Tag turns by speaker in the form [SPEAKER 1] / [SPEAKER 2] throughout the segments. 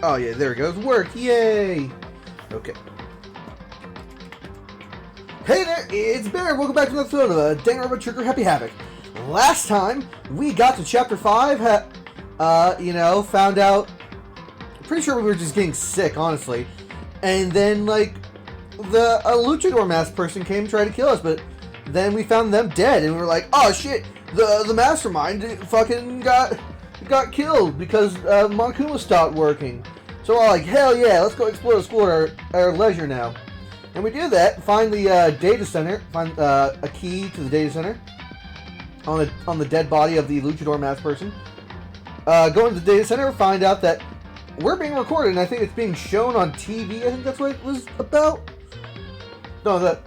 [SPEAKER 1] Oh yeah, there it goes. Work, yay! Okay. Hey there, it's Bear. Welcome back to another episode of Danganronpa Trigger Happy Havoc. Last time we got to Chapter 5, found out. Pretty sure we were just getting sick, honestly, and then like a luchador mask person came to try to kill us, but then we found them dead, and we were like, oh shit, the mastermind fucking got killed because Monokuma stopped working. So we're all like, hell yeah, let's go explore the school at our leisure now. And we do that, find the data center, find a key to the data center on the dead body of the luchador mask person. Go into the data center, find out that we're being recorded, and I think it's being shown on TV. I think that's what it was about. No,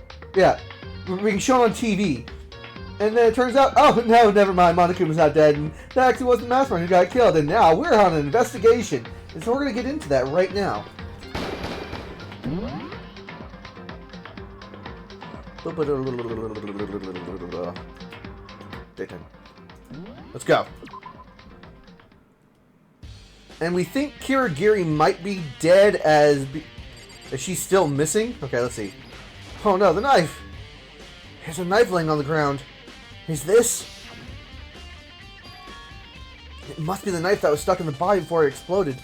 [SPEAKER 1] we're being shown on TV. And then it turns out, oh no, never mind, Monokuma's not dead, and that actually wasn't the mastermind who got killed, and now we're on an investigation. And so we're going to get into that right now. Let's go. And we think Kirigiri might be dead as she's still missing. Okay, let's see. Oh no, the knife! There's a knife laying on the ground. Is this? It must be the knife that was stuck in the body before it exploded.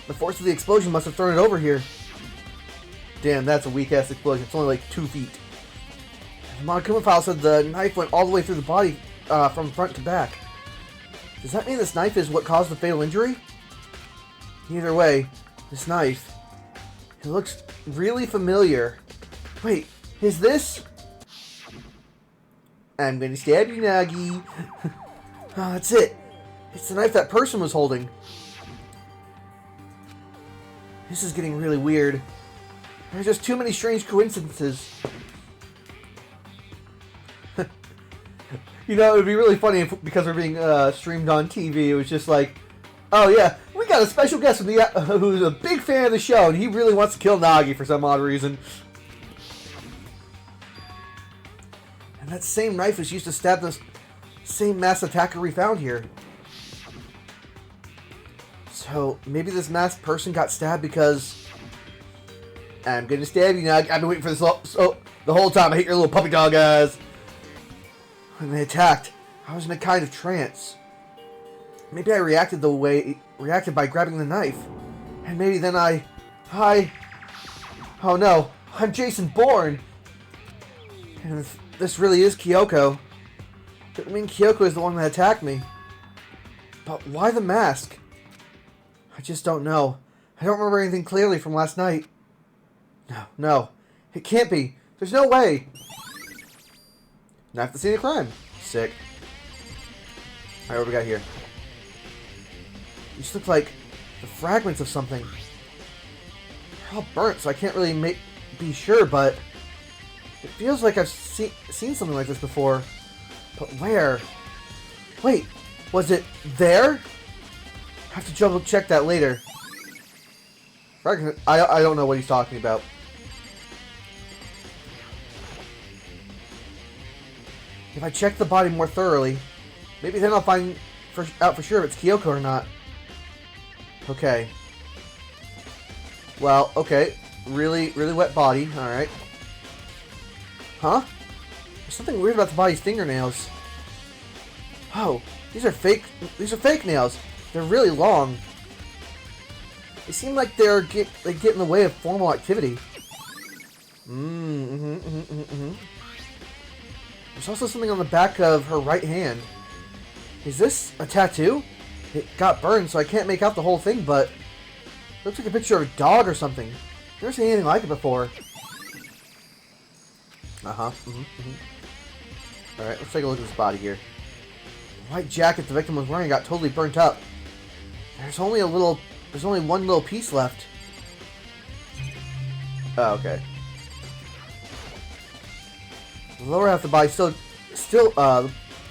[SPEAKER 1] The force of the explosion must have thrown it over here. Damn, that's a weak-ass explosion. It's only like 2 feet. The Monokuma file said the knife went all the way through the body from front to back. Does that mean this knife is what caused the fatal injury? Either way, this knife, it looks really familiar. Wait, is this? I'm gonna stab you, Nagi. Oh, that's it. It's the knife that person was holding. This is getting really weird. There's just too many strange coincidences. You know, it would be really funny if, because we're being streamed on TV, it was just like, oh yeah, we got a special guest who's a big fan of the show, and he really wants to kill Nagi for some odd reason. And that same knife was used to stab the same mass attacker we found here. So, maybe this masked person got stabbed because... I'm gonna stab you, Nagi. I've been waiting for this the whole time. I hate your little puppy dog eyes. When they attacked, I was in a kind of trance. Maybe I reacted by grabbing the knife. And maybe then oh no, I'm Jason Bourne. And if this really is Kyoko, it would mean Kyoko is the one that attacked me. But why the mask? I just don't know. I don't remember anything clearly from last night. No, it can't be. There's no way. Not the scene of crime. Sick. Alright, what we got here? These look like the fragments of something. They're all burnt, so I can't really be sure, but it feels like I've seen something like this before. But where? Wait, was it there? I have to double check that later. I don't know what he's talking about. If I check the body more thoroughly, maybe then I'll find out for sure if it's Kyoko or not. Okay. Well, okay. Really wet body. Alright. Huh? There's something weird about the body's fingernails. Oh, these are fake nails. They're really long. They seem like they get in the way of formal activity. There's also something on the back of her right hand. Is this a tattoo? It got burned, so I can't make out the whole thing, but it looks like a picture of a dog or something. I've never seen anything like it before. Alright, let's take a look at this body here. The white jacket the victim was wearing got totally burnt up. There's only one little piece left. Oh, okay. The lower half of the body the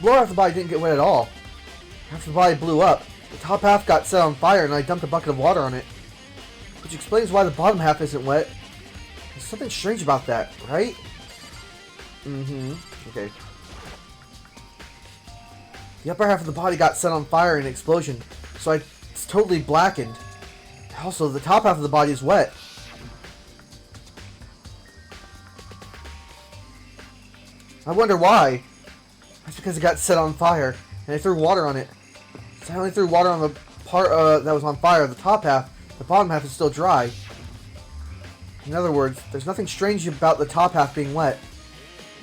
[SPEAKER 1] lower half of the body didn't get wet at all. After the body blew up, the top half got set on fire and I dumped a bucket of water on it. Which explains why the bottom half isn't wet. There's something strange about that, right? Okay. The upper half of the body got set on fire in an explosion, so it's totally blackened. Also, the top half of the body is wet. I wonder why. That's because it got set on fire, and I threw water on it. So I only threw water on the part that was on fire, the top half. The bottom half is still dry. In other words, there's nothing strange about the top half being wet.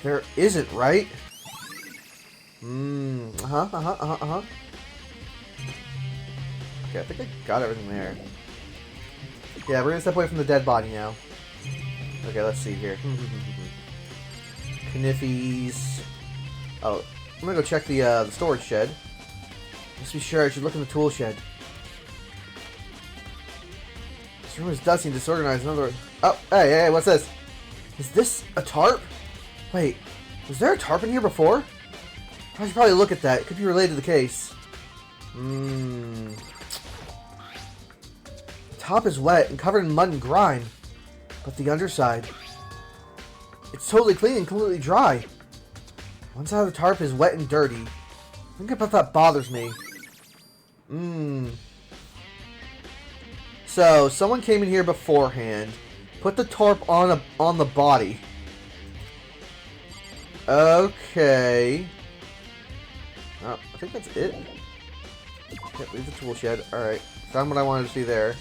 [SPEAKER 1] There isn't, right? Okay, I think I got everything there. Yeah, we're gonna step away from the dead body now. Okay, let's see here. Kniffies. Oh, I'm gonna go check the storage shed. Just be sure I should look in the tool shed. This room is dusty and disorganized. In other words, oh, hey, what's this? Is this a tarp? Wait, was there a tarp in here before? I should probably look at that. It could be related to the case. The top is wet and covered in mud and grime, but the underside, it's totally clean and completely dry. One side of the tarp is wet and dirty. Think about that bothers me. So someone came in here beforehand, put the tarp on the body. Okay. Oh, I think that's it. Yep, leave the tool shed. Alright. Found what I wanted to see there.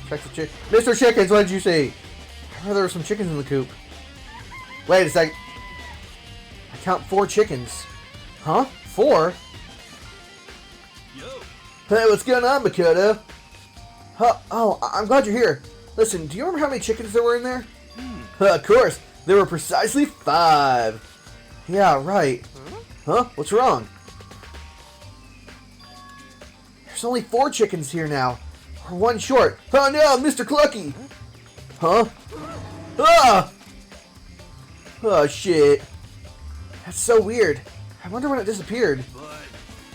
[SPEAKER 1] Check the chick. Mr. Chickens, what did you see? I heard there were some chickens in the coop. Wait a sec. I count 4 chickens. Huh? 4? Yo. Hey, what's going on, Makoto? Huh? Oh, I'm glad you're here. Listen, do you remember how many chickens there were in there? Of course. There were precisely 5. Yeah, right. Huh? What's wrong? There's only 4 chickens here now. We're 1 short. Oh no, Mr. Clucky! Huh? Ah! Oh shit. That's so weird. I wonder when it disappeared.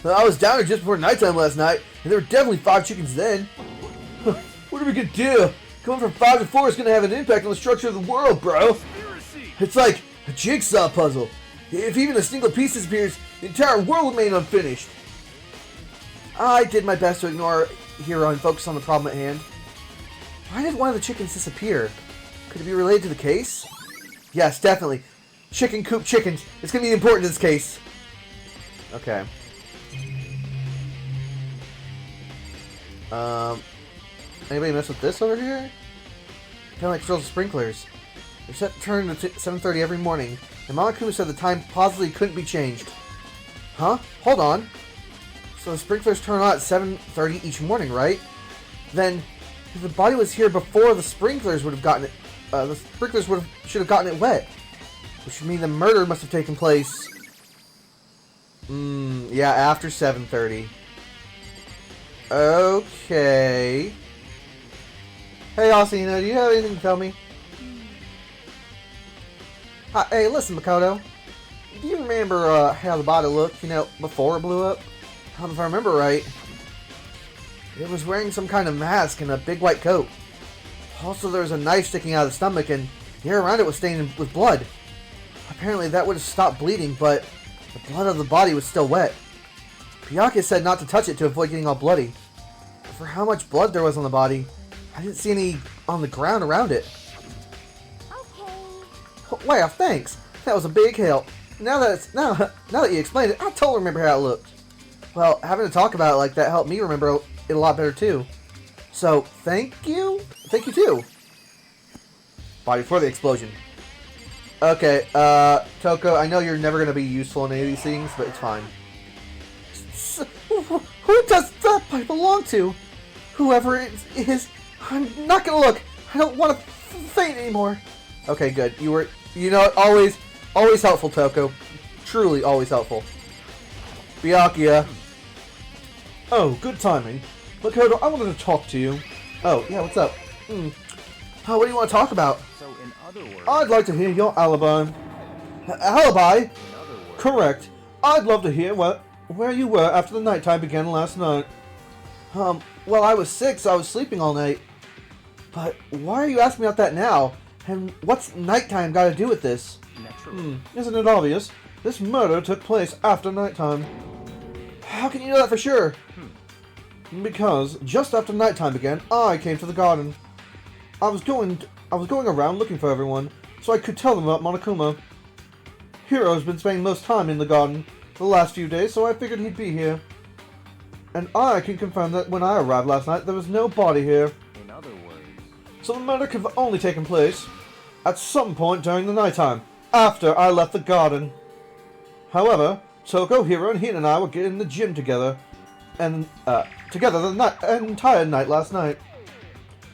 [SPEAKER 1] Well, I was down here just before nighttime last night, and there were definitely 5 chickens then. What are we gonna do? Going from 5 to 4 is gonna have an impact on the structure of the world, bro. It's like a jigsaw puzzle. If even a single piece disappears, the entire world will remain unfinished. I did my best to ignore Hero and focus on the problem at hand. Why did one of the chickens disappear? Could it be related to the case? Yes, definitely. Chicken coop chickens. It's going to be important in this case. Okay. Anybody mess with this over here? Kind of like frills sprinklers. They're set to turn to 7:30 every morning. And Mama Kuma said the time possibly couldn't be changed. Huh? Hold on. So the sprinklers turn on at 7:30 each morning, right? Then, if the body was here before the sprinklers would have gotten it, the sprinklers should have gotten it wet, which would mean the murder must have taken place. Yeah, after 7:30. Okay. Hey, Asina, do you have anything to tell me? Hey, listen, Makoto. Do you remember how the body looked, before it blew up? If I remember right, it was wearing some kind of mask and a big white coat. Also, there was a knife sticking out of the stomach, and the air around it was stained with blood. Apparently, that would have stopped bleeding, but the blood of the body was still wet. Piyake said not to touch it to avoid getting all bloody. But for how much blood there was on the body, I didn't see any on the ground around it.
[SPEAKER 2] Okay.
[SPEAKER 1] Oh, wow, thanks. That was a big help. Now that you explained it, I totally remember how it looked. Well, having to talk about it like that helped me remember it a lot better too. So, thank you? Thank you too. Body before the explosion. Okay, Toko, I know you're never going to be useful in any of these things, but it's fine. Who does that pipe belong to? Whoever it is, I'm not going to look. I don't want to faint anymore. Okay, good. Always helpful, Toko. Truly always helpful. Byakuya. Oh, good timing. Makoto, I wanted to talk to you. Oh, yeah, what's up? Oh, what do you want to talk about?
[SPEAKER 3] So, in other words...
[SPEAKER 1] I'd like to hear your alibi. Alibi?
[SPEAKER 3] In other words...
[SPEAKER 1] Correct. I'd love to hear where you were after the nighttime began last night. Well, I was sick, so I was sleeping all night. But why are you asking me about that now? And what's nighttime got to do with this?
[SPEAKER 3] Naturally.
[SPEAKER 1] Isn't it obvious? This murder took place after nighttime. How can you know that for sure? Because just after nighttime began, I came to the garden. I was going around looking for everyone, so I could tell them about Monokuma. Hiro's been spending most time in the garden for the last few days, so I figured he'd be here. And I can confirm that when I arrived last night, there was no body here.
[SPEAKER 3] In other words,
[SPEAKER 1] So the murder could have only taken place at some point during the nighttime, after I left the garden. However, Toko, Hiro, and Hina and I were getting in the gym together, and together the entire night last night.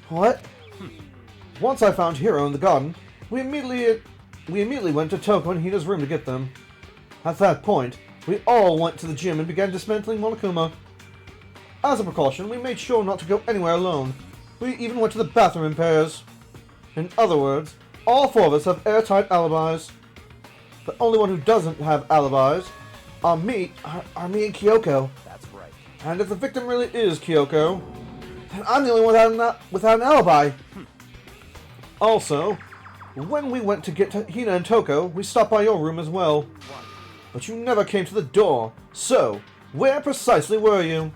[SPEAKER 1] What? Once I found Hiro in the garden, we immediately went to Toko and Hina's room to get them. At that point, we all went to the gym and began dismantling Monokuma. As a precaution, we made sure not to go anywhere alone. We even went to the bathroom in pairs. In other words, all four of us have airtight alibis. The only one who doesn't have alibis are me and Kyoko.
[SPEAKER 3] that's right.
[SPEAKER 1] And if the victim really is Kyoko, then I'm the only one without an alibi. Also, when we went to get to Hina and Toko, we stopped by your room as well.
[SPEAKER 3] What?
[SPEAKER 1] But you never came to the door. So, where precisely were you?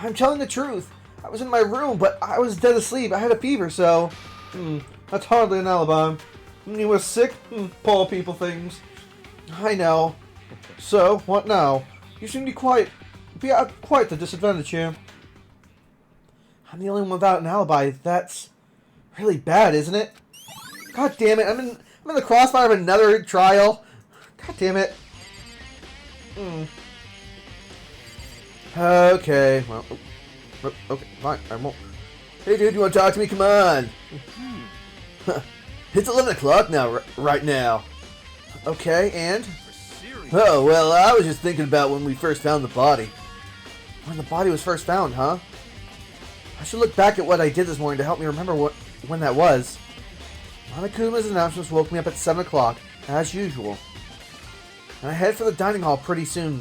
[SPEAKER 1] I'm telling the truth. I was in my room, but I was dead asleep. I had a fever, so... that's hardly an alibi. You were sick? Poor people things. I know. So, what now? You seem to be at quite the disadvantage here. I'm the only one without an alibi. That's really bad, isn't it? God damn it! I'm in the crossfire of another trial. God damn it. Okay. Well. Okay. Fine. I won't. Hey, dude, you want to talk to me? Come on. It's 11 o'clock now. Right now. Okay. And. Oh well, I was just thinking about when we first found the body. When the body was first found, huh? I should look back at what I did this morning to help me remember when that was. Monokuma's announcements woke me up at 7 o'clock, as usual. And I headed for the dining hall pretty soon.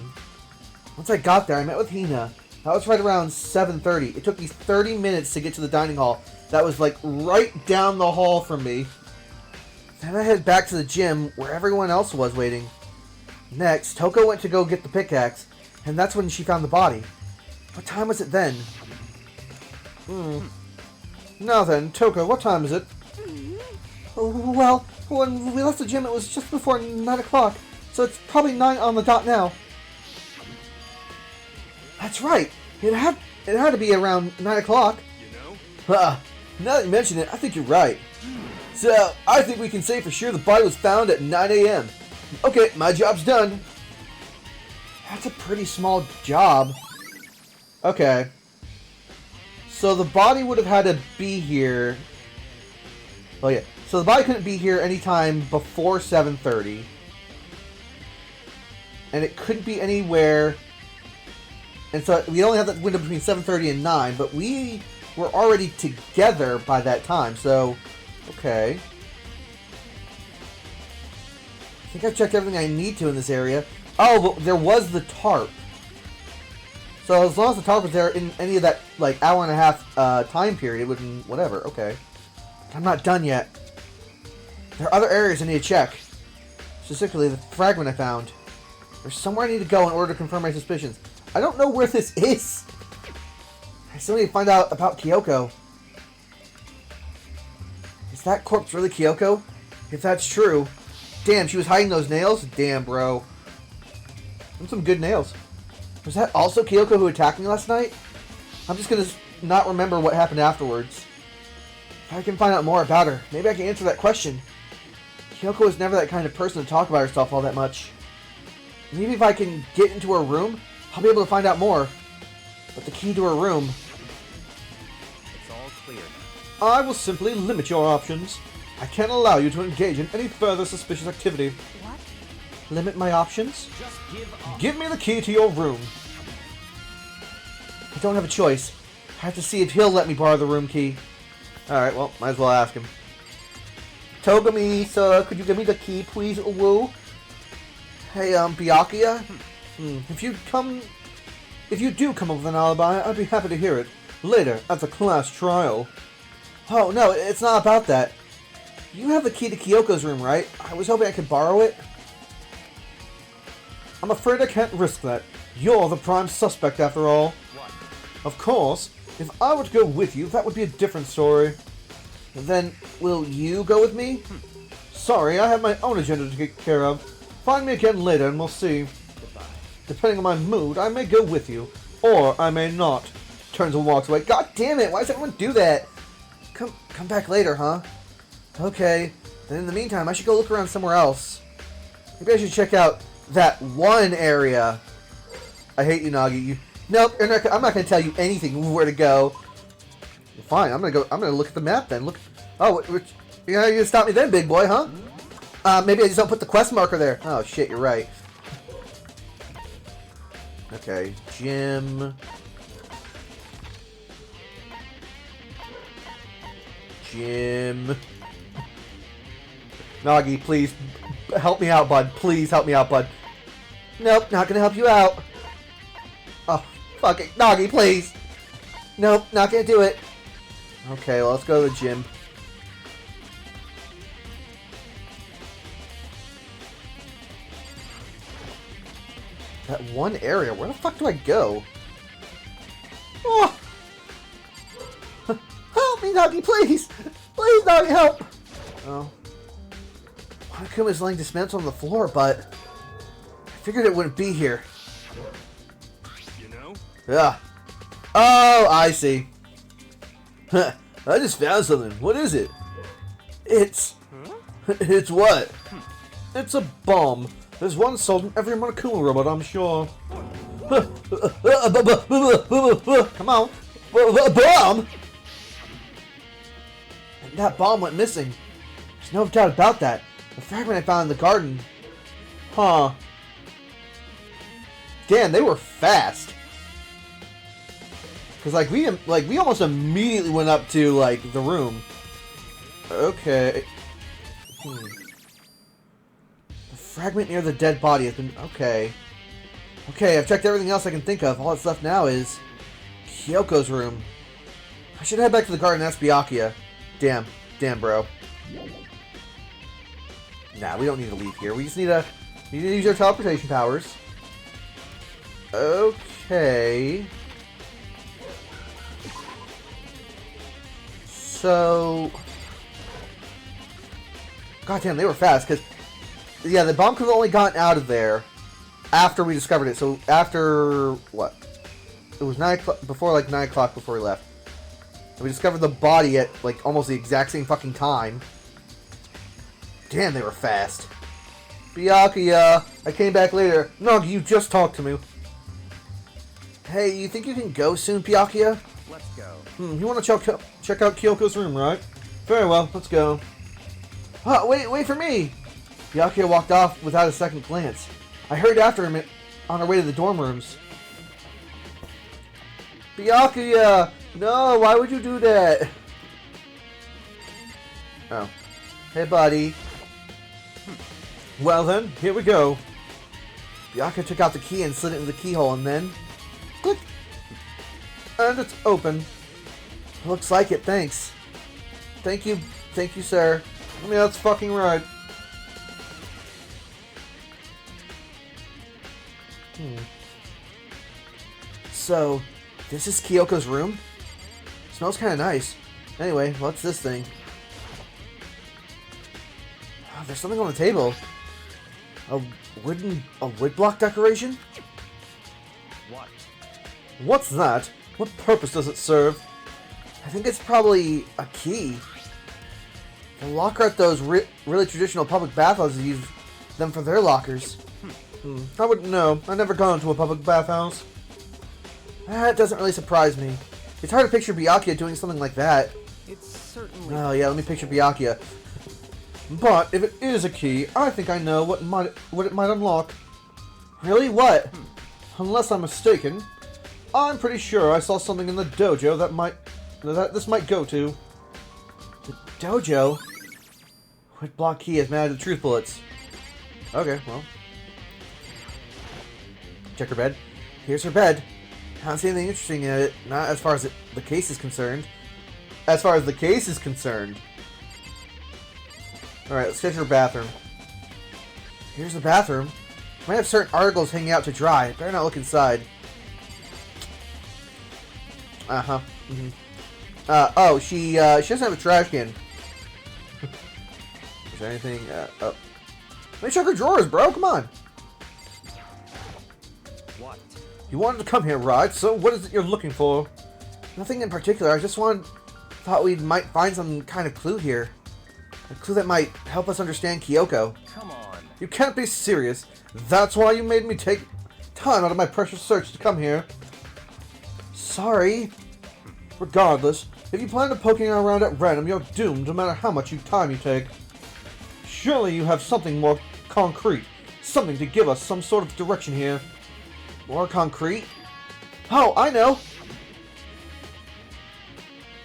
[SPEAKER 1] Once I got there, I met with Hina. That was right around 7:30. It took me 30 minutes to get to the dining hall. That was like right down the hall from me. Then I headed back to the gym where everyone else was waiting. Next, Toko went to go get the pickaxe, and that's when she found the body. What time was it then? Now then, Toko, what time is it? Well, when we left the gym, it was just before 9 o'clock, so it's probably 9 on the dot now. That's right. It had to be around 9 o'clock.
[SPEAKER 3] You know?
[SPEAKER 1] Now that you mention it, I think you're right. So, I think we can say for sure the body was found at 9 a.m. Okay, my job's done. That's a pretty small job. Okay. So the body would have had to be here. Oh yeah. So the body couldn't be here anytime before 7:30. And it couldn't be anywhere. And so we only have that window between 7:30 and 9, but we were already together by that time, so okay. I think I've checked everything I need to in this area. Oh, but there was the tarp. So as long as the tarp was there in any of that, like, hour and a half time period, it wouldn't, whatever, okay. I'm not done yet. There are other areas I need to check. Specifically, the fragment I found. There's somewhere I need to go in order to confirm my suspicions. I don't know where this is. I still need to find out about Kyoko. Is that corpse really Kyoko? If that's true. Damn, she was hiding those nails? Damn, bro. And some good nails. Was that also Kyoko who attacked me last night? I'm just gonna not remember what happened afterwards. If I can find out more about her, maybe I can answer that question. Kyoko was never that kind of person to talk about herself all that much. Maybe if I can get into her room, I'll be able to find out more. But the key to her room...
[SPEAKER 3] It's all clear now.
[SPEAKER 1] I will simply limit your options. I can't allow you to engage in any further suspicious activity.
[SPEAKER 2] What?
[SPEAKER 1] Limit my options?
[SPEAKER 3] Just give up.
[SPEAKER 1] Give me the key to your room. I don't have a choice. I have to see if he'll let me borrow the room key. Alright, well, might as well ask him. Togami, sir, could you give me the key, please? Woo? Hey, Byakuya? If you do come up with an alibi, I'd be happy to hear it. Later, at the class trial. Oh, no, it's not about that. You have the key to Kyoko's room, right? I was hoping I could borrow it. I'm afraid I can't risk that. You're the prime suspect, after all.
[SPEAKER 3] What?
[SPEAKER 1] Of course, if I were to go with you, that would be a different story. Then, will you go with me? Sorry, I have my own agenda to take care of. Find me again later and we'll see.
[SPEAKER 3] Goodbye.
[SPEAKER 1] Depending on my mood, I may go with you, or I may not. Turns and walks away. God damn it, why does everyone do that? Come back later, huh? Okay, then in the meantime, I should go look around somewhere else. Maybe I should check out that one area. I hate you, Nagi. Nope, I'm not gonna tell you anything where to go. Fine, I'm gonna look at the map then. Look. Oh, you're gonna stop me then, big boy, huh? Maybe I just don't put the quest marker there. Oh shit, you're right. Okay, gym. Nagi, please help me out, bud. Please help me out, bud. Nope, not gonna help you out. Oh, fuck it. Nagi, please. Nope, not gonna do it. Okay, well, let's go to the gym. That one area, where the fuck do I go? Oh! Help me, Nagi, please! Please, Nagi, help! Oh. Monokuma is laying dismantled on the floor, but I figured it wouldn't be here.
[SPEAKER 3] You know?
[SPEAKER 1] Yeah. Oh, I see. I just found something. What is it? It's...
[SPEAKER 3] Huh?
[SPEAKER 1] It's what? It's a bomb. There's one sold in every Monokuma robot, I'm sure. Come on. Bomb! And that bomb went missing. There's no doubt about that. The fragment I found in the garden. Huh. Damn, they were fast. Cause we almost immediately went up to like the room. Okay. The fragment near the dead body has been okay. Okay, I've checked everything else I can think of. All that's left now is Kyoko's room. I should head back to the garden and ask Byakuya. Damn, bro. Nah, we don't need to leave here. We just need to use our teleportation powers. Okay. So, goddamn, they were fast. Cause yeah, the bomb could have only gotten out of there after we discovered it. So after what? It was 9 o'clock before, like 9 o'clock before we left. And we discovered the body at like almost the exact same fucking time. Damn, they were fast. Byakuya, I came back later. Nagi, you just talked to me. Hey, you think you can go soon, Byakuya?
[SPEAKER 3] Let's go.
[SPEAKER 1] You want to check out Kyoko's room, right? Very well, let's go. Wait for me! Byakuya walked off without a second glance. I hurried after him on our way to the dorm rooms. Byakuya! No, why would you do that? Oh. Hey, buddy. Well then, here we go. Byakuya took out the key and slid it into the keyhole and then... click! And it's open. Looks like it, thanks. Thank you, sir. I mean, that's fucking right. So, this is Kyoko's room? Smells kinda nice. Anyway, what's this thing? Oh, there's something on the table. A wood block decoration?
[SPEAKER 3] What?
[SPEAKER 1] What's that? What purpose does it serve? I think it's probably a key. The locker at those really traditional public bathhouses use them for their lockers. I wouldn't know. I've never gone to a public bathhouse. That doesn't really surprise me. It's hard to picture Byakuya doing something like that.
[SPEAKER 3] It's certainly...
[SPEAKER 1] Oh yeah, let me picture Byakuya. But if it is a key, I think I know what it might unlock. Really? What? Unless I'm mistaken, I'm pretty sure I saw something in the dojo that this might go to. The dojo? Wood block key is mad at the truth bullets. Okay, well. Check her bed. Here's her bed. I don't see anything interesting in it. Not as far as the case is concerned. As far as the case is concerned. Alright, let's get to her bathroom. Here's the bathroom. Might have certain articles hanging out to dry. Better not look inside. Uh-huh. Mm-hmm. Oh, she doesn't have a trash can. Is there anything, oh. Let me check her drawers, bro, come on.
[SPEAKER 3] What?
[SPEAKER 1] You wanted to come here, right? So what is it you're looking for? Nothing in particular, I just thought we might find some kind of clue here. A clue that might help us understand Kyoko.
[SPEAKER 3] Come on.
[SPEAKER 1] You can't be serious. That's why you made me take time out of my precious search to come here. Sorry. Regardless, if you plan to poking around at random, you're doomed no matter how much time you take. Surely you have something more concrete. Something to give us some sort of direction here. More concrete? Oh, I know!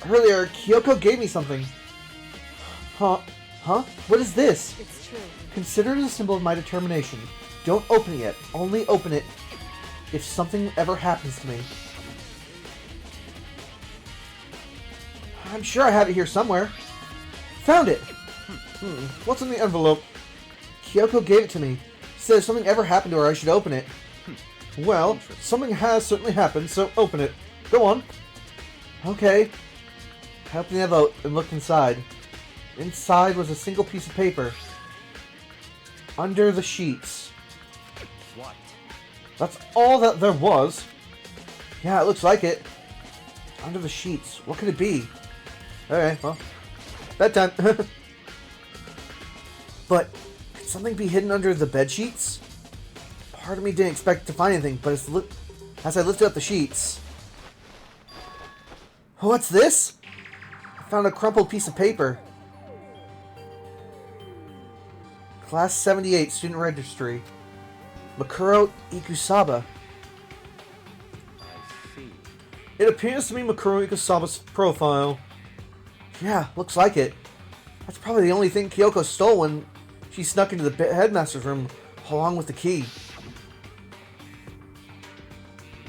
[SPEAKER 1] Earlier, Kyoko gave me something. Huh? Huh? What is this?
[SPEAKER 2] It's true.
[SPEAKER 1] Consider it a symbol of my determination. Don't open it yet. Only open it if something ever happens to me. I'm sure I have it here somewhere. Found it! What's in the envelope? Kyoko gave it to me. Said if something ever happened to her, I should open it. Well, something has certainly happened, so open it. Go on. Okay. I opened the envelope and looked inside. Inside was a single piece of paper. Under the sheets.
[SPEAKER 3] What?
[SPEAKER 1] That's all that there was. Yeah, it looks like it. Under the sheets. What could it be? Alright, well. Bedtime. But, could something be hidden under the bed sheets? Part of me didn't expect to find anything, but as I lifted up the sheets... What's this? I found a crumpled piece of paper. Class 78 Student Registry. Makuro Ikusaba.
[SPEAKER 3] I see.
[SPEAKER 1] It appears to be Makuro Ikusaba's profile. Yeah, looks like it. That's probably the only thing Kyoko stole when she snuck into the headmaster's room along with the key.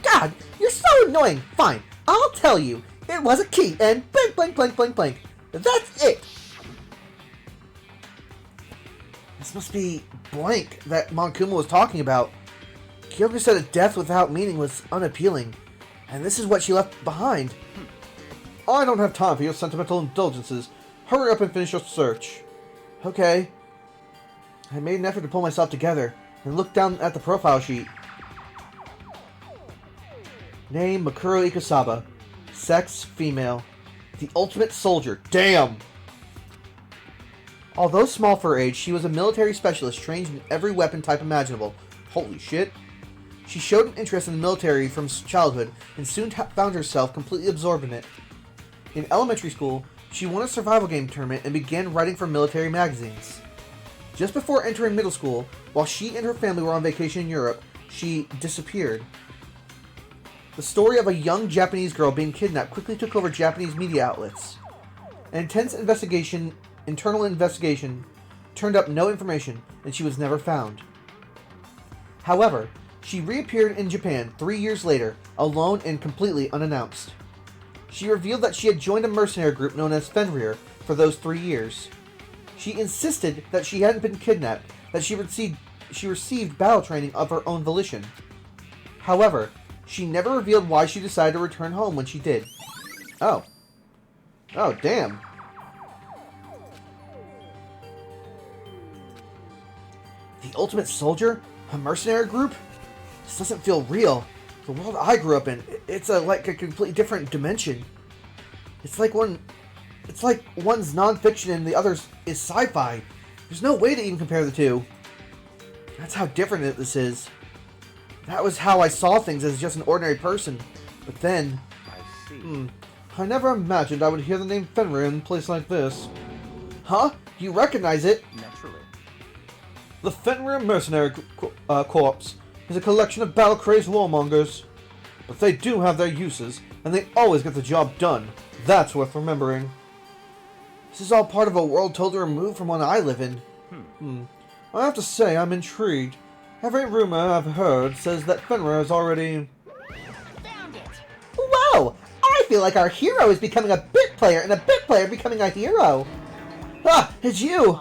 [SPEAKER 1] God, you're so annoying. Fine, I'll tell you. It was a key and blank, blank, blank, blank, blank. That's it. This must be blank that Monkuma was talking about. Kyoko said a death without meaning was unappealing, and this is what she left behind. I don't have time for your sentimental indulgences. Hurry up and finish your search. Okay. I made an effort to pull myself together and looked down at the profile sheet. Name, Makuro Ikusaba. Sex, female. The ultimate soldier. Damn! Although small for her age, she was a military specialist trained in every weapon type imaginable. Holy shit. She showed an interest in the military from childhood and soon found herself completely absorbed in it. In elementary school, she won a survival game tournament and began writing for military magazines. Just before entering middle school, while she and her family were on vacation in Europe, she disappeared. The story of a young Japanese girl being kidnapped quickly took over Japanese media outlets. An internal investigation turned up no information, and she was never found. However, she reappeared in Japan 3 years later, alone and completely unannounced. She revealed that she had joined a mercenary group known as Fenrir for those 3 years. She insisted that she hadn't been kidnapped, that she received battle training of her own volition. However, she never revealed why she decided to return home when she did. Oh. Oh, damn. The Ultimate Soldier? A mercenary group? This doesn't feel real. The world I grew up in, it's like a completely different dimension. It's like one's non-fiction and the other's is sci-fi. There's no way to even compare the two. That's how different this is. That was how I saw things as just an ordinary person. But then...
[SPEAKER 3] I see.
[SPEAKER 1] I never imagined I would hear the name Fenrir in a place like this. Huh? You recognize it?
[SPEAKER 3] Naturally.
[SPEAKER 1] The Fenrir Mercenary Corps is a collection of battle-crazed warmongers. But they do have their uses, and they always get the job done. That's worth remembering. This is all part of a world totally removed from one I live in. I have to say, I'm intrigued. Every rumor I've heard says that Fenrir is already...
[SPEAKER 2] Found it!
[SPEAKER 1] Wow! I feel like our hero is becoming a bit player, and a bit player becoming a hero. Ah, it's you!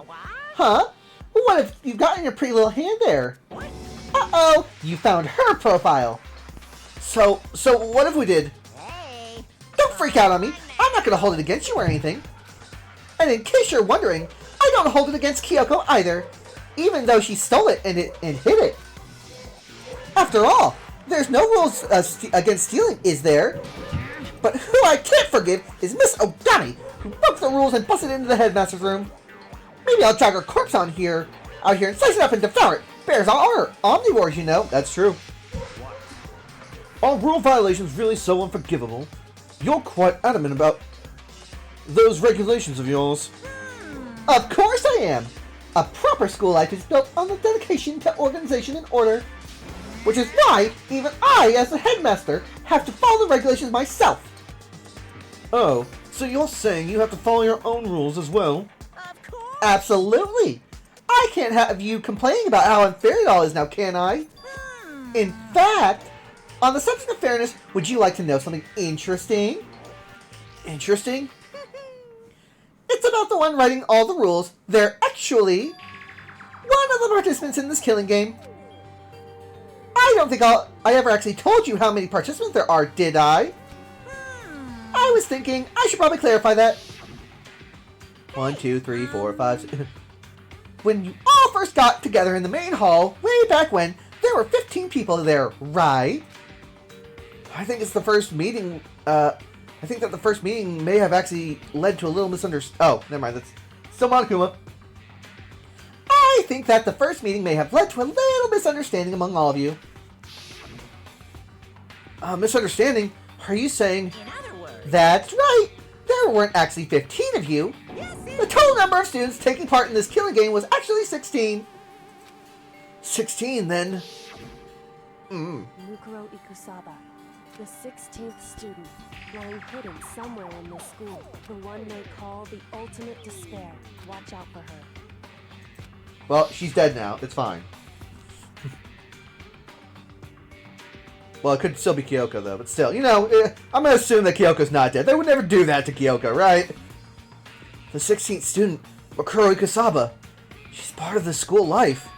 [SPEAKER 1] Huh? What have you got in your pretty little hand there? Uh-oh! You found her profile! So what if we did?
[SPEAKER 2] Hey!
[SPEAKER 1] freak out on me. I'm not going to hold it against you or anything. And in case you're wondering, I don't hold it against Kyoko either, even though she stole it and hid it. After all, there's no rules against stealing, is there? But who I can't forgive is Miss Ogami, who broke the rules and busted into the headmaster's room. Maybe I'll drag her corpse out here and slice it up and devour it. Bears are omnivores, you know. That's true.
[SPEAKER 4] Are rule violations really so unforgivable? You're quite adamant about those regulations of yours.
[SPEAKER 1] Of course I am! A proper school life is built on the dedication to organization and order, which is why even I, as the headmaster, have to follow the regulations myself.
[SPEAKER 4] Oh, so you're saying you have to follow your own rules as well?
[SPEAKER 2] Of course.
[SPEAKER 1] Absolutely! I can't have you complaining about how unfair it all is now, can I? In fact, on the subject of fairness, would you like to know something interesting? Interesting? It's about the one writing all the rules. They're actually one of the participants in this killing game. I don't think I ever actually told you how many participants there are, did I? I was thinking I should probably clarify that. 1, 2, 3, 4, 5, 6. When you all first got together in the main hall, way back when, there were 15 people there, right? I think it's the first meeting, I think that the first meeting may have actually led to a little misunderstanding. Oh, never mind, that's still Monokuma. I think that the first meeting may have led to a little misunderstanding among all of you. Misunderstanding? Are you saying...
[SPEAKER 2] In other words.
[SPEAKER 1] That's right! There weren't actually 15 of you.
[SPEAKER 2] Yes,
[SPEAKER 1] The total number of students taking part in this killing game was actually 16. 16, then.
[SPEAKER 5] Mukuro Ikusaba, the 16th student, lying hidden somewhere in this school. The one they call the ultimate despair. Watch out for her.
[SPEAKER 1] Well, she's dead now. It's fine. Well, it could still be Kyoko, though. But still, you know, I'm going to assume that Kyoko's not dead. They would never do that to Kyoko, right? The 16th student, Mukuro Ikusaba. She's part of the school life.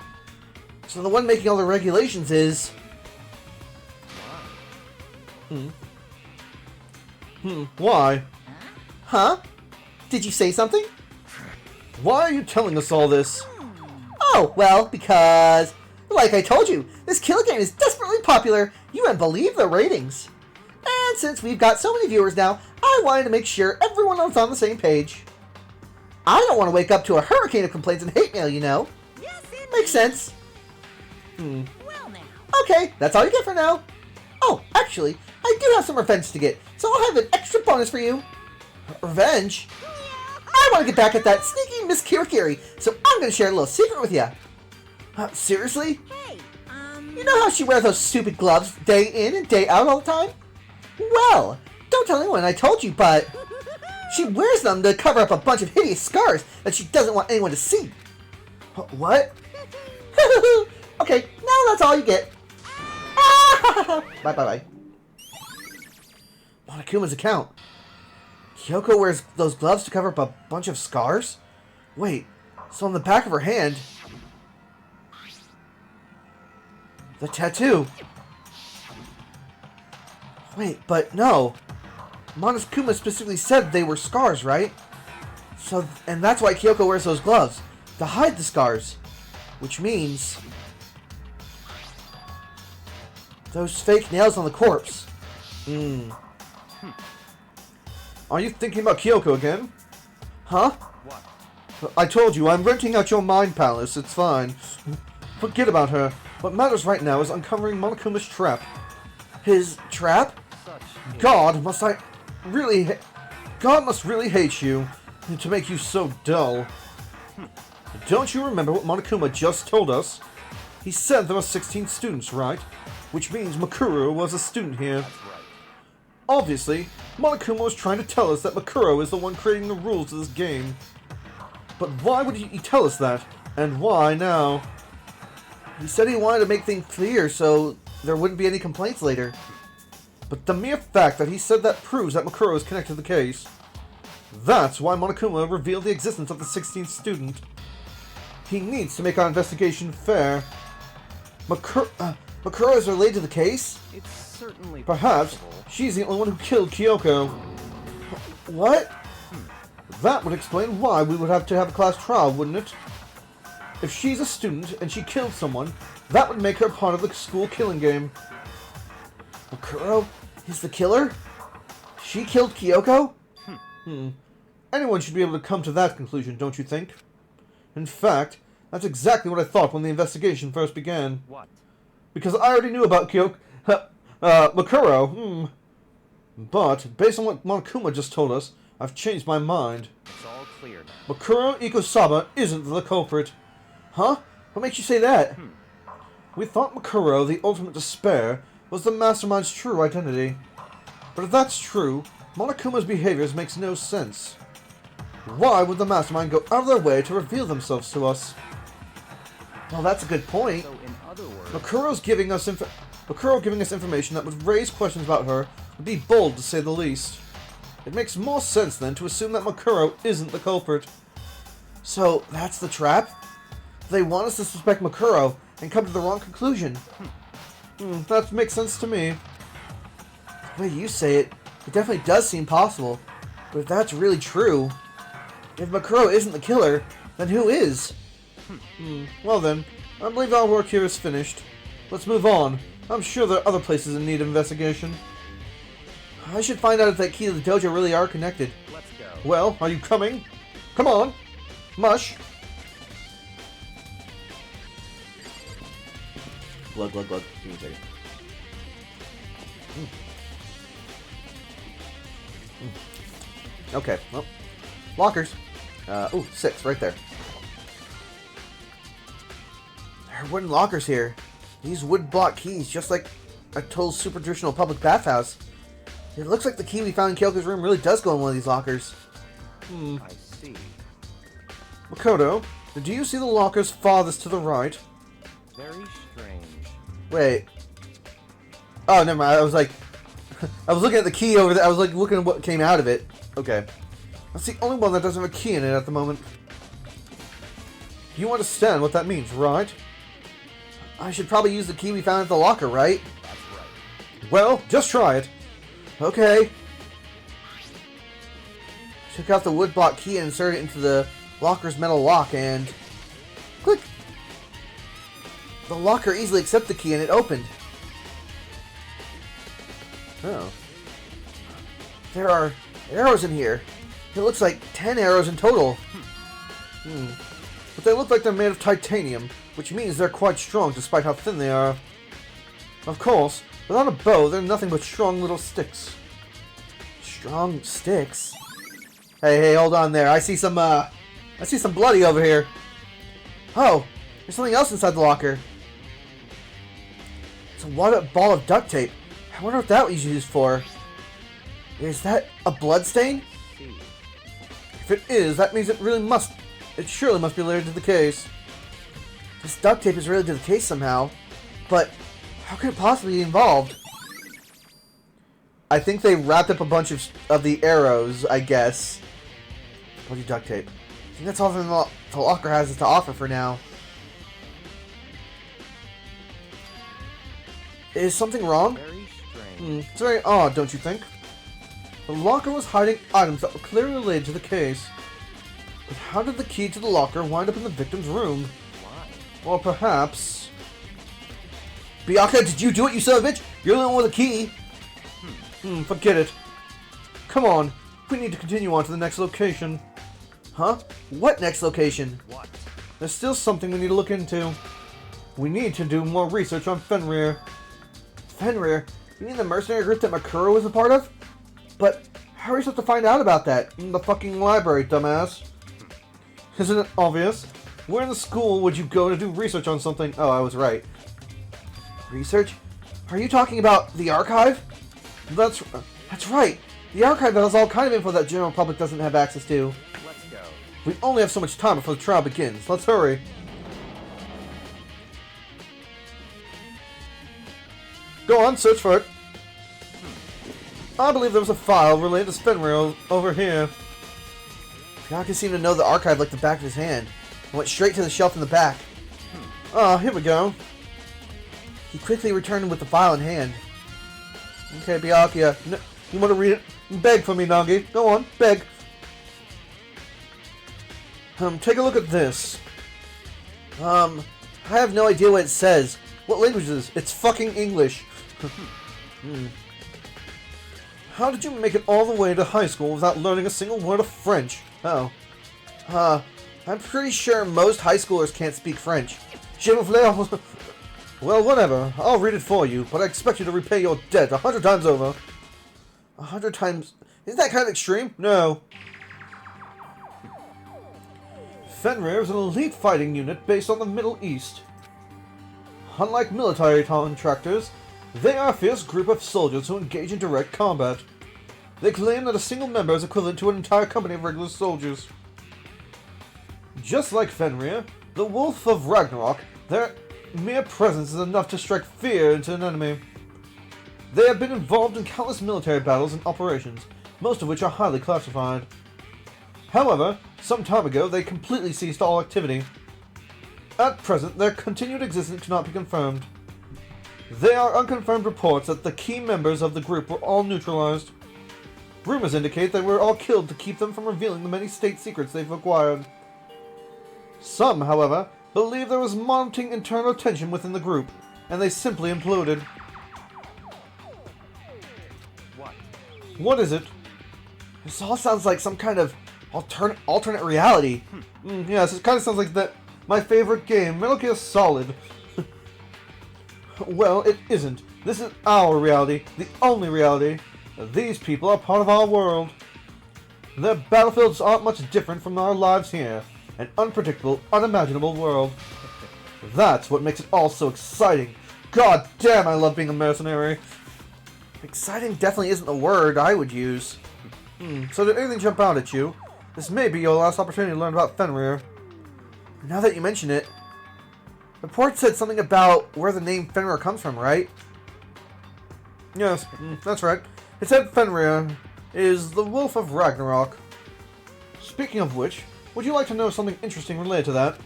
[SPEAKER 1] So the one making all the regulations is...
[SPEAKER 4] Why?
[SPEAKER 1] Huh? Did you say something?
[SPEAKER 4] Why are you telling us all this?
[SPEAKER 1] Oh, well, because... Like I told you, this killing game is desperately popular. You wouldn't believe the ratings. And since we've got so many viewers now, I wanted to make sure everyone was on the same page. I don't want to wake up to a hurricane of complaints and hate mail, you know.
[SPEAKER 2] Yes, indeed.
[SPEAKER 1] Makes sense.
[SPEAKER 2] Well now.
[SPEAKER 1] Okay, that's all you get for now. Oh, actually, I do have some revenge to get, so I'll have an extra bonus for you. Revenge? I want to get back at that sneaky Miss Kirikiri, so I'm going to share a little secret with you. Seriously?
[SPEAKER 2] Hey,
[SPEAKER 1] You know how she wears those stupid gloves day in and day out all the time? Well, don't tell anyone I told you, but she wears them to cover up a bunch of hideous scars that she doesn't want anyone to see. What? Okay, now that's all you get. Bye. Monokuma's account. Kyoko wears those gloves to cover up a bunch of scars? Wait, so on the back of her hand... The tattoo. Wait, but no. Monokuma specifically said they were scars, right? So, and that's why Kyoko wears those gloves. To hide the scars. Which means... those fake nails on the corpse.
[SPEAKER 4] Are you thinking about Kyoko again?
[SPEAKER 1] Huh?
[SPEAKER 3] What?
[SPEAKER 4] I told you, I'm renting out your mind palace. It's fine. Forget about her. What matters right now is uncovering Monokuma's trap.
[SPEAKER 1] His trap?
[SPEAKER 3] Such.
[SPEAKER 4] God must really hate you to make you so dull. Don't you remember what Monokuma just told us? He said there were 16 students, right? Which means Makuro was a student here.
[SPEAKER 3] That's right.
[SPEAKER 4] Obviously, Monokuma was trying to tell us that Makuro is the one creating the rules of this game. But why would he tell us that? And why now?
[SPEAKER 1] He said he wanted to make things clear so there wouldn't be any complaints later.
[SPEAKER 4] But the mere fact that he said that proves that Makuro is connected to the case. That's why Monokuma revealed the existence of the 16th student. He needs to make our investigation fair.
[SPEAKER 1] Makuro is related to the case?
[SPEAKER 3] It's certainly
[SPEAKER 4] Perhaps
[SPEAKER 3] possible.
[SPEAKER 4] she's the only one who killed Kyoko.
[SPEAKER 1] What?
[SPEAKER 4] That would explain why we would have to have a class trial, wouldn't it? If she's a student and she killed someone, that would make her part of the school killing game.
[SPEAKER 1] Makuro is the killer? She killed Kyoko?
[SPEAKER 4] Anyone should be able to come to that conclusion, don't you think? In fact, that's exactly what I thought when the investigation first began.
[SPEAKER 3] What?
[SPEAKER 4] Because I already knew about Makuro. But, based on what Monokuma just told us, I've changed my mind.
[SPEAKER 3] It's all clear now.
[SPEAKER 4] Makuro Ikosaba isn't the culprit.
[SPEAKER 1] Huh? What makes you say that?
[SPEAKER 4] We thought Makuro, the ultimate despair, was the mastermind's true identity. But if that's true, Monokuma's behaviors makes no sense. Why would the mastermind go out of their way to reveal themselves to us?
[SPEAKER 1] Well, that's a good point.
[SPEAKER 3] So, in other words,
[SPEAKER 4] Makuro giving us information that would raise questions about her would be bold to say the least. It makes more sense then to assume that Makuro isn't the culprit.
[SPEAKER 1] So, that's the trap? They want us to suspect Makuro and come to the wrong conclusion.
[SPEAKER 4] That makes sense to me.
[SPEAKER 1] The way you say it, it definitely does seem possible. But if that's really true, if Makuro isn't the killer, then who is?
[SPEAKER 4] Well then, I believe our work here is finished. Let's move on. I'm sure there are other places in need of investigation.
[SPEAKER 1] I should find out if that key to the dojo really are connected.
[SPEAKER 3] let's go.
[SPEAKER 4] Well, are you coming? Come on! Mush!
[SPEAKER 1] Glug, glug, glug. Give me a second. Okay, well. Lockers. Ooh, 6, right there. There are wooden lockers here. These wood block keys, just like a total super traditional public bathhouse. It looks like the key we found in Kyoko's room really does go in one of these lockers.
[SPEAKER 3] I see.
[SPEAKER 4] Makoto, do you see the lockers farthest to the right?
[SPEAKER 3] Very strange.
[SPEAKER 1] Wait. Oh, never mind. I was like... I was looking at the key over there. I was like looking at what came out of it. Okay.
[SPEAKER 4] That's the only one that doesn't have a key in it at the moment. You understand what that means, right?
[SPEAKER 1] I should probably use the key we found at the locker, right?
[SPEAKER 3] That's right.
[SPEAKER 4] Well, just try it.
[SPEAKER 1] Okay. Took out the wood block key and inserted it into the locker's metal lock and... click! The locker easily accepted the key and it opened. Oh. There are arrows in here. It looks like 10 arrows in total.
[SPEAKER 4] But they look like they're made of titanium, which means they're quite strong despite how thin they are. Of course, without a bow, they're nothing but strong little sticks.
[SPEAKER 1] Strong sticks? Hey, hold on there. I see some bloody over here. Oh, there's something else inside the locker. It's a ball of duct tape. I wonder what that was used for. Is that a blood stain?
[SPEAKER 3] See.
[SPEAKER 4] If it is, that means it surely must be related to the case.
[SPEAKER 1] This duct tape is related to the case somehow. But how could it possibly be involved? I think they wrapped up a bunch of the arrows, I guess. Bloody duct tape. I think that's all the locker has to offer for now. Is something wrong?
[SPEAKER 3] Very strange.
[SPEAKER 4] It's very odd, don't you think? The locker was hiding items that were clearly related to the case. But how did the key to the locker wind up in the victim's room?
[SPEAKER 3] Why?
[SPEAKER 4] Or perhaps...
[SPEAKER 1] Byakuya, did you do it, you son of a bitch? You're the one with the key.
[SPEAKER 4] Forget it. Come on, we need to continue on to the next location.
[SPEAKER 1] Huh? What next location?
[SPEAKER 3] What?
[SPEAKER 4] There's still something we need to look into. We need to do more research on Fenrir.
[SPEAKER 1] Fenrir? You mean the mercenary group that Makuro was a part of? But how are we supposed to find out about that?
[SPEAKER 4] In the fucking library, dumbass. Isn't it obvious? Where in the school would you go to do research on something? Oh, I was right.
[SPEAKER 1] Research? Are you talking about the archive?
[SPEAKER 4] That's
[SPEAKER 1] right. The archive has all kind of info that the general public doesn't have access to.
[SPEAKER 3] Let's go.
[SPEAKER 4] We only have so much time before the trial begins. Let's hurry. Go on, search for it. I believe there was a file related to Fenrir over here.
[SPEAKER 1] Byakuya seemed to know the archive like the back of his hand, and went straight to the shelf in the back.
[SPEAKER 4] Ah, here we go.
[SPEAKER 1] He quickly returned with the file in hand. Okay, Byakuya.
[SPEAKER 4] You want to read it? Beg for me, Nagi. Go on, beg. Take a look at this. I have no idea what it says. What language is this? It's fucking English. How did you make it all the way to high school without learning a single word of French? Oh. I'm pretty sure most high schoolers can't speak French. Je m'appelle... Well, whatever. I'll read it for you, but I expect you to repay your debt 100 times over. 100 times... Isn't that kind of extreme? No. Fenrir is an elite fighting unit based on the Middle East. Unlike military contractors, they are a fierce group of soldiers who engage in direct combat. They claim that a single member is equivalent to an entire company of regular soldiers. Just like Fenrir, the Wolf of Ragnarok, their mere presence is enough to strike fear into an enemy. They have been involved in countless military battles and operations, most of which are highly classified. However, some time ago they completely ceased all activity. At present, their continued existence cannot be confirmed. There are unconfirmed reports that the key members of the group were all neutralized. Rumors indicate they were all killed to keep them from revealing the many state secrets they've acquired. Some, however, believe there was mounting internal tension within the group, and they simply imploded.
[SPEAKER 3] What?
[SPEAKER 4] What is it? This all sounds like some kind of alternate reality. Yes, it kind of sounds like that. My favorite game, Metal Gear Solid. Well, it isn't. This is our reality, the only reality. These people are part of our world. Their battlefields aren't much different from our lives here. An unpredictable, unimaginable world. That's what makes it all so exciting. God damn, I love being a mercenary. Exciting definitely isn't the word I would use. So did anything jump out at you? This may be your last opportunity to learn about Fenrir. Now that you mention it, the report said something about where the name Fenrir comes from, right? Yes, that's right. It said Fenrir is the Wolf of Ragnarok. Speaking of which, would you like to know something interesting related to that?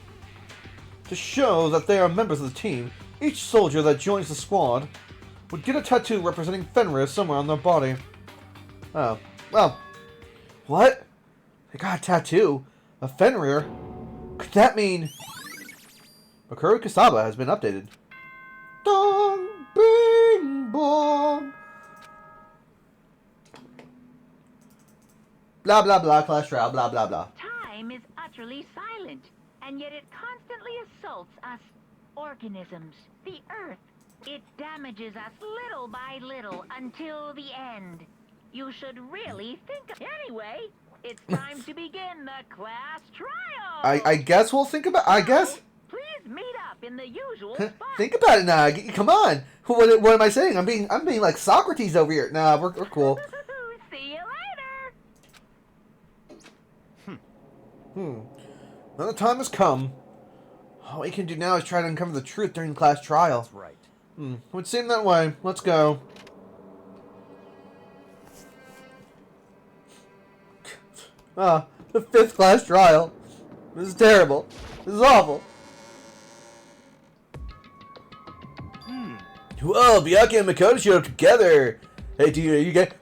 [SPEAKER 4] To show that they are members of the team, each soldier that joins the squad would get a tattoo representing Fenrir somewhere on their body. Oh, well, what? They got a tattoo? A Fenrir? Could that mean... Makuru Kasaba has been updated. Dong, bing, bong. Blah, blah, blah, Clash Royale, blah, blah, blah.
[SPEAKER 6] Time is utterly silent, and yet it constantly assaults us organisms, the Earth. It damages us little by little until the end. You should really think of... Anyway, it's time to begin the class trial.
[SPEAKER 4] I guess we'll think about... I guess...
[SPEAKER 6] Please meet up in the usual spot.
[SPEAKER 4] Think about it now. Come on. What am I saying? I'm being like Socrates over here. Nah, we're cool.
[SPEAKER 6] See you later.
[SPEAKER 4] Now the time has come. All we can do now is try to uncover the truth during the class trial.
[SPEAKER 3] That's right.
[SPEAKER 4] It would seem that way. Let's go. The 5th class trial. This is terrible. This is awful. Whoa, Byakuya and Makoto showed up together. Hey, do you get...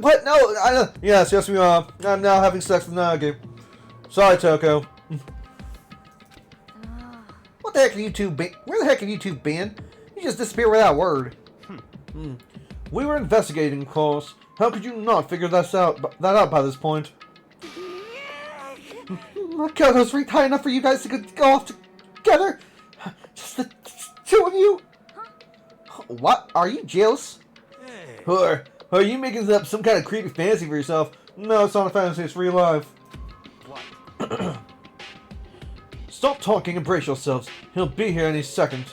[SPEAKER 4] what? No, yes, we are. I'm now having sex with Nagi. Sorry, Toko. What the heck have you two been? Where the heck have you two been? You just disappeared without a word. We were investigating, of course. How could you not figure that out by this point? Makoto's freaked high enough for you guys to go off together? Just the two of you? What? Are you jealous?
[SPEAKER 3] Hey.
[SPEAKER 4] Or are you making up some kind of creepy fantasy for yourself? No, it's not a fantasy, it's real life.
[SPEAKER 3] What?
[SPEAKER 4] Stop talking and brace yourselves. He'll be here any second.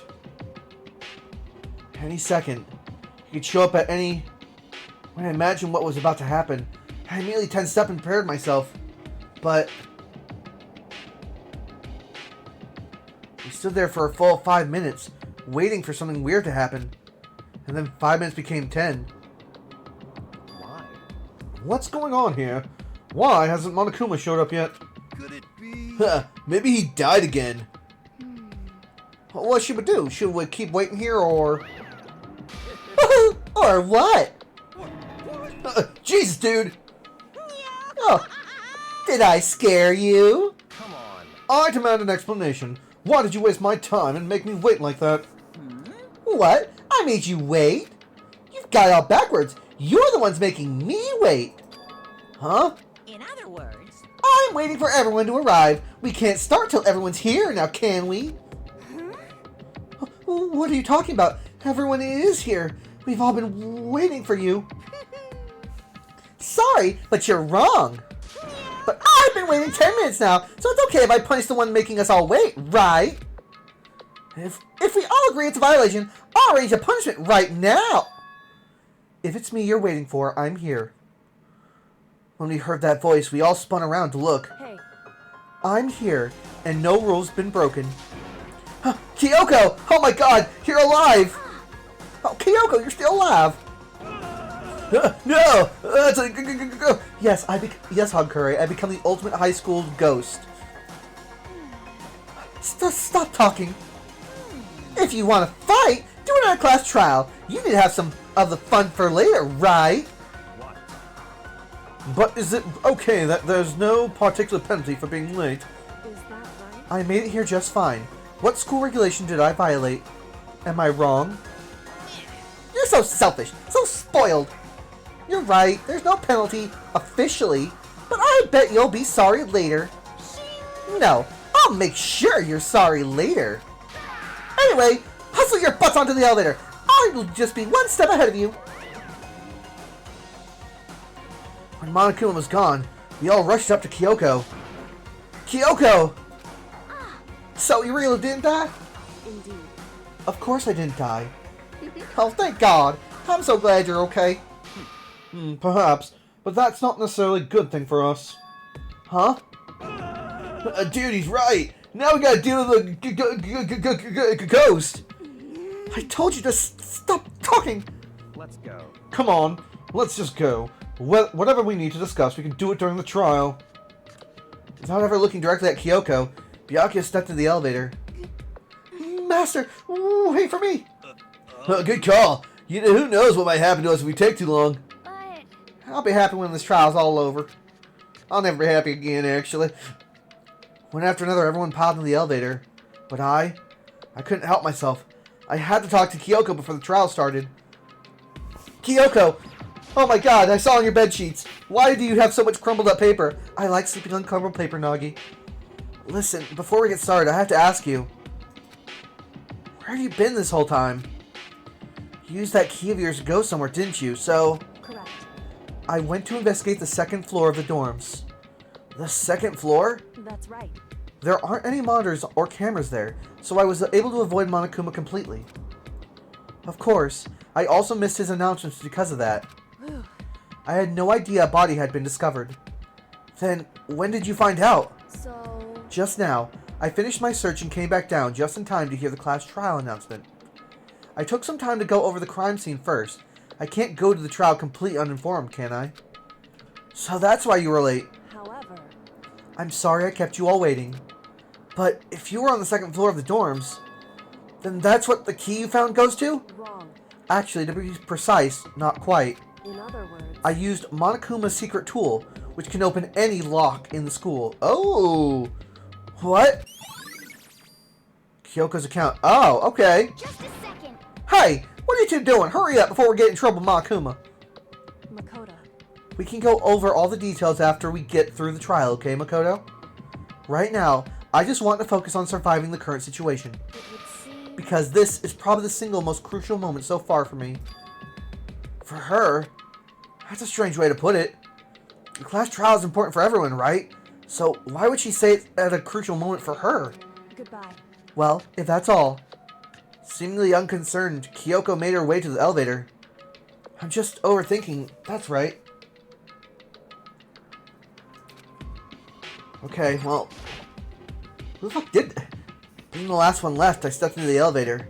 [SPEAKER 4] Any second. He could show up at any... When I imagined what was about to happen, I immediately tensed up and prepared myself. But... we stood there for a full 5 minutes, waiting for something weird to happen. And then 5 minutes became 10.
[SPEAKER 3] Why?
[SPEAKER 4] What's going on here? Why hasn't Monokuma showed up yet?
[SPEAKER 3] Could it be?
[SPEAKER 4] Maybe he died again. What should we do? Should we keep waiting here, or... or what?
[SPEAKER 1] Jesus, dude! Oh, did I scare you?
[SPEAKER 3] Come on.
[SPEAKER 4] I demand an explanation. Why did you waste my time and make me wait like that?
[SPEAKER 1] What? I made you wait? You've got it all backwards. You're the ones making me wait. Huh?
[SPEAKER 2] In other words,
[SPEAKER 1] I'm waiting for everyone to arrive. We can't start till everyone's here now, can we? What are you talking about? Everyone is here. We've all been waiting for you. Sorry, but you're wrong. But I've been waiting 10 minutes now, so it's okay if I punish the one making us all wait, right? If we all agree it's a violation, I'll arrange a punishment right now. If it's me you're waiting for, I'm here. When we heard that voice, we all spun around to look.
[SPEAKER 5] Hey,
[SPEAKER 1] I'm here, and no rule's been broken. Huh, Kyoko! Oh my god, you're alive! Oh, Kyoko, you're still alive! No! Yes, yes, Hagakure, I become the ultimate high school ghost. Stop talking. If you want to fight, do it on a class trial. You need to have some of the fun for later, right?
[SPEAKER 3] What?
[SPEAKER 4] But is it okay that there's no particular penalty for being late?
[SPEAKER 5] is that right?
[SPEAKER 1] I made it here just fine. What school regulation did I violate? Am I wrong? You're so selfish, so spoiled. You're right, there's no penalty, officially, but I bet you'll be sorry later. No, I'll make sure you're sorry later. Anyway, hustle your butts onto the elevator. I'll just be one step ahead of you. When Monokuma was gone, we all rushed up to Kyoko. Kyoko! So you really didn't die?
[SPEAKER 5] Indeed.
[SPEAKER 1] Of course I didn't die. Oh, thank God. I'm so glad you're okay.
[SPEAKER 4] Perhaps, but that's not necessarily a good thing for us.
[SPEAKER 1] Huh?
[SPEAKER 4] Dude, he's right.
[SPEAKER 1] Now we gotta deal with the ghost. I told you to stop talking.
[SPEAKER 3] Let's go.
[SPEAKER 4] Come on, let's just go. Whatever we need to discuss, we can do it during the trial.
[SPEAKER 1] Without ever looking directly at Kyoko, Byakuya stepped into the elevator. Master, wait for me. Good call. Who knows what might happen to us if we take too long.
[SPEAKER 6] But
[SPEAKER 1] I'll be happy when this trial's all over. I'll never be happy again, actually. One after another, everyone piled into the elevator. But I couldn't help myself. I had to talk to Kyoko before the trial started. Kyoko! Oh my god, I saw on your bed sheets. Why do you have so much crumpled up paper? I like sleeping on crumpled paper, Nagi. Listen, before we get started, I have to ask you. Where have you been this whole time? You used that key of yours to go somewhere, didn't you? So,
[SPEAKER 5] Correct.
[SPEAKER 1] I went to investigate the second floor of the dorms. The second floor?
[SPEAKER 5] That's right.
[SPEAKER 1] There aren't any monitors or cameras there, so I was able to avoid Monokuma completely. Of course, I also missed his announcements because of that.
[SPEAKER 5] Whew.
[SPEAKER 1] I had no idea a body had been discovered. Then, when did you find out?
[SPEAKER 5] So,
[SPEAKER 1] Just now. I finished my search and came back down just in time to hear the class trial announcement. I took some time to go over the crime scene first. I can't go to the trial completely uninformed, can I? So that's why you were late.
[SPEAKER 5] however,
[SPEAKER 1] I'm sorry I kept you all waiting. But if you were on the second floor of the dorms, then that's what the key you found goes to?
[SPEAKER 5] wrong.
[SPEAKER 1] Actually, to be precise, not quite.
[SPEAKER 5] In other words,
[SPEAKER 1] I used Monokuma's secret tool, which can open any lock in the school. Oh! What? Kyoko's account. Oh, okay.
[SPEAKER 6] just a second.
[SPEAKER 1] Hey! What are you two doing? Hurry up before we get in trouble, Monokuma.
[SPEAKER 5] Makoto.
[SPEAKER 1] We can go over all the details after we get through the trial, okay, Makoto? Right now, I just want to focus on surviving the current situation.
[SPEAKER 5] It would seem
[SPEAKER 1] Because this is probably the single most crucial moment so far for me. For her? That's a strange way to put it. The class trial is important for everyone, right? So why would she say it at a crucial moment for her?
[SPEAKER 5] goodbye.
[SPEAKER 1] Well, if that's all. Seemingly unconcerned, Kyoko made her way to the elevator. I'm just overthinking. That's right. Okay, well... Who the fuck did... Being the last one left, I stepped into the elevator.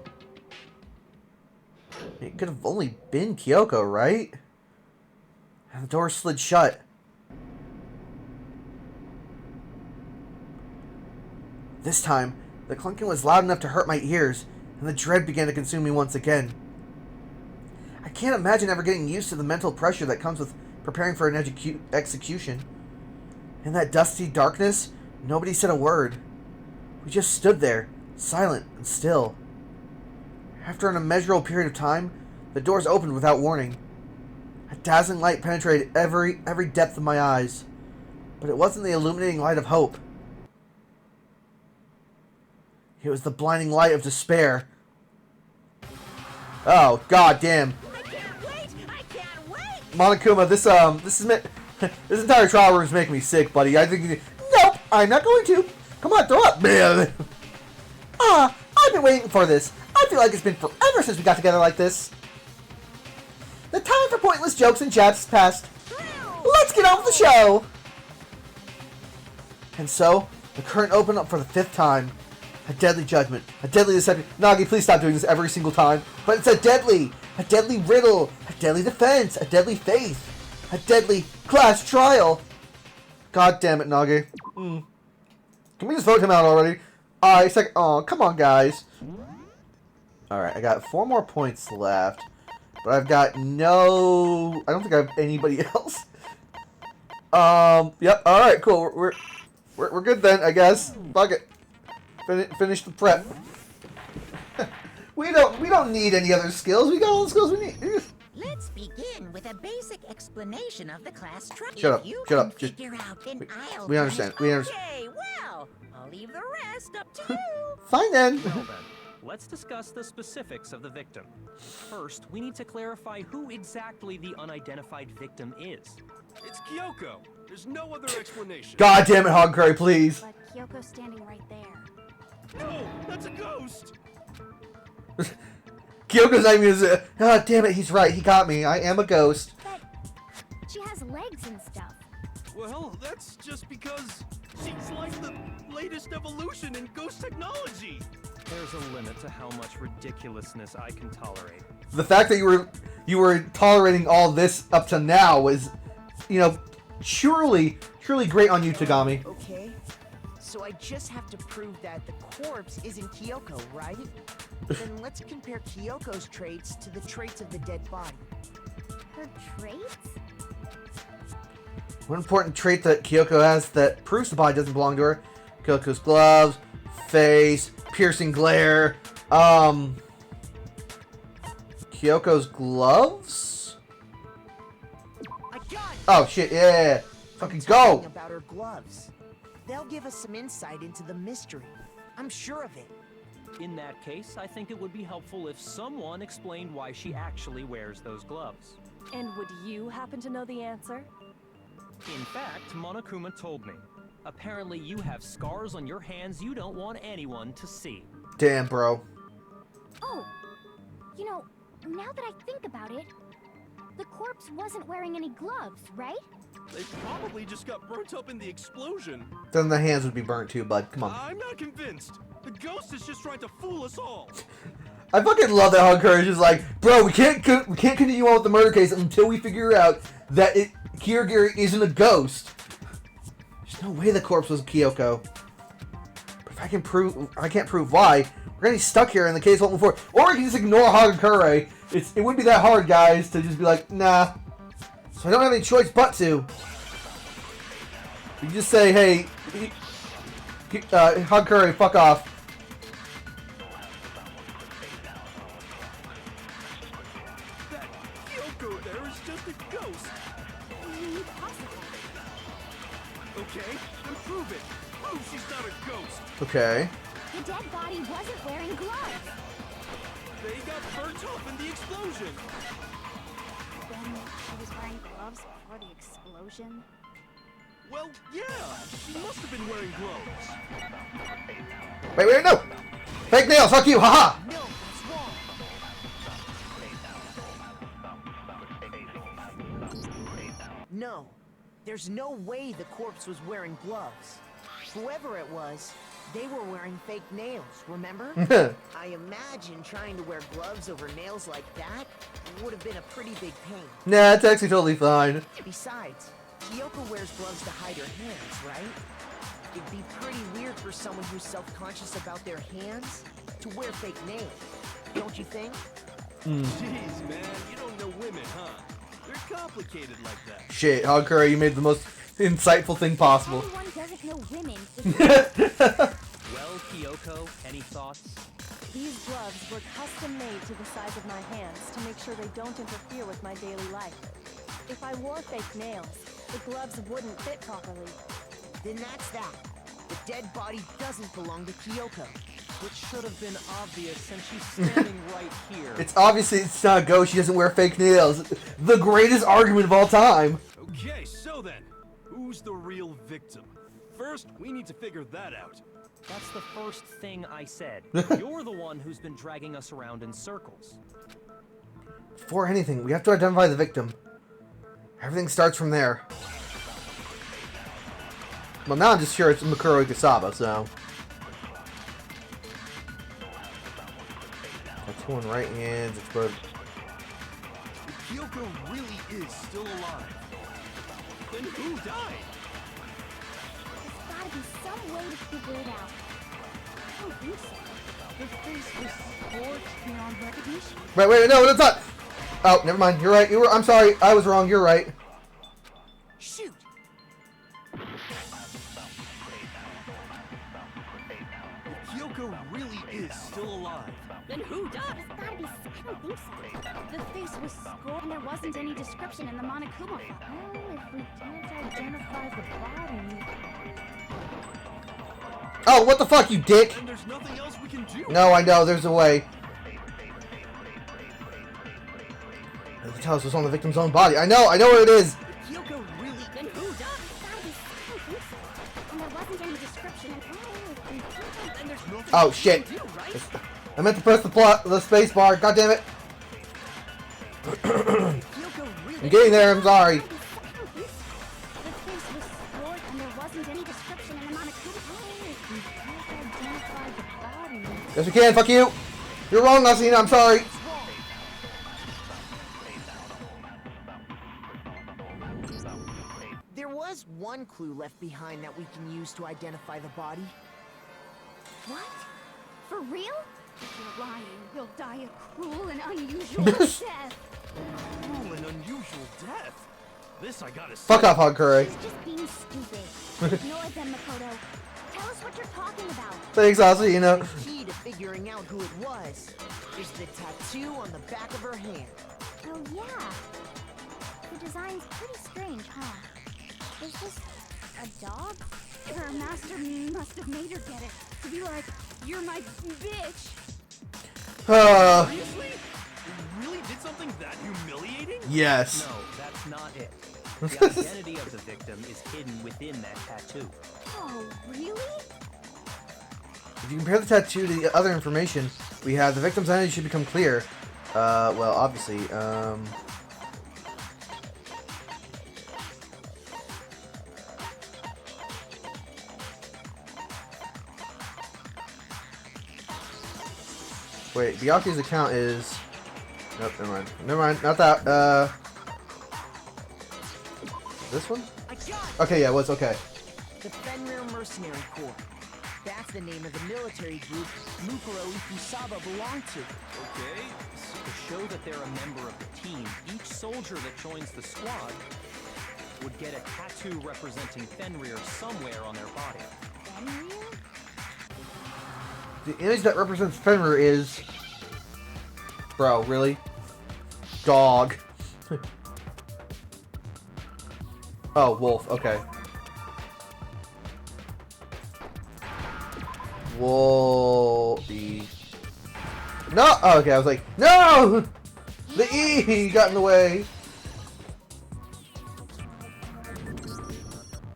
[SPEAKER 1] It could have only been Kyoko, right? And the door slid shut. This time, the clunking was loud enough to hurt my ears, and the dread began to consume me once again. I can't imagine ever getting used to the mental pressure that comes with preparing for an execution. In that dusty darkness, nobody said a word. We just stood there, silent and still. After an immeasurable period of time, the doors opened without warning. A dazzling light penetrated every depth of my eyes, but it wasn't the illuminating light of hope. It was the blinding light of despair. Oh, god damn.
[SPEAKER 2] I can't wait! I can't wait!
[SPEAKER 1] Monokuma, this entire trial room is making me sick, buddy. I think nope, I'm not going to. Come on, throw up. I've been waiting for this. I feel like it's been forever since we got together like this. The time for pointless jokes and jabs has passed. Let's get on with the show! And so, the curtain opened up for the 5th time. A deadly judgment. A deadly deception. Nagi, please stop doing this every single time. But it's a deadly riddle. A deadly defense. A deadly faith. A deadly class trial. God damn it, Nagi. Can we just vote him out already? It's like, oh, come on, guys. Alright, I got 4 more points left. But I've got no... I don't think I have anybody else. Yep, alright, cool. We're good then, I guess. Fuck it. Finish the prep. we don't need any other skills. We got all the skills we need.
[SPEAKER 2] Let's begin with a basic explanation of the class trial.
[SPEAKER 1] Shut up.
[SPEAKER 2] If you
[SPEAKER 1] Shut up.
[SPEAKER 2] can
[SPEAKER 1] Just-
[SPEAKER 2] figure out, then I'll
[SPEAKER 1] we understand. We understand.
[SPEAKER 2] Okay, well, I'll leave the rest up to you.
[SPEAKER 1] Fine then.
[SPEAKER 7] Well then, let's discuss the specifics of the victim. First, we need to clarify who exactly the unidentified victim is.
[SPEAKER 3] It's Kyoko. There's no other explanation.
[SPEAKER 1] God damn it, Hog Curry, please.
[SPEAKER 5] But Kyoko's standing right there.
[SPEAKER 3] No, that's a ghost.
[SPEAKER 1] Kyoko's not even... Oh, damn it, he's right. He got me. I am a ghost.
[SPEAKER 5] But she has legs and stuff.
[SPEAKER 3] Well, that's just because she's like the latest evolution in ghost technology.
[SPEAKER 7] There's a limit to how much ridiculousness I can tolerate.
[SPEAKER 1] The fact that you were tolerating all this up to now was, surely great on you, Tagami.
[SPEAKER 8] Okay, so I just have to prove that the corpse isn't Kyoko, right? Then let's compare Kyoko's traits to the traits of the dead body.
[SPEAKER 5] Her traits?
[SPEAKER 1] One important trait that Kyoko has that proves the body doesn't belong to her. Kyoko's gloves, face, piercing glare. Kyoko's gloves?
[SPEAKER 8] I got it!
[SPEAKER 1] Oh shit, yeah. Fucking go!
[SPEAKER 8] About her gloves. They'll give us some insight into the mystery. I'm sure of it.
[SPEAKER 7] In that case, I think it would be helpful if someone explained why she actually wears those gloves.
[SPEAKER 5] And would you happen to know the answer?
[SPEAKER 7] In fact, Monokuma told me. Apparently you have scars on your hands you don't want anyone to see.
[SPEAKER 1] Damn, bro.
[SPEAKER 5] Oh, now that I think about it, the corpse wasn't wearing any gloves, right?
[SPEAKER 3] They probably just got burnt up in the explosion.
[SPEAKER 1] Then the hands would be burnt too, bud. Come on.
[SPEAKER 3] I'm not convinced. The ghost is just trying to fool us all.
[SPEAKER 1] I fucking love that how Courage is like, bro, we can't continue on with the murder case until we figure out that Kirigiri isn't a ghost. There's no way the corpse was Kyoko. But if I can't prove why, we're gonna be stuck here and the case won't move forward. Or we can just ignore Hagakure. It wouldn't be that hard, guys, to just be like, nah. So I don't have any choice but to. You just say, hey, Hagakure, fuck off.
[SPEAKER 3] That Kyoko there is just a ghost. Okay, then prove it. Prove she's not a ghost.
[SPEAKER 1] Okay.
[SPEAKER 5] The dead body wasn't wearing gloves.
[SPEAKER 3] They got burnt up in the explosion.
[SPEAKER 5] Then she was wearing gloves before the explosion.
[SPEAKER 3] Well, yeah, she must have been wearing gloves.
[SPEAKER 1] Wait, no! Fake nails, fuck you, haha!
[SPEAKER 8] No, that's wrong. No, there's no way the corpse was wearing gloves. Whoever it was, they were wearing fake nails, remember? I imagine trying to wear gloves over nails like that would have been a pretty big pain.
[SPEAKER 1] Nah, it's actually totally fine.
[SPEAKER 8] Besides, Kyoko wears gloves to hide her hands, right? It'd be pretty weird for someone who's self-conscious about their hands to wear fake nails, don't you think?
[SPEAKER 3] Jeez, man, you don't know women, huh? They're complicated like that.
[SPEAKER 1] Shit, Hagakure, you made the most insightful thing possible.
[SPEAKER 9] Everyone doesn't know women. Is
[SPEAKER 7] Well, Kyoko, any thoughts?
[SPEAKER 5] These gloves were custom made to the size of my hands to make sure they don't interfere with my daily life. If I wore fake nails, the gloves wouldn't fit properly.
[SPEAKER 8] Then that's that. The dead body doesn't belong to Kyoko.
[SPEAKER 7] Which should have been obvious since she's standing right here.
[SPEAKER 1] It's obviously it's not a ghost, she doesn't wear fake nails. The greatest argument of all time.
[SPEAKER 3] Okay, so then, who's the real victim? First, we need to figure that out.
[SPEAKER 7] That's the first thing I said. You're the one who's been dragging us around in circles.
[SPEAKER 1] Before anything, we have to identify the victim. Everything starts from there. Well, now I'm just sure it's Mikuro Ikasaba, so... Tattoo on right hand, explode.
[SPEAKER 3] If Kyoko really is still alive, then who died?
[SPEAKER 9] There's gotta be some way to figure it out. I don't think so. The face was scorched beyond recognition.
[SPEAKER 1] Wait, no, that's not... Oh, never mind, you're right, I'm sorry, I was wrong, you're right.
[SPEAKER 8] Shoot!
[SPEAKER 3] If Kyoko really is still alive,
[SPEAKER 9] Then who died? There's gotta be. I don't think so. The face was scorched, and there wasn't any description in the Monokuma file. Well, if we can't identify the body.
[SPEAKER 1] Oh, what the fuck, you dick!
[SPEAKER 3] then there's nothing else we can do.
[SPEAKER 1] No, I know, there's a way. It tells us on the victim's own body. I know what it is!
[SPEAKER 3] If Kyoko really...
[SPEAKER 9] Then who died? There's gotta be. I don't think so. And there wasn't any description. And if we can't.
[SPEAKER 3] Then there's nothing
[SPEAKER 1] Oh,
[SPEAKER 3] else we
[SPEAKER 1] shit.
[SPEAKER 3] can do, right?
[SPEAKER 1] I meant to press the space bar, god damn it!
[SPEAKER 8] Kyoko really...
[SPEAKER 1] I'm getting there, I'm sorry.
[SPEAKER 9] The face was scorched, and there wasn't any description in the Monokuma file. If we can't identify the body.
[SPEAKER 1] Yes, we can, fuck you! You're wrong, Asina, I'm sorry!
[SPEAKER 8] There was one clue left behind that we can use to identify the body.
[SPEAKER 9] What? For real? If you're lying, you'll die a cruel and unusual death.
[SPEAKER 3] Cruel and unusual death. This I gotta say.
[SPEAKER 1] Fuck off, Hagakure.
[SPEAKER 9] She's just being stupid. Ignore them, Makoto. Tell us what you're talking about.
[SPEAKER 1] Thanks, Asina.
[SPEAKER 8] The key to figuring out who it was is the tattoo on the back of her hand.
[SPEAKER 9] Oh, yeah. The design's pretty strange, huh? Is this a dog? Her master must have made her get it. To be like, you're my bitch.
[SPEAKER 3] Seriously? You really did something that humiliating?
[SPEAKER 1] Yes.
[SPEAKER 7] No, that's not it. The identity of the victim is hidden within that tattoo.
[SPEAKER 9] Oh, really?
[SPEAKER 1] If you compare the tattoo to the other information we have, the victim's identity should become clear. Well, obviously, Wait, Byaku's account is... Nope, never mind. Never mind, not that, This one?
[SPEAKER 8] I got it!
[SPEAKER 1] Okay, yeah, what's okay.
[SPEAKER 8] The Fenrir Mercenary Corps. That's the name of the military group Mukuro Ikusaba belonged to.
[SPEAKER 3] Okay.
[SPEAKER 7] To show that they're a member of the team, each soldier that joins the squad would get a tattoo representing Fenrir somewhere on their body.
[SPEAKER 9] Fenrir?
[SPEAKER 1] The image that represents Fenrir is... Bro, really? Dog. Oh, wolf, okay. Wolfie. No! Oh, okay, I was like, no! The E got in the way.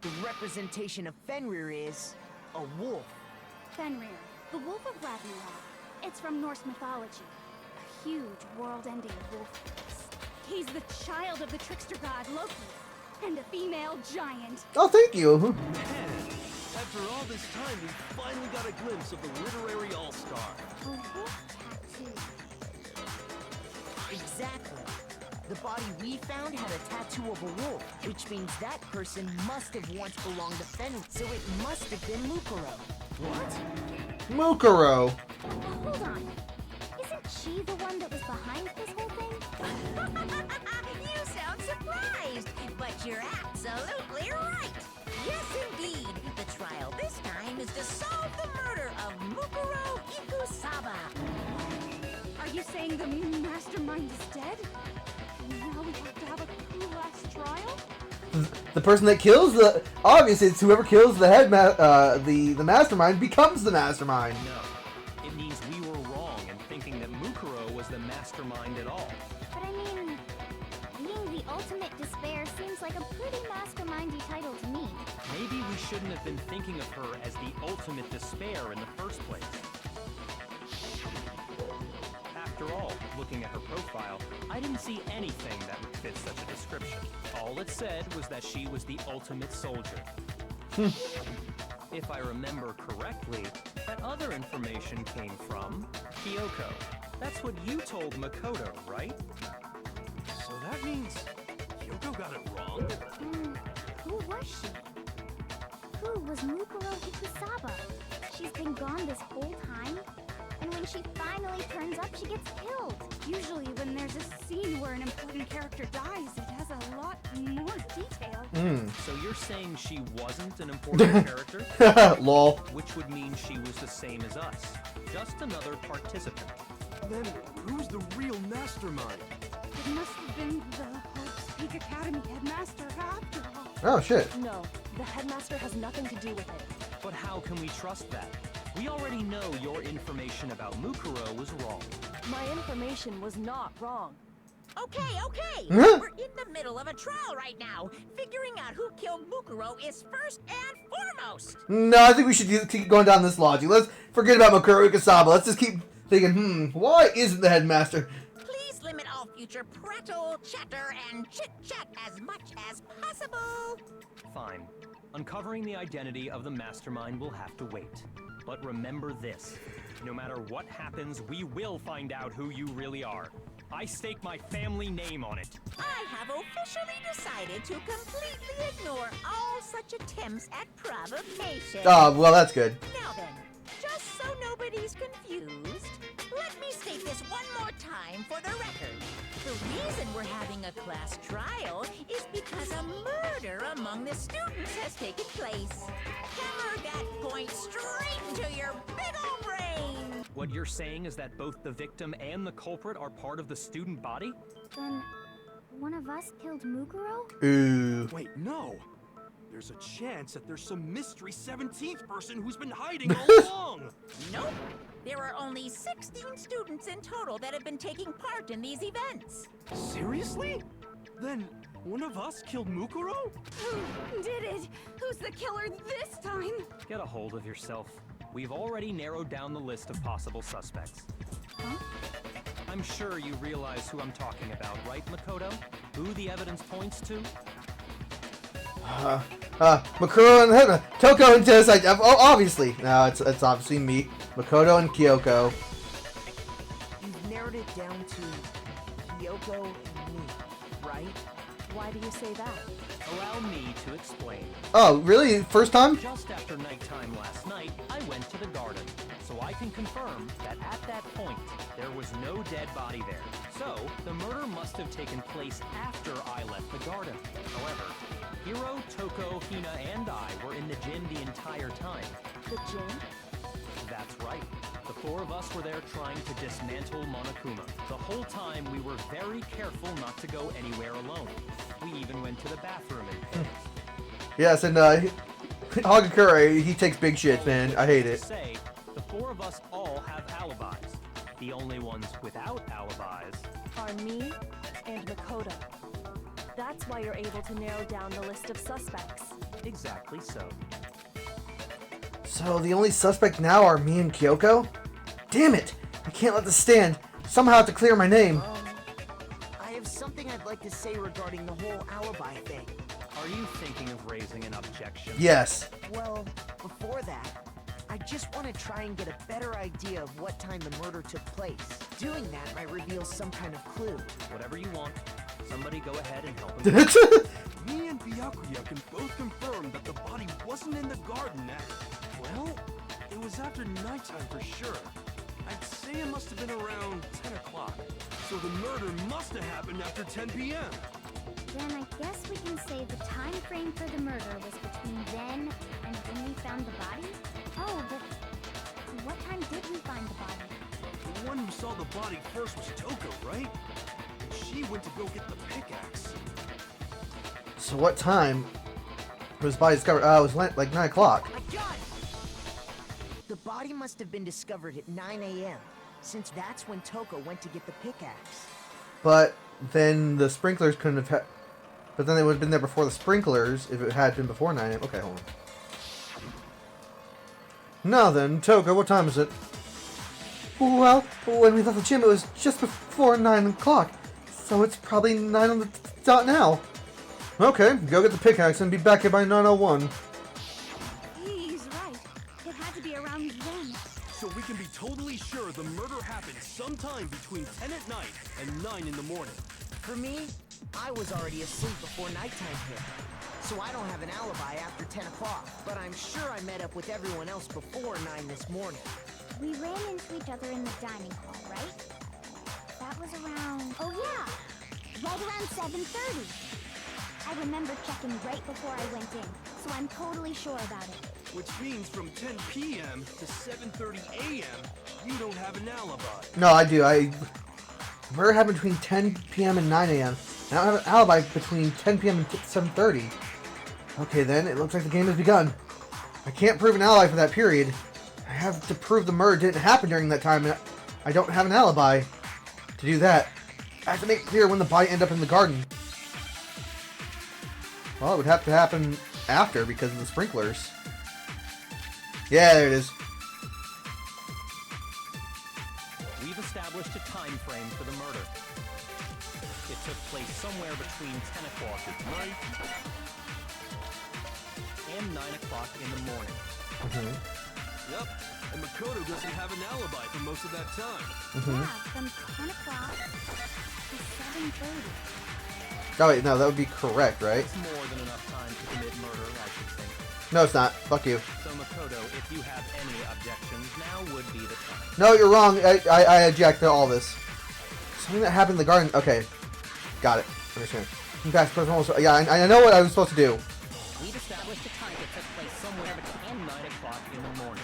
[SPEAKER 8] The representation of Fenrir is a wolf.
[SPEAKER 9] Fenrir, the Wolf of Ragnarok. It's from Norse mythology. A huge world-ending wolf race. He's the child of the trickster god Loki, and a female giant.
[SPEAKER 1] Oh, thank you.
[SPEAKER 3] Man, after all this time, we finally got a glimpse of the literary all-star.
[SPEAKER 9] A wolf tattoo.
[SPEAKER 8] Exactly. The body we found had a tattoo of a wolf, which means that person must have once belonged to Fenrir, so it must have been Mukuro.
[SPEAKER 9] What?
[SPEAKER 1] Mukuro.
[SPEAKER 9] Hold on. Isn't she the one that was behind this whole thing? You sound so
[SPEAKER 2] you're absolutely right. Yes, indeed. The trial this time is to solve the murder of Mukuro Ikusaba.
[SPEAKER 9] Are you saying the mastermind is dead? And now we have to have a last trial?
[SPEAKER 1] The person that kills the... Obviously, it's whoever kills the the mastermind becomes the mastermind.
[SPEAKER 7] No. It means we were wrong in thinking that Mukuro was the mastermind at all.
[SPEAKER 10] But I mean, being the ultimate despair seems like a pretty mastermindy title to me.
[SPEAKER 7] Maybe we shouldn't have been thinking of her as the ultimate despair in the first place. After all, looking at her profile, I didn't see anything that would fit such a description. All it said was that she was the ultimate soldier. If I remember correctly, that other information came from Kyoko. That's what you told Makoto, right?
[SPEAKER 3] So that means Kyoko got it wrong?
[SPEAKER 10] Who was she? Who was Mukuro Ikusaba? She's been gone this whole time? And when she finally turns up, she gets killed.
[SPEAKER 9] Usually when there's a scene where an important character dies, it has a lot more detail.
[SPEAKER 7] So you're saying she wasn't an important character?
[SPEAKER 1] Lol.
[SPEAKER 7] Which would mean she was the same as us. Just another participant.
[SPEAKER 3] Then who's the real mastermind?
[SPEAKER 9] It must have been the Hope's Peak Academy headmaster after all.
[SPEAKER 1] Oh, shit.
[SPEAKER 5] No, the headmaster has nothing to do with it.
[SPEAKER 7] But how can we trust that? We already know your information about Mukuro was wrong.
[SPEAKER 5] My information was not wrong.
[SPEAKER 2] Okay.
[SPEAKER 1] Huh?
[SPEAKER 2] We're in the middle of a trial right now. Figuring out who killed Mukuro is first and foremost.
[SPEAKER 1] No, I think we should keep going down this logic. Let's forget about Mukuro Ikusaba. Let's just keep thinking, why isn't the headmaster?
[SPEAKER 2] Please limit all future prattle, chatter, and chit-chat as much as possible.
[SPEAKER 7] Fine. Uncovering the identity of the mastermind will have to wait. But remember this. No matter what happens, we will find out who you really are. I stake my family name on it.
[SPEAKER 2] I have officially decided to completely ignore all such attempts at provocation.
[SPEAKER 1] Oh, well, that's good.
[SPEAKER 2] Now then, just so nobody's confused, let me state this one more time for the record. The reason we're having a class trial is because a murder among the students has taken place. Hammer that point straight into your big old brain!
[SPEAKER 7] What you're saying is that both the victim and the culprit are part of the student body?
[SPEAKER 10] Then, one of us killed Mukuro?
[SPEAKER 1] Ooh.
[SPEAKER 3] Wait, no. There's a chance that there's some mystery 17th person who's been hiding all along.
[SPEAKER 2] Nope. There are only 16 students in total that have been taking part in these events.
[SPEAKER 3] Seriously? Then one of us killed Mukuro?
[SPEAKER 9] Who did it? Who's the killer this time?
[SPEAKER 7] Get a hold of yourself. We've already narrowed down the list of possible suspects.
[SPEAKER 10] Huh?
[SPEAKER 7] I'm sure you realize who I'm talking about, right, Makoto? Who the evidence points to?
[SPEAKER 1] Mukuro and Toko and Tensai. Oh, obviously. No, it's obviously me, Makoto and Kyoko.
[SPEAKER 8] You've narrowed it down to Kyoko and me, right?
[SPEAKER 5] Why do you say that?
[SPEAKER 7] Allow me to explain.
[SPEAKER 1] Oh, really? First time?
[SPEAKER 7] Just after nighttime last night, I went to the garden, so I can confirm that at that point, there was no dead body there. So, the murder must have taken place after I left the garden. However, Hiro, Toko, Hina, and I were in the gym the entire time.
[SPEAKER 5] The gym?
[SPEAKER 7] That's right. The four of us were there trying to dismantle Monokuma. The whole time, we were very careful not to go anywhere alone. We even went to the bathroom and
[SPEAKER 1] Yes, and Hagakure, he takes big shits, man. I hate it.
[SPEAKER 7] Say, the four of us all have alibis. The only ones without alibis
[SPEAKER 5] Are me and Makoto. That's why you're able to narrow down the list of suspects.
[SPEAKER 7] exactly so.
[SPEAKER 1] So the only suspect now are me and Kyoko? Damn it! I can't let this stand. Somehow I have to clear my name.
[SPEAKER 8] I have something I'd like to say regarding the whole alibi thing.
[SPEAKER 7] Are you thinking of raising an objection?
[SPEAKER 1] Yes.
[SPEAKER 8] Well, before that, I just want to try and get a better idea of what time the murder took place. Doing that might reveal some kind of clue.
[SPEAKER 7] Whatever you want. Somebody go ahead and help him.
[SPEAKER 3] Me and Byakuya can both confirm that the body wasn't in the garden at... Well, it was after nighttime for sure. I'd say it must have been around 10 o'clock. So the murder must have happened after 10 p.m.
[SPEAKER 10] Then I guess we can say the time frame for the murder was between then and when we found the body? Oh, but what time did we find the body?
[SPEAKER 3] The one who saw the body first was Toko, right? And she went to go get the pickaxe.
[SPEAKER 1] So what time was the body discovered? It was like 9 o'clock.
[SPEAKER 8] I got it! The body must have been discovered at 9 a.m., since that's when Toko went to get the pickaxe.
[SPEAKER 1] But then the sprinklers couldn't have but then they would have been there before the sprinklers if it had been before 9 a.m. Okay, hold on. Now then, Toko, what time is it? Well, when we left the gym, it was just before 9 o'clock. So it's probably 9 on the dot now. Okay, go get the pickaxe and be back here by 9:01.
[SPEAKER 9] He's right. It had to be around then.
[SPEAKER 3] So we can be totally sure the murder happened sometime between 10 at night and 9 in the morning.
[SPEAKER 8] For me, I was already asleep before nighttime hit, so I don't have an alibi after 10 o'clock. But I'm sure I met up with everyone else before 9 this morning.
[SPEAKER 10] We ran into each other in the dining hall, right? That was around... Oh yeah! Right around 7:30. I remember checking right before I went in, so I'm totally sure about it.
[SPEAKER 3] Which means from 10 p.m. to 7:30 a.m., you don't have an alibi.
[SPEAKER 1] No, I do. Murder happened between 10 p.m. and 9 a.m. And I don't have an alibi between 10 p.m. and 7:30. Okay, then, it looks like the game has begun. I can't prove an alibi for that period. I have to prove the murder didn't happen during that time, and I don't have an alibi. To do that, I have to make clear when the body ended up in the garden. Well, it would have to happen after because of the sprinklers. Yeah, there it is.
[SPEAKER 7] We've established a time frame for the murder. It took place somewhere between 10 o'clock at night and 9 o'clock in the morning.
[SPEAKER 3] Yep, and Makoto doesn't have an alibi for most of that time.
[SPEAKER 10] Yeah, from 10 o'clock to 7:30.
[SPEAKER 1] Oh wait, no, that would be correct, right?
[SPEAKER 7] It's more than enough time to commit murder, I should think.
[SPEAKER 1] No, it's not. Fuck you.
[SPEAKER 7] So Makoto, if you have any objections, now would be the time.
[SPEAKER 1] No, you're wrong. I object to all this. Something that happened in the garden. Okay. Got it. Understand. Yeah, I know what I was supposed to do.
[SPEAKER 7] We've established a time that took place somewhere between 9 o'clock in the morning.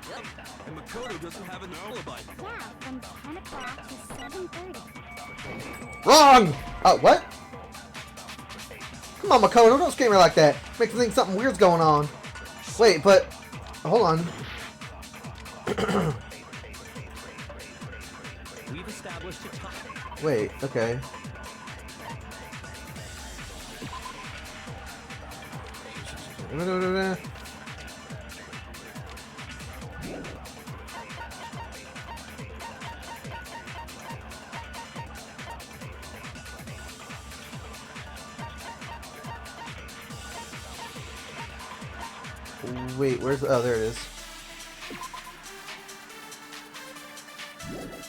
[SPEAKER 3] Yep, and Makoto doesn't have an alibi.
[SPEAKER 10] Yeah, from 10 o'clock to 7:30.
[SPEAKER 1] Wrong! What? Come on, Makoto, don't scare me like that. Makes me think something weird's going on. Wait, but... Hold on.
[SPEAKER 7] We've established a time.
[SPEAKER 1] Wait, okay. Wait, where's... Oh, there it is.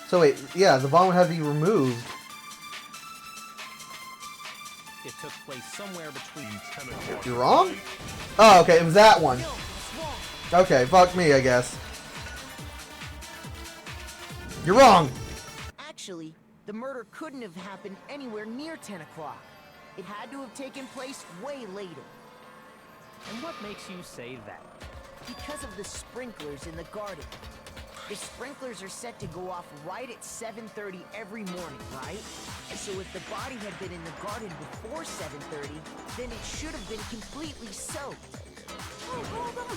[SPEAKER 1] So wait, yeah, the bomb would have to be removed.
[SPEAKER 7] It took place somewhere between 10 o'clock.
[SPEAKER 1] You're wrong? Oh, okay, it was that one. Okay, fuck me, I guess. You're wrong!
[SPEAKER 8] Actually, the murder couldn't have happened anywhere near 10 o'clock. It had to have taken place way later.
[SPEAKER 7] And what makes you say that?
[SPEAKER 8] Because of the sprinklers in the garden. The sprinklers are set to go off right at 7:30 every morning, right? So if the body had been in the garden before 7:30, then it should have been completely soaked.
[SPEAKER 9] Oh, hold on.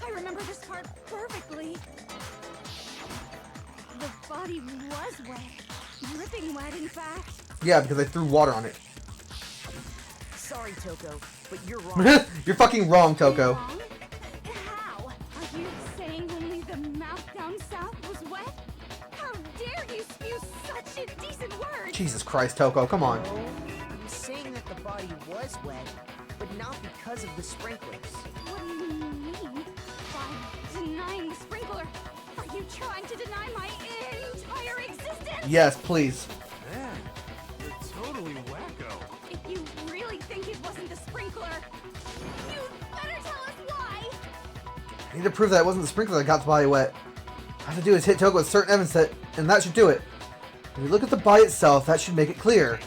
[SPEAKER 9] I remember this part perfectly. The body was wet. Dripping wet, in fact.
[SPEAKER 1] Yeah, because I threw water on it.
[SPEAKER 8] Sorry, Toko, but you're wrong.
[SPEAKER 1] You're fucking wrong, Toko.
[SPEAKER 9] Wrong? How? Are you saying only the mouth down south was wet? How dare you spew such indecent words?
[SPEAKER 1] Jesus Christ, Toko, come on.
[SPEAKER 8] No, I'm saying that the body was wet, but not because of the sprinklers.
[SPEAKER 9] What do you mean by denying the sprinkler? Are you trying to deny my entire existence?
[SPEAKER 1] Yes, please.
[SPEAKER 3] Man, you're totally wacko.
[SPEAKER 9] If you really think it wasn't the sprinkler, you better tell us why!
[SPEAKER 1] I need to prove that it wasn't the sprinkler that got the body wet. All I have to do is hit Toko with certain evidence and that should do it. If you look at the body itself, that should make it clear.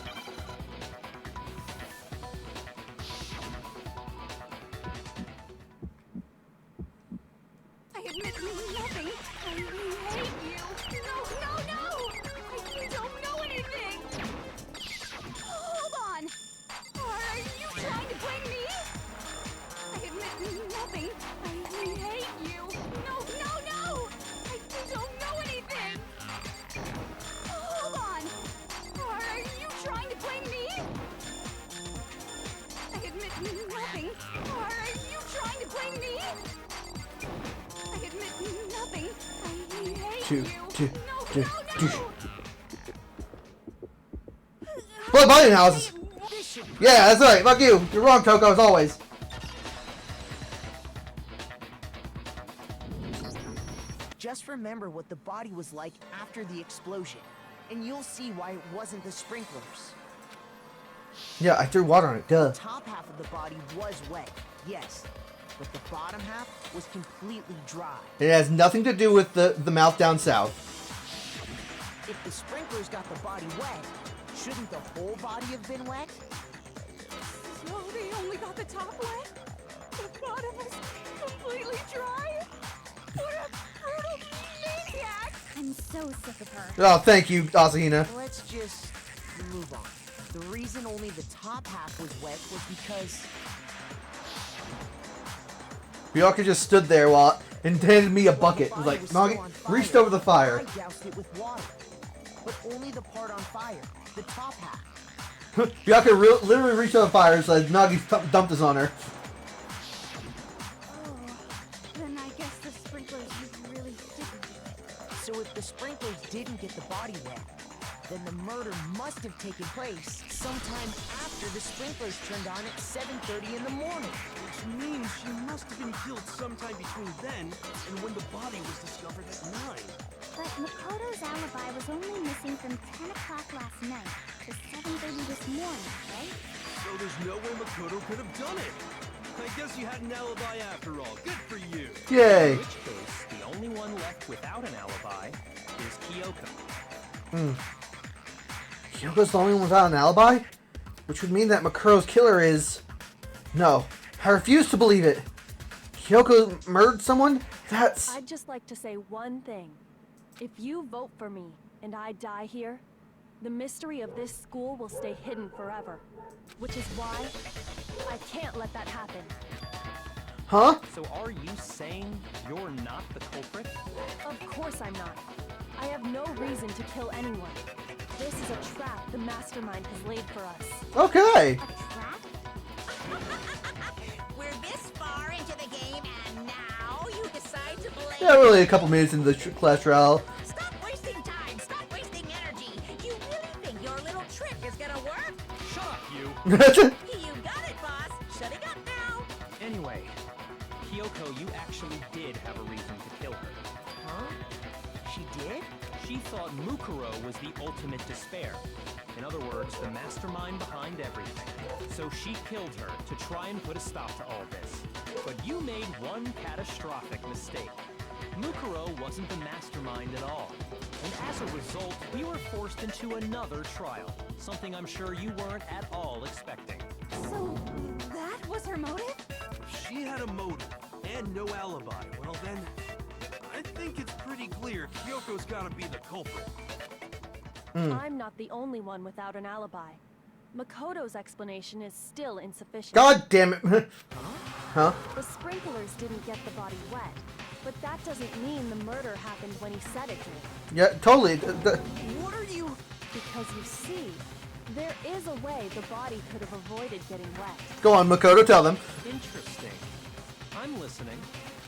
[SPEAKER 9] admit nothing. I hate you. No, no, no! You don't know anything! Hold on! Are you trying to blame me? I admit nothing. I hate you. No, no, no! I don't know anything! Hold on! Are you trying to blame me? I admit nothing. Are you trying to blame me? I admit nothing. I hate you. No, no, no!
[SPEAKER 1] Blood body analysis. Yeah, that's right. Fuck you. You're wrong, Toko, as always.
[SPEAKER 8] Just remember what the body was like after the explosion, and you'll see why it wasn't the sprinklers.
[SPEAKER 1] Yeah, I threw water on it. Duh.
[SPEAKER 8] The top half of the body was wet, yes, but the bottom half was completely dry.
[SPEAKER 1] It has nothing to do with the mouth down south.
[SPEAKER 8] If the sprinklers got the body wet, shouldn't the whole body have been wet?
[SPEAKER 9] So they only got the top wet? The bottom is completely dry? What a brutal maniac!
[SPEAKER 10] I'm so sick of her.
[SPEAKER 1] Oh, thank you, Asahina.
[SPEAKER 8] Let's just move on. The reason only the top half was wet was because...
[SPEAKER 1] Byakuya just stood there and handed me a bucket. It was like, Nagi reached over the fire.
[SPEAKER 8] I doused it with water, but only the part on fire, the top half.
[SPEAKER 1] Byakuya literally reached over the fire and said, Nagi dumped this on her.
[SPEAKER 9] Oh, then I guess the sprinklers really didn't do it.
[SPEAKER 8] So if the sprinklers didn't get the body wet, then the murder must have taken place sometime after the sprinklers turned on at 7:30 in the morning.
[SPEAKER 3] Which means she must have been killed sometime between then and when the body was discovered at 9.
[SPEAKER 10] But Makoto's alibi was only missing from 10 o'clock last night to 7:30 this morning, right?
[SPEAKER 3] So there's no way Makoto could have done it. I guess you had an alibi after all. Good for you.
[SPEAKER 1] Yay.
[SPEAKER 7] In which case, the only one left without an alibi is Kyoko.
[SPEAKER 1] Kyoko's the only one without an alibi? Which would mean that Makuro's killer is... No. I refuse to believe it. Kyoko murdered someone? That's...
[SPEAKER 5] I'd just like to say one thing. If you vote for me and I die here, the mystery of this school will stay hidden forever. Which is why I can't let that happen.
[SPEAKER 1] Huh?
[SPEAKER 7] So are you saying you're not the culprit?
[SPEAKER 5] Of course I'm not. I have no reason to kill anyone. This is a trap the mastermind has laid for us.
[SPEAKER 1] Okay.
[SPEAKER 10] A trap?
[SPEAKER 2] We're this far into the game, and now you decide to blame.
[SPEAKER 1] Yeah, we're only a couple minutes into the class trial.
[SPEAKER 2] Stop wasting time. Stop wasting energy. You really think your little trick is gonna work?
[SPEAKER 7] Shut up, you!
[SPEAKER 2] You got it, boss. Shutting up now.
[SPEAKER 7] Anyway, Kyoko, you actually did have a reason to kill her.
[SPEAKER 8] Huh? She did?
[SPEAKER 7] She thought Mukuro was the ultimate despair. In other words, the mastermind behind everything. So she killed her to try and put a stop to all this. But you made one catastrophic mistake. Mukuro wasn't the mastermind at all. And as a result, we were forced into another trial. Something I'm sure you weren't at all expecting.
[SPEAKER 9] So, that was her motive?
[SPEAKER 3] If she had a motive and no alibi, well then, I think it's pretty clear Kyoko's gotta be the culprit.
[SPEAKER 5] I'm not the only one without an alibi. Makoto's explanation is still insufficient.
[SPEAKER 1] God damn it. Huh?
[SPEAKER 5] The sprinklers didn't get the body wet, but that doesn't mean the murder happened when he said it did.
[SPEAKER 1] Yeah, totally.
[SPEAKER 8] What are you...
[SPEAKER 5] Because you see, there is a way the body could have avoided getting wet.
[SPEAKER 1] Go on, Makoto, tell them.
[SPEAKER 7] Interesting. I'm listening.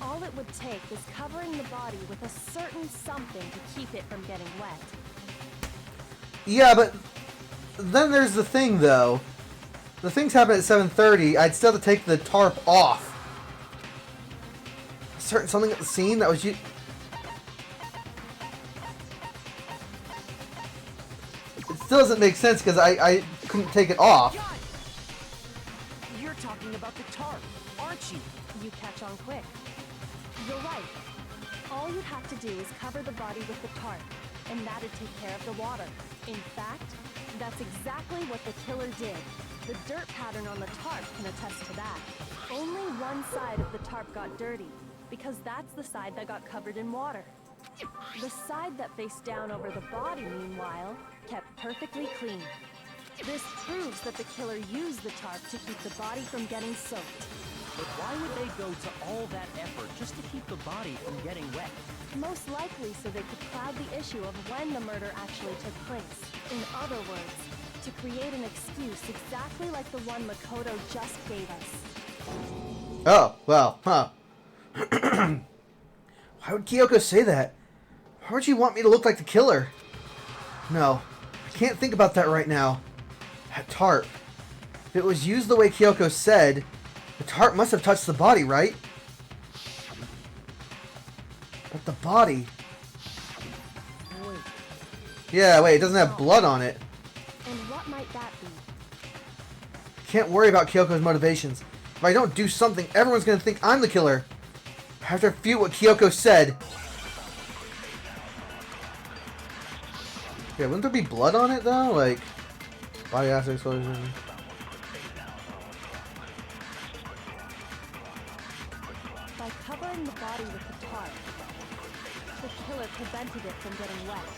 [SPEAKER 5] All it would take is covering the body with a certain something to keep it from getting wet.
[SPEAKER 1] Yeah, but then there's the thing, though. The things happen at 7:30. I'd still have to take the tarp off. Something at the scene that was you. It still doesn't make sense because I couldn't take it off.
[SPEAKER 8] You're talking about the tarp, aren't you?
[SPEAKER 5] You catch on quick. You're right. All you'd have to do is cover the body with the tarp, and that'd take care of the water. In fact, that's exactly what the killer did. The dirt pattern on the tarp can attest to that. Only one side of the tarp got dirty, because that's the side that got covered in water. The side that faced down over the body, meanwhile, kept perfectly clean. This proves that the killer used the tarp to keep the body from getting soaked.
[SPEAKER 7] But why would they go to all that effort just to keep the body from getting wet?
[SPEAKER 5] Most likely so they could cloud the issue of when the murder actually took place. In other words, to create an excuse exactly like the one Makoto just gave us.
[SPEAKER 1] Oh, well, huh. Why would Kyoko say that? Why would she want me to look like the killer? No, I can't think about that right now. That tarp. If it was used the way Kyoko said, the tarp must have touched the body, right? But the body...
[SPEAKER 8] Wait.
[SPEAKER 1] Yeah, wait, it doesn't have blood on it.
[SPEAKER 5] And what might that be?
[SPEAKER 1] Can't worry about Kyoko's motivations. If I don't do something, everyone's gonna think I'm the killer. I have to refute what Kyoko said. Yeah, wouldn't there be blood on it though? Like, body acid explosion.
[SPEAKER 5] By covering the body with the tarp, the killer prevented it from getting wet.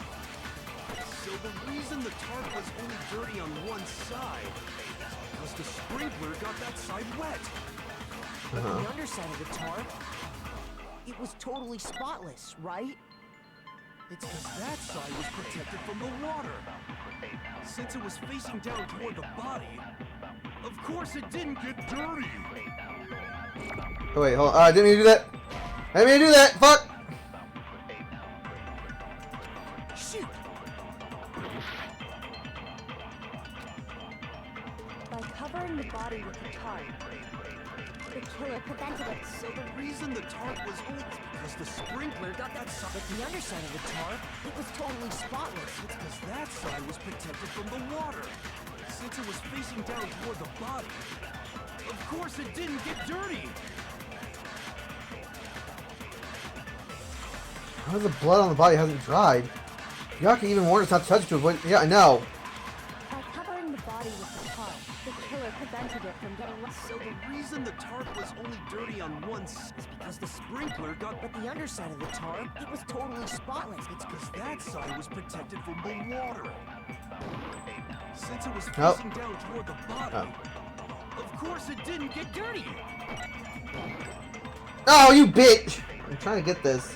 [SPEAKER 3] So the reason the tarp was only dirty on one side was the sprinkler got that side wet.
[SPEAKER 8] But the underside of the tarp, it was totally spotless, right?
[SPEAKER 3] It's because that side was protected from the water. Since it was facing down toward the body, of course it didn't get dirty.
[SPEAKER 1] Oh wait, hold on. I didn't mean to do that. I didn't mean to do that. Fuck.
[SPEAKER 8] Shoot!
[SPEAKER 5] By covering the body with the tarp, the killer prevented it.
[SPEAKER 3] So the reason the tarp was only because the sprinkler got that side.
[SPEAKER 8] But the underside of the tarp, it was totally spotless.
[SPEAKER 3] It's because that side was protected from the water. Since it was facing down toward the body, of course it didn't get dirty.
[SPEAKER 1] How the blood on the body hasn't dried? Yaki even warned us not to touch it to avoid. Yeah, I know.
[SPEAKER 5] By covering the body with the tarp, the killer prevented it from getting wet.
[SPEAKER 3] So the reason the tarp was only dirty on one side is because the sprinkler got.
[SPEAKER 8] But the underside of the tarp, it was totally spotless.
[SPEAKER 3] It's because that side was protected from the water. Since it was
[SPEAKER 1] Nope.
[SPEAKER 3] facing down toward the body, of course it didn't get dirty.
[SPEAKER 1] Oh, you bitch! I'm trying to get this.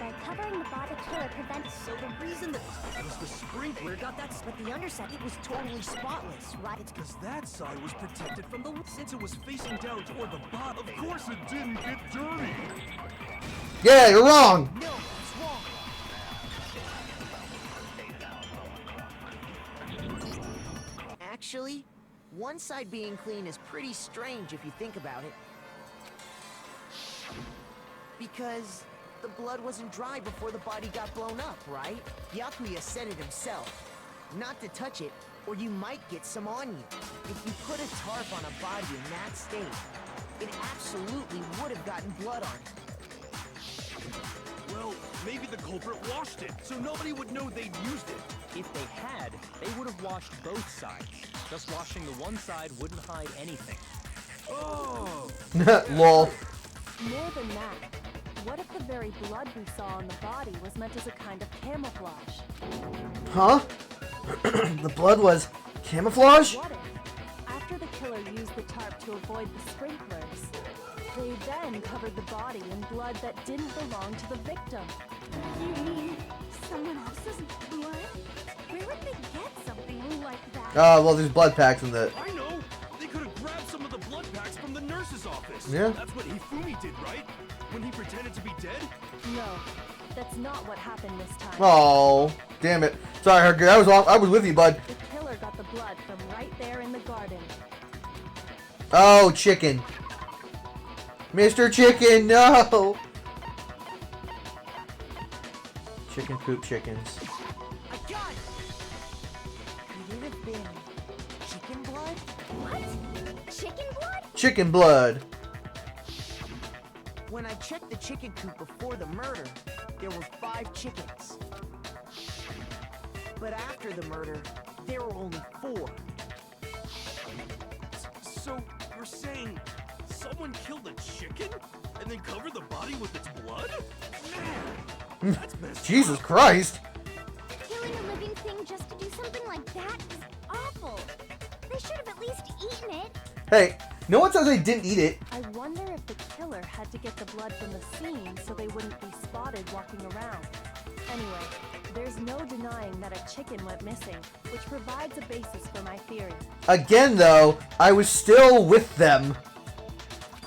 [SPEAKER 10] By covering the body, killer prevents.
[SPEAKER 8] So the reason that
[SPEAKER 3] Because the sprinkler got that.
[SPEAKER 8] but the underside, it was totally spotless, right?
[SPEAKER 3] It's because that side was protected from the. Since it was facing down toward the bottom, of course it didn't get dirty.
[SPEAKER 1] Yeah, you're wrong.
[SPEAKER 8] No, it's wrong. Actually, one side being clean is pretty strange if you think about it. Because the blood wasn't dry before the body got blown up, right? Byakuya said it himself. Not to touch it, or you might get some on you. If you put a tarp on a body in that state, it absolutely would have gotten blood on it.
[SPEAKER 3] Well, maybe the culprit washed it, so nobody would know they'd used it.
[SPEAKER 7] If they had, they would have washed both sides. Just washing the one side wouldn't hide anything.
[SPEAKER 3] Oh!
[SPEAKER 1] Lol.
[SPEAKER 5] More than that, what if the very blood we saw on the body was meant as a kind of camouflage?
[SPEAKER 1] Huh? The blood was camouflage?
[SPEAKER 5] What if, after the killer used the tarp to avoid the sprinklers, they then covered the body in blood that didn't belong to the victim?
[SPEAKER 9] You mean someone else's blood? Where would they get something like that?
[SPEAKER 1] Oh, well, there's blood packs in the...
[SPEAKER 3] I know! They could have grabbed some of the blood packs from the nurse's office.
[SPEAKER 1] Yeah.
[SPEAKER 3] That's what Hifumi did, right? When he pretended to be dead?
[SPEAKER 5] No, that's not what happened this time.
[SPEAKER 1] Oh, damn it. Sorry, Herger. I was with you, bud.
[SPEAKER 5] The killer got the blood from right there in the garden.
[SPEAKER 1] Oh, chicken. Mr. Chicken, no! Chicken poop chickens.
[SPEAKER 8] I got it! Could it have been chicken blood?
[SPEAKER 10] What? Chicken blood?
[SPEAKER 1] Chicken blood.
[SPEAKER 8] When I checked the chicken coop before the murder, there were 5 chickens. But after the murder, there were only 4.
[SPEAKER 3] So, you're saying Someone killed a chicken and then covered the body with its blood? Man, that's messed
[SPEAKER 1] Jesus
[SPEAKER 3] up.
[SPEAKER 1] Christ!
[SPEAKER 9] Killing a living thing just to do something like that is awful. They should have at least eaten it.
[SPEAKER 1] Hey, no one says they didn't eat it.
[SPEAKER 5] I wonder if the killer had to get the blood from the scene so they wouldn't be spotted walking around. Anyway, there's no denying that a chicken went missing, which provides a basis for my theory.
[SPEAKER 1] Again, though, I was still with them.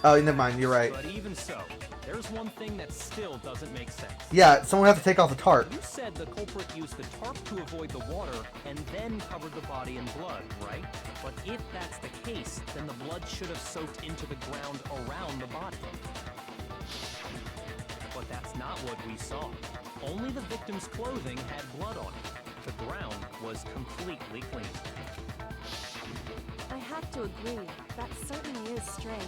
[SPEAKER 1] Oh, never mind. You're right.
[SPEAKER 7] But even so, there's one thing that still doesn't make sense.
[SPEAKER 1] Yeah, someone have to take off the tarp.
[SPEAKER 7] You said the culprit used the tarp to avoid the water and then covered the body in blood, right? But if that's the case, then the blood should have soaked into the ground around the body. But that's not what we saw. Only the victim's clothing had blood on it. The ground was completely clean.
[SPEAKER 5] I have to agree, that certainly is strange.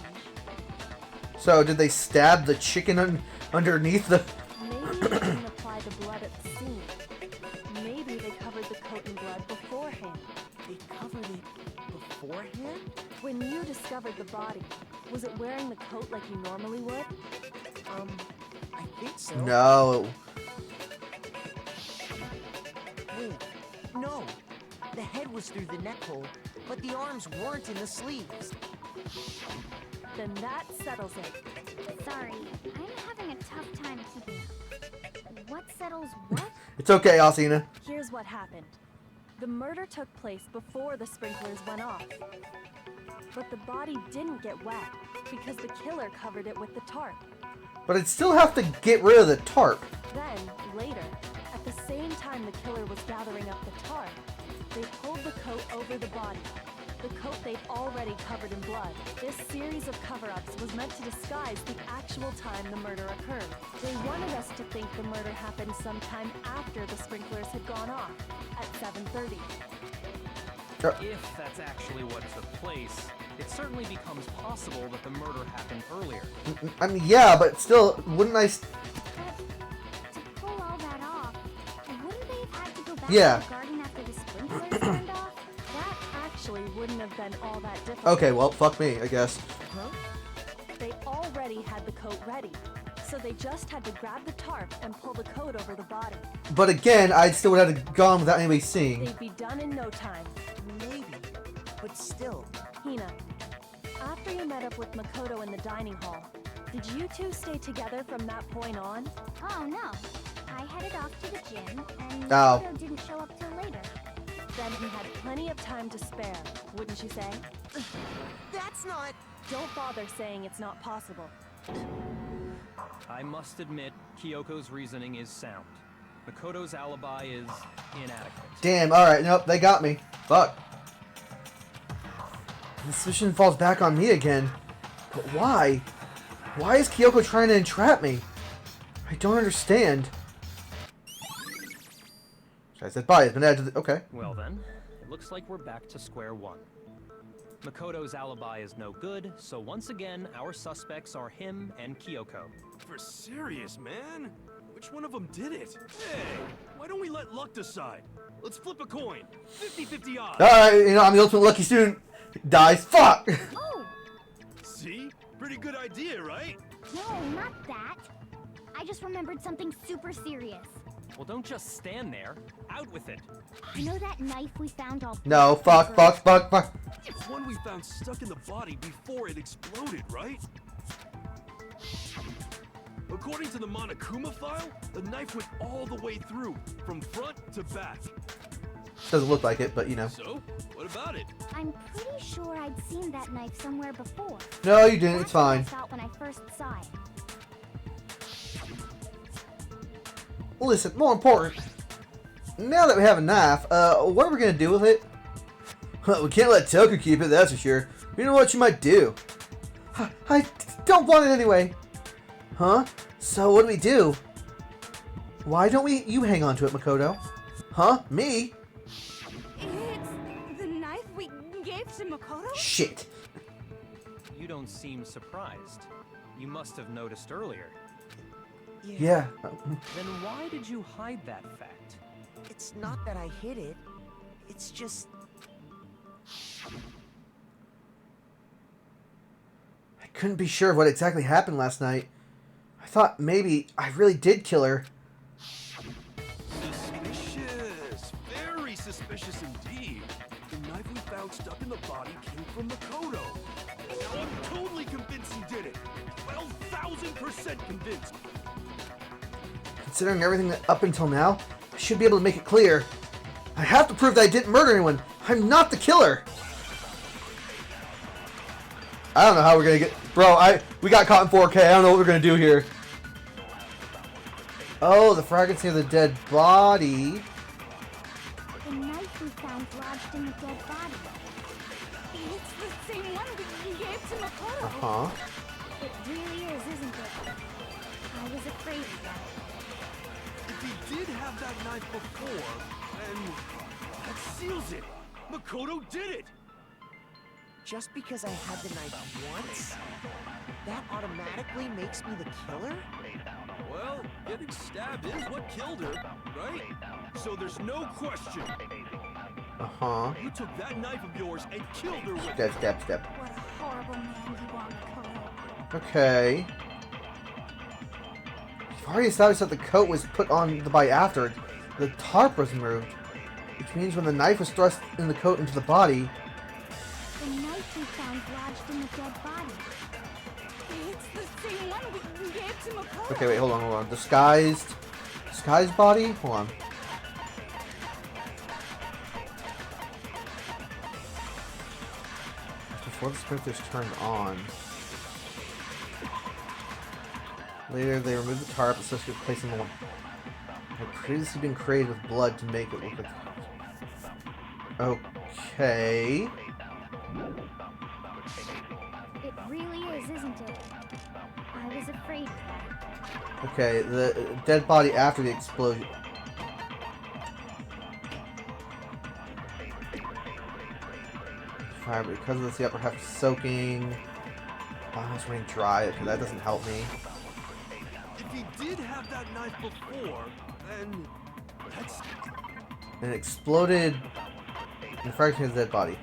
[SPEAKER 1] So, did they stab the chicken underneath the...
[SPEAKER 5] Maybe they didn't apply the blood at the scene. Maybe they covered the coat in blood beforehand.
[SPEAKER 8] They covered it beforehand?
[SPEAKER 5] When you discovered the body, was it wearing the coat like you normally would?
[SPEAKER 8] I think so.
[SPEAKER 1] No.
[SPEAKER 8] Wait, no. The head was through the neck hole, but the arms weren't in the sleeves.
[SPEAKER 5] Then that settles it.
[SPEAKER 9] Sorry, I'm having a tough time keeping up. What settles what?
[SPEAKER 1] It's okay, Alcina.
[SPEAKER 5] Here's what happened. The murder took place before the sprinklers went off. But the body didn't get wet because the killer covered it with the tarp.
[SPEAKER 1] But I'd still have to get rid of the tarp.
[SPEAKER 5] Then, later, at the same time the killer was gathering up the tarp, they pulled the coat over the body. The coat they'd already covered in blood. This series of cover-ups was meant to disguise the actual time the murder occurred. They wanted us to think the murder happened sometime after the sprinklers had gone off, at 7:30.
[SPEAKER 7] If that's actually what took place, it certainly becomes possible that the murder happened earlier.
[SPEAKER 1] I mean, yeah, but still, wouldn't I...
[SPEAKER 9] But to pull all that off, wouldn't they have had to go back
[SPEAKER 1] Yeah.
[SPEAKER 9] to the garden after the sprinklers turned off?
[SPEAKER 5] That actually wouldn't have been all that difficult.
[SPEAKER 1] Okay, well, fuck me, I guess.
[SPEAKER 5] Huh? They already had the coat ready, so they just had to grab the tarp and pull the coat over the body.
[SPEAKER 1] But again, I still would have gone without anybody seeing.
[SPEAKER 5] They'd be done in no time.
[SPEAKER 8] Maybe, but still.
[SPEAKER 5] Hina, after you met up with Makoto in the dining hall, did you two stay together from that point on?
[SPEAKER 9] Oh no. I headed off to the gym, and
[SPEAKER 1] Oh.
[SPEAKER 9] Makoto didn't show up till later.
[SPEAKER 5] Then he had plenty of time to spare, wouldn't you say?
[SPEAKER 8] That's not...
[SPEAKER 5] Don't bother saying it's not possible.
[SPEAKER 7] I must admit, Kyoko's reasoning is sound. Makoto's alibi is inadequate.
[SPEAKER 1] Damn, alright, nope, they got me. Fuck. The suspicion falls back on me again. But why? Why is Kyoko trying to entrap me? I don't understand. I said bye, it's been added to the... Okay.
[SPEAKER 7] Well then, it looks like we're back to square one. Makoto's alibi is no good, so once again, our suspects are him and Kyoko.
[SPEAKER 3] For serious, man? Which one of them did it? Hey, why don't we let luck decide? Let's flip a coin. 50-50 odds.
[SPEAKER 1] Alright, you know, I'm the ultimate lucky student. Dies. Fuck!
[SPEAKER 9] Oh!
[SPEAKER 3] See? Pretty good idea, right?
[SPEAKER 9] No, not that. I just remembered something super serious.
[SPEAKER 7] Well, don't just stand there. Out with it.
[SPEAKER 9] You know that knife we found all...
[SPEAKER 1] No, fuck, fuck, fuck, fuck.
[SPEAKER 3] It's one we found stuck in the body before it exploded, right? According to the Monokuma file, the knife went all the way through, from front to back.
[SPEAKER 1] Doesn't look like it, but you know.
[SPEAKER 3] So, what about it?
[SPEAKER 9] I'm pretty sure I'd seen that knife somewhere before.
[SPEAKER 1] No, you didn't. It's
[SPEAKER 9] That's what
[SPEAKER 1] fine.
[SPEAKER 9] I thought when I first saw it.
[SPEAKER 1] Listen, more important. Now that we have a knife, what are we gonna do with it? We can't let Toku keep it, that's for sure. You know what you might do? I don't want it anyway. Huh? So what do we do? Why don't you hang on to it, Makoto? Huh? Me?
[SPEAKER 5] It's the knife we gave to Makoto?
[SPEAKER 1] Shit.
[SPEAKER 7] You don't seem surprised. You must have noticed earlier.
[SPEAKER 1] Yeah.
[SPEAKER 7] Then why did you hide that fact?
[SPEAKER 8] It's not that I hid it. It's just...
[SPEAKER 1] I couldn't be sure of what exactly happened last night. I thought maybe I really did kill her.
[SPEAKER 3] Suspicious. Very suspicious indeed. The knife we found stuck in the body came from Makoto. Now I'm totally convinced he did it. 12,000% convinced.
[SPEAKER 1] Considering everything that up until now, I should be able to make it clear. I have to prove that I didn't murder anyone. I'm not the killer. I don't know how we're gonna get... Bro, we got caught in 4K. I don't know what we're gonna do here. Oh, the fragments near the dead body.
[SPEAKER 10] The knife we found lodged in the dead body.
[SPEAKER 9] It's the same one we gave to Makoto.
[SPEAKER 1] Uh-huh.
[SPEAKER 10] It really is, isn't it? I was afraid of that.
[SPEAKER 3] If he did have that knife before, then that seals it. Makoto did it.
[SPEAKER 8] Just because I had the knife once, that automatically makes me the killer?
[SPEAKER 3] Well, getting stabbed is what killed her, right? So there's no question.
[SPEAKER 1] Uh-huh.
[SPEAKER 3] You took that knife of yours and killed her with it.
[SPEAKER 1] Step.
[SPEAKER 9] What a horrible man you are, Makoto.
[SPEAKER 1] Okay. You've already established that the coat was put on the body after the tarp was removed. Which means when the knife was thrust in the coat into the body...
[SPEAKER 10] The knife we found lodged in the dead body.
[SPEAKER 9] It's the same one we gave to Makoto.
[SPEAKER 1] Okay, wait, hold on. Disguised body? Hold on. Before the sprinter's turned on. Later, they removed the tarp, especially replacing the one had previously been created with blood to make it look like... Okay...
[SPEAKER 10] It really is, isn't it? I was afraid of that.
[SPEAKER 1] Okay, the dead body after the explosion. Fire, but because of this, the upper half is soaking. Oh, it's running dry. Okay, that doesn't help me.
[SPEAKER 3] If he did have that knife before, then that's...
[SPEAKER 1] And it exploded in front of his dead body.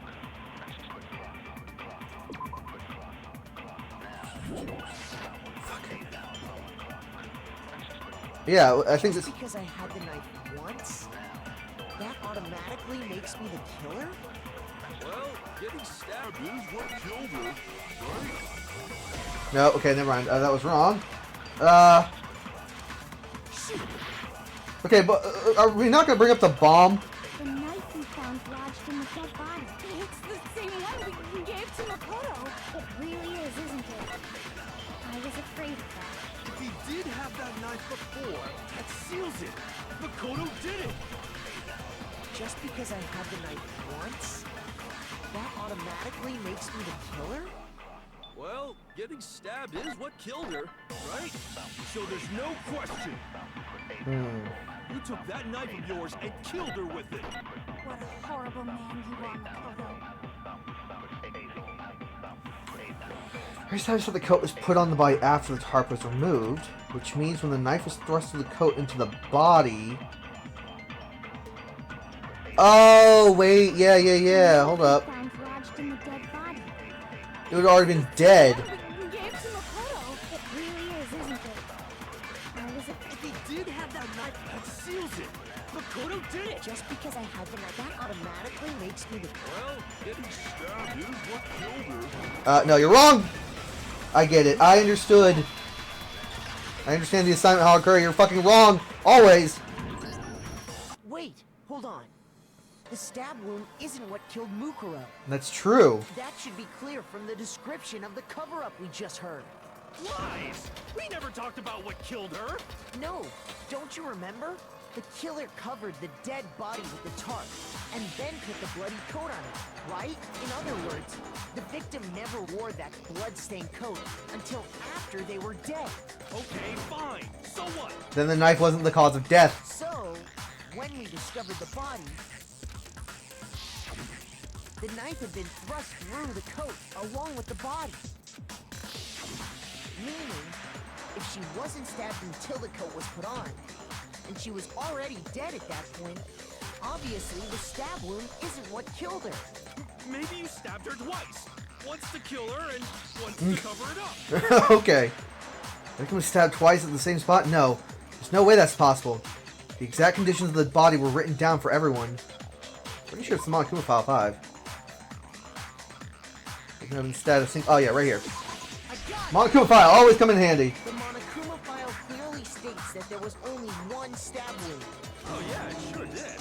[SPEAKER 1] Yeah, I think
[SPEAKER 8] Just
[SPEAKER 1] this...
[SPEAKER 8] because I had the knife once, that automatically makes me the killer?
[SPEAKER 3] Well, getting stabbed is what killed her, right?
[SPEAKER 1] No, okay, never mind. That was wrong. Okay, but are we not gonna bring up the bomb?
[SPEAKER 10] The knife we found lodged in the dead body.
[SPEAKER 9] It's the same one we gave to Makoto.
[SPEAKER 10] It really is, isn't it? I was afraid of that.
[SPEAKER 3] If he did have that knife before, that seals it. Makoto did it.
[SPEAKER 8] Just because I had the knife once, that automatically makes me the killer?
[SPEAKER 3] Well, getting stabbed is what killed her, right? So there's no question. You took that knife of yours and killed her with it.
[SPEAKER 9] What a horrible man you are, Makoto.
[SPEAKER 1] I established that the coat was put on the body after the tarp was removed, which means when the knife was thrust through the coat into the body... Oh, wait, yeah, hold up.
[SPEAKER 10] Found lodged in the dead body.
[SPEAKER 1] It would have already been dead.
[SPEAKER 9] We gave to Makoto.
[SPEAKER 10] It really is, isn't it? I was
[SPEAKER 3] If he did have that knife, that seals it. Makoto did it.
[SPEAKER 8] Just because I had the knife, that automatically makes me the killer?
[SPEAKER 3] Well, getting stabbed is what killed her.
[SPEAKER 1] No, you're wrong! I get it. I understood. I understand the assignment, how occur. You're fucking wrong. Always.
[SPEAKER 8] Wait, hold on. The stab wound isn't what killed Mukuro.
[SPEAKER 1] That's true.
[SPEAKER 8] That should be clear from the description of the cover-up we just heard.
[SPEAKER 3] Lies! We never talked about what killed her.
[SPEAKER 8] No, don't you remember? The killer covered the dead body with the tarp, and then put the bloody coat on it, right? In other words, the victim never wore that blood-stained coat until after they were dead.
[SPEAKER 3] Okay, fine. So what?
[SPEAKER 1] Then the knife wasn't the cause of death.
[SPEAKER 8] So, when we discovered the body, the knife had been thrust through the coat along with the body. Meaning, if she wasn't stabbed until the coat was put on, and she was already dead at that point, obviously the stab wound isn't what killed her.
[SPEAKER 3] Maybe you stabbed her twice. Wants to kill her and wants to cover it up.
[SPEAKER 1] Okay. The victim was stabbed twice at the same spot? No. There's no way that's possible. The exact conditions of the body were written down for everyone. Pretty sure it's the Monokuma File 5. Instead of oh yeah, right here. Monokuma File, always come in handy.
[SPEAKER 8] The Monokuma File clearly states that there was only one stab wound.
[SPEAKER 3] Oh yeah, it sure did.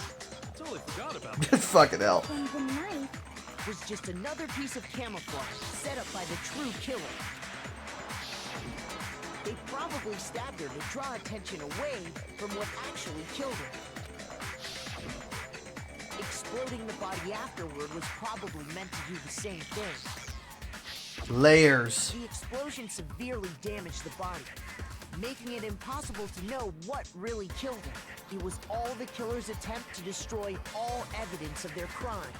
[SPEAKER 3] Totally forgot about that.
[SPEAKER 1] Just fucking hell.
[SPEAKER 10] And the knife
[SPEAKER 8] Was just another piece of camouflage set up by the true killer. They probably stabbed her to draw attention away from what actually killed her. Exploding the body afterward was probably meant to do the same thing.
[SPEAKER 1] Layers.
[SPEAKER 8] The explosion severely damaged the body, making it impossible to know what really killed her. It was all the killer's attempt to destroy all evidence of their crime.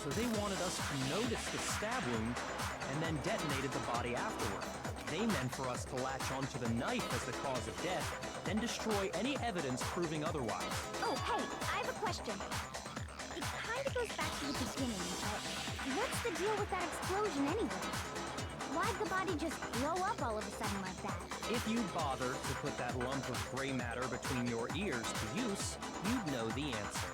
[SPEAKER 7] So they wanted us to notice the stab wound and then detonated the body afterward. They meant for us to latch onto the knife as the cause of death, then destroy any evidence proving otherwise.
[SPEAKER 10] Oh, hey, I have a question. It kind of goes back to the beginning, but what's the deal with that explosion anyway? Why'd the body just blow up all of a sudden like that?
[SPEAKER 7] If you bothered to put that lump of gray matter between your ears to use, you'd know the answer.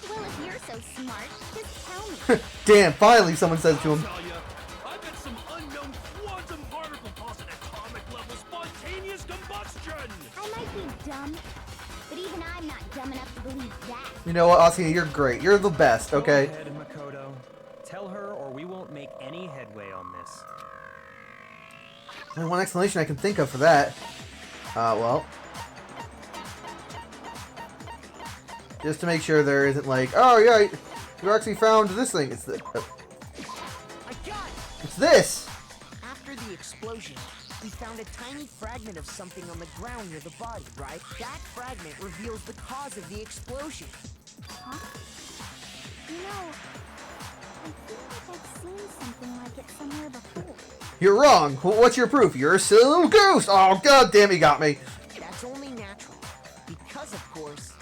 [SPEAKER 10] Well, if you're so smart, just tell me.
[SPEAKER 1] Damn, finally someone says to him.
[SPEAKER 3] Tell ya, I bet some unknown quantum particle cause an atomic level spontaneous combustion.
[SPEAKER 10] I might be dumb, but even I'm not dumb enough to believe that.
[SPEAKER 1] You know what, Asuka, you're great. You're the best, okay?
[SPEAKER 7] Go ahead, Makoto. Tell her or we won't make any headway on this.
[SPEAKER 1] Only one explanation I can think of for that. Well. Just to make sure there isn't like, oh yeah, you actually found this thing. It's the.
[SPEAKER 8] I got it!
[SPEAKER 1] It's this!
[SPEAKER 8] After the explosion, we found a tiny fragment of something on the ground near the body, right? That fragment reveals the cause of the explosion.
[SPEAKER 10] Huh? You know, I feel like I've seen something like it somewhere before.
[SPEAKER 1] You're wrong. What's your proof? You're a silly little goose. Oh god damn, he got me.
[SPEAKER 8] That's only natural. Because, of course,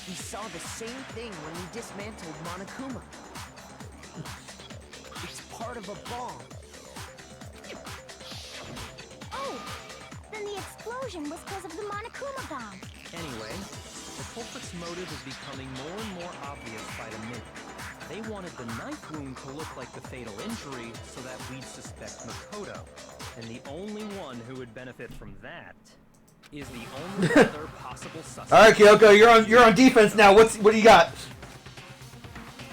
[SPEAKER 8] we saw the same thing when we dismantled Monokuma. It's part of a bomb.
[SPEAKER 10] Oh, then the explosion was because of the Monokuma bomb.
[SPEAKER 7] Anyway, the culprit's motive is becoming more and more obvious by the minute. They wanted the knife wound to look like the fatal injury so that we'd suspect Makoto. And the only one who would benefit from that is the only other possible suspect.
[SPEAKER 1] Alright, Kyoko, you're on defense now. What do you got?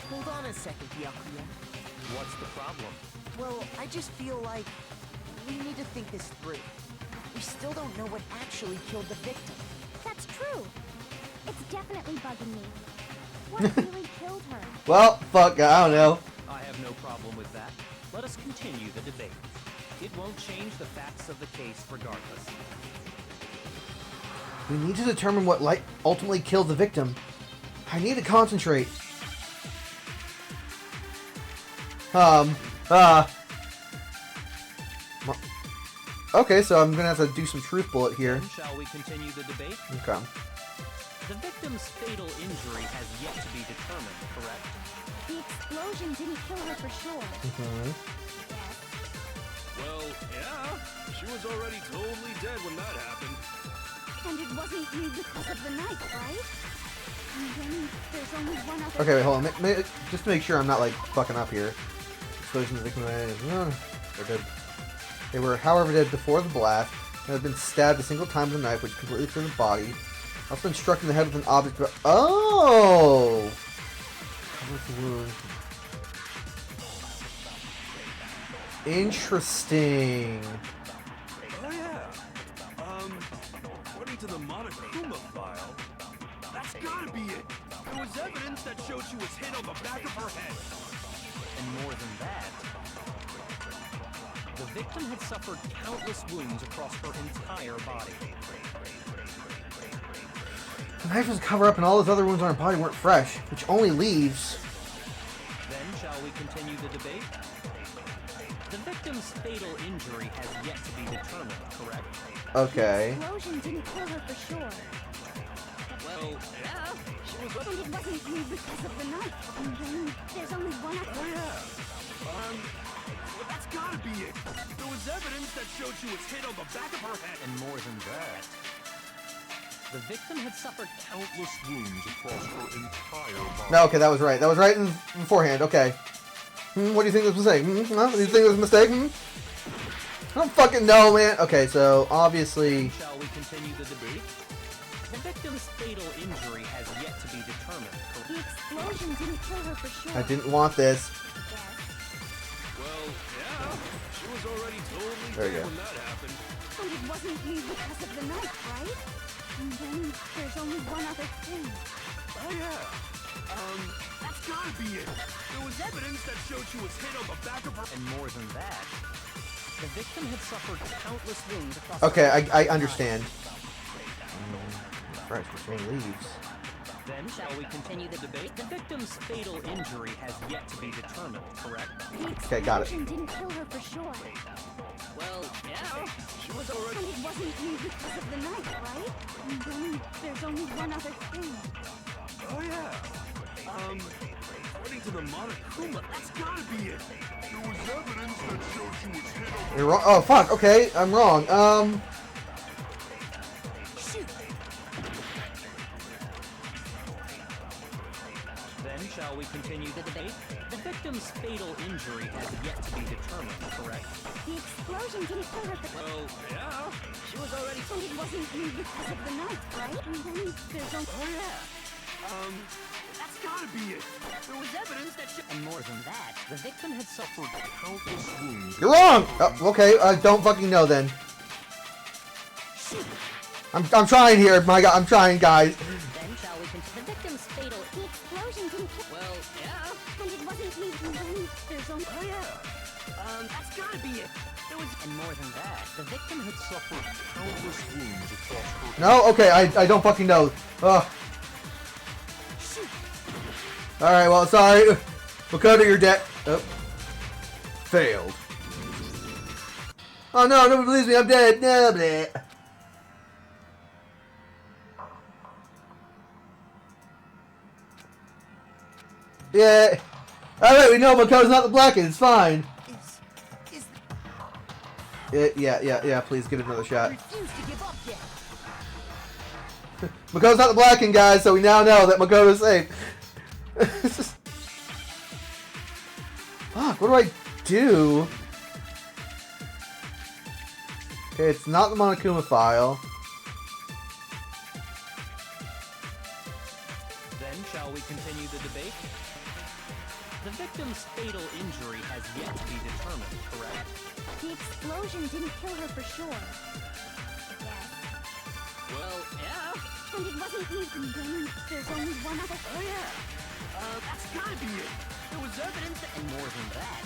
[SPEAKER 8] Hold on a second, Byakuya.
[SPEAKER 7] What's the problem?
[SPEAKER 8] Well, I just feel like we need to think this through. We still don't know what actually killed the victim.
[SPEAKER 10] That's true. It's definitely bugging me. What really killed her?
[SPEAKER 1] Well, fuck, I don't know.
[SPEAKER 7] I have no problem with that. Let us continue the debate. It won't change the facts of the case regardless.
[SPEAKER 1] We need to determine what ultimately killed the victim. I need to concentrate. Okay, so I'm gonna have to do some truth bullet here.
[SPEAKER 7] Then shall we continue the debate?
[SPEAKER 1] Okay.
[SPEAKER 7] The victim's fatal injury has yet to be determined, correct?
[SPEAKER 10] The explosion didn't kill her for sure.
[SPEAKER 1] Mm-hmm.
[SPEAKER 10] Yes.
[SPEAKER 3] Well, yeah. She was already totally dead when that happened.
[SPEAKER 10] And it wasn't you because of the knife, right? And then there's only one other...
[SPEAKER 1] Okay, wait, hold on. Just to make sure I'm not, like, fucking up here. Explosion of the victim... They're dead. They were, however, dead before the blast, and had been stabbed a single time with a knife, which completely through the body. Also been struck in the head with an object... Oh! With the wound. Interesting.
[SPEAKER 3] Oh yeah. According to the Monokuma file, that's gotta be it. There was evidence that showed she was hit on the back of her head.
[SPEAKER 7] And more than that, the victim had suffered countless wounds across her entire body.
[SPEAKER 1] The knife was a cover-up and all those other wounds on her body weren't fresh, which only leaves...
[SPEAKER 7] Then shall we continue the debate? The victim's fatal injury has yet to be determined, correct?
[SPEAKER 1] Okay.
[SPEAKER 10] The explosion didn't kill her for sure.
[SPEAKER 3] Well, yeah. She was up.
[SPEAKER 9] And it wasn't you because of the knife. And then there's only one
[SPEAKER 3] Oh
[SPEAKER 9] other.
[SPEAKER 3] yeah. Well, that's gotta be it. There was evidence that showed she was hit on the back of her head.
[SPEAKER 7] And more than that, the victim had suffered countless
[SPEAKER 11] Wounds across her entire body.
[SPEAKER 1] No, okay, that was right. That was right in beforehand. Okay. What do you think this was a mistake? Huh? Do you think it was a mistake? I don't fucking know, man. Okay, so obviously.
[SPEAKER 7] Shall we continue the debate? The victim's fatal injury has yet to be determined.
[SPEAKER 9] The explosion didn't kill her for sure.
[SPEAKER 1] I didn't want this.
[SPEAKER 3] Well, yeah. She was already totally
[SPEAKER 1] There you
[SPEAKER 3] dead
[SPEAKER 1] go.
[SPEAKER 3] when that happened.
[SPEAKER 9] And it wasn't you because of the knife, right? And then there's only one other thing.
[SPEAKER 3] Oh yeah. That's gotta be it. There was evidence that showed she was hit on the back of her.
[SPEAKER 7] And more than that, the victim had suffered countless wounds across
[SPEAKER 1] Okay,
[SPEAKER 7] her
[SPEAKER 1] I understand. Christ, this one leaves.
[SPEAKER 7] Then shall we continue the debate? The victim's fatal injury has yet to be determined, correct?
[SPEAKER 1] Okay, got it.
[SPEAKER 9] The explosion didn't kill her for sure.
[SPEAKER 7] Well, yeah.
[SPEAKER 3] She was already.
[SPEAKER 9] And it wasn't you because of the knife, right? And then there's only one other thing.
[SPEAKER 3] Oh yeah. According to the Monokuma, that's gotta be it.
[SPEAKER 11] There was evidence that showed she was hit on
[SPEAKER 1] You're wrong. Oh fuck. Okay, I'm wrong.
[SPEAKER 7] Then shall we continue the debate? The victim's fatal injury has yet to be determined, correct?
[SPEAKER 9] The explosion didn't kill her for
[SPEAKER 3] Well, yeah. She was already.
[SPEAKER 9] And it wasn't you because of the knife, right? And then there's only...
[SPEAKER 3] Oh yeah. That's gotta be it. There was evidence that she.
[SPEAKER 7] And more than that, the victim had suffered
[SPEAKER 11] countless wounds.
[SPEAKER 1] You're wrong. Oh, okay, I don't fucking know then. I'm trying here. My God, I'm trying, guys.
[SPEAKER 6] Then shall we continue? The victim's fatal.
[SPEAKER 9] The explosion didn't kill...
[SPEAKER 3] Well, yeah.
[SPEAKER 9] And it wasn't you. And then there's only...
[SPEAKER 3] Oh yeah. That's gotta be it. There was.
[SPEAKER 7] And more than that, the victim had suffered
[SPEAKER 11] Countless wounds across her.
[SPEAKER 1] No. Okay, I don't fucking know. Ugh. All right. Well, sorry. Makoto, you're dead. Oh. Failed. Oh no! Nobody believes me. I'm dead. No, bleh. Yeah. All right. We know Makoto's not the Blacken. It's fine. Yeah. Please give it another shot.
[SPEAKER 8] Refuse to give up yet.
[SPEAKER 1] Makoto's not the Blacken, guys. So we now know that Makoto's safe. Fuck. What do I do? Okay, it's not the Monokuma file.
[SPEAKER 7] Then shall we continue the debate? The victim's fatal injury has yet to be determined, correct?
[SPEAKER 9] The explosion didn't kill her for sure.
[SPEAKER 3] Well, yeah.
[SPEAKER 9] And it wasn't you. And then there's only one other...
[SPEAKER 3] Oh yeah. That's gotta be it. There was evidence that.
[SPEAKER 7] And more than that,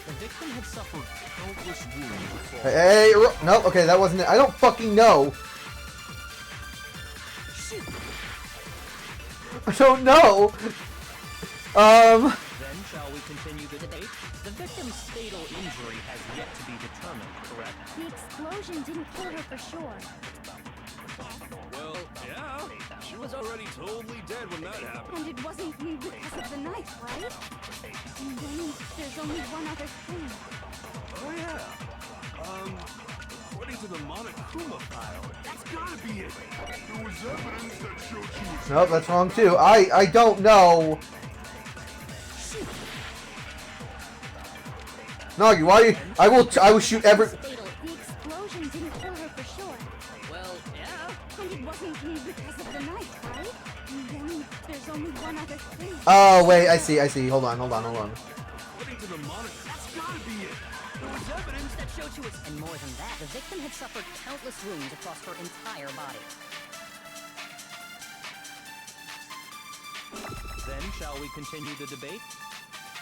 [SPEAKER 7] the victim had suffered
[SPEAKER 11] Countless wounds across
[SPEAKER 1] Hey, no, okay, that wasn't it. I don't fucking know. I don't know.
[SPEAKER 7] Then shall we continue the debate? The victim's fatal injury has yet to be determined, correct?
[SPEAKER 9] The explosion didn't kill her for sure.
[SPEAKER 3] Well, yeah. She was already totally dead when that happened.
[SPEAKER 9] And it wasn't you because of the knife, right? And then there's only one other thing.
[SPEAKER 3] Oh yeah. According to the Monokuma file, that's gotta be it.
[SPEAKER 11] There was evidence that showed she was
[SPEAKER 1] Nope, that's wrong too. I don't know. Nagi, why? I will shoot every.
[SPEAKER 9] Fatal. The explosion didn't kill her for sure.
[SPEAKER 3] Well, yeah.
[SPEAKER 9] And it wasn't you because of the knife, right? And then there's only one other thing.
[SPEAKER 1] Oh wait, I see. Hold on.
[SPEAKER 3] According to the Monokuma, that's gotta be it. There was evidence that showed she was.
[SPEAKER 6] And more than that, the victim had suffered countless wounds across her entire body.
[SPEAKER 7] Then shall we continue the debate?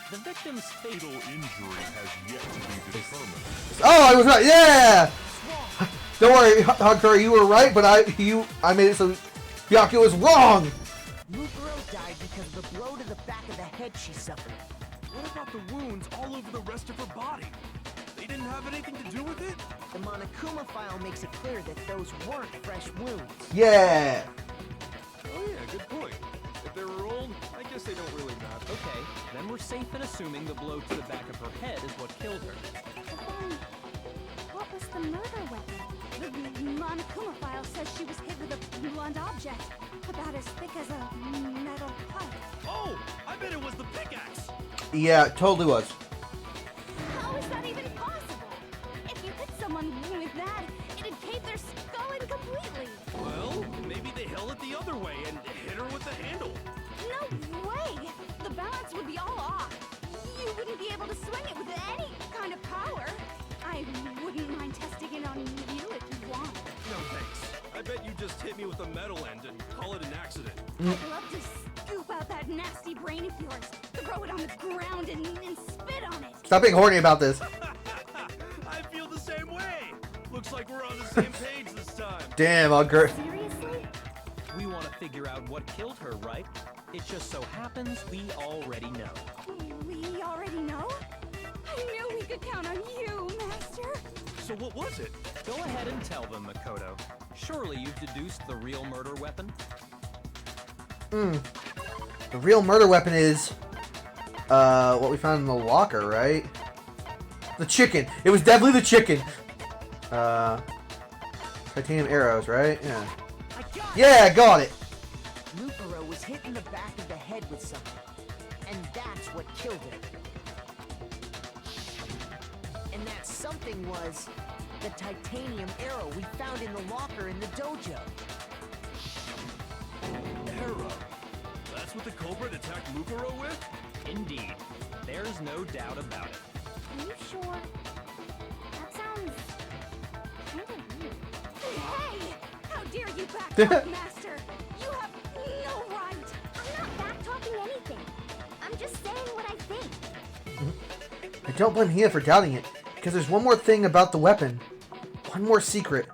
[SPEAKER 7] The victim's fatal
[SPEAKER 11] injury has yet to be determined.
[SPEAKER 1] Oh, I was right. Yeah. Don't worry, Hagakure, you were right, but I made it so Byakuya was wrong.
[SPEAKER 8] Mukuro died because of the blow to the back of the head she suffered.
[SPEAKER 3] What about the wounds all over the rest of her body? They didn't have anything to do with it?
[SPEAKER 8] The Monokuma file makes it clear that those weren't fresh wounds.
[SPEAKER 1] Yeah.
[SPEAKER 3] Oh yeah, good point. they don't really matter.
[SPEAKER 7] Okay, then we're safe in assuming the blow to the back of her head is what killed her.
[SPEAKER 9] But then, what was the murder weapon? The Monokuma file says she was hit with a blunt object, about as thick as a metal pipe.
[SPEAKER 3] Oh, I bet it was the pickaxe.
[SPEAKER 1] Yeah, it totally was.
[SPEAKER 9] How is that even possible? If you hit someone with that, it'd cave their skull in completely.
[SPEAKER 3] Well, maybe they held it the other way and hit her with the handle.
[SPEAKER 9] No way! The balance would be all off. You wouldn't be able to swing it with any kind of power. I wouldn't mind testing it on you if you want.
[SPEAKER 3] No thanks. I bet you just hit me with a metal end and call it an accident.
[SPEAKER 9] I'd love to scoop out that nasty brain of yours, throw it on the ground and spit on it.
[SPEAKER 1] Stop being horny about this.
[SPEAKER 3] I feel the same way. Looks like we're on the same page this time.
[SPEAKER 1] Damn, Augur.
[SPEAKER 9] Seriously?
[SPEAKER 7] We want to figure out what killed her, right? It just so happens we already know.
[SPEAKER 9] We already know? I knew we could count on you, Master.
[SPEAKER 3] So what was it?
[SPEAKER 7] Go ahead and tell them, Makoto. Surely you've deduced the real murder weapon?
[SPEAKER 1] The real murder weapon is what we found in the locker, right? The chicken. It was definitely the chicken. Titanium arrows, right? Yeah. Yeah, got it.
[SPEAKER 8] Mukuro was hit in the back of the head with something, and that's what killed him. And that something was the titanium arrow we found in the locker in the dojo.
[SPEAKER 3] Arrow. That's what the culprit attacked Mukuro with?
[SPEAKER 7] Indeed. There's no doubt about it.
[SPEAKER 10] Are you sure? That sounds kind of weird.
[SPEAKER 9] Hey! How dare you backtalk, Master? You have no right.
[SPEAKER 10] I'm not back-talking anything. I'm just saying what I think.
[SPEAKER 1] I don't blame Hina for doubting it, because there's one more thing about the weapon. One more secret.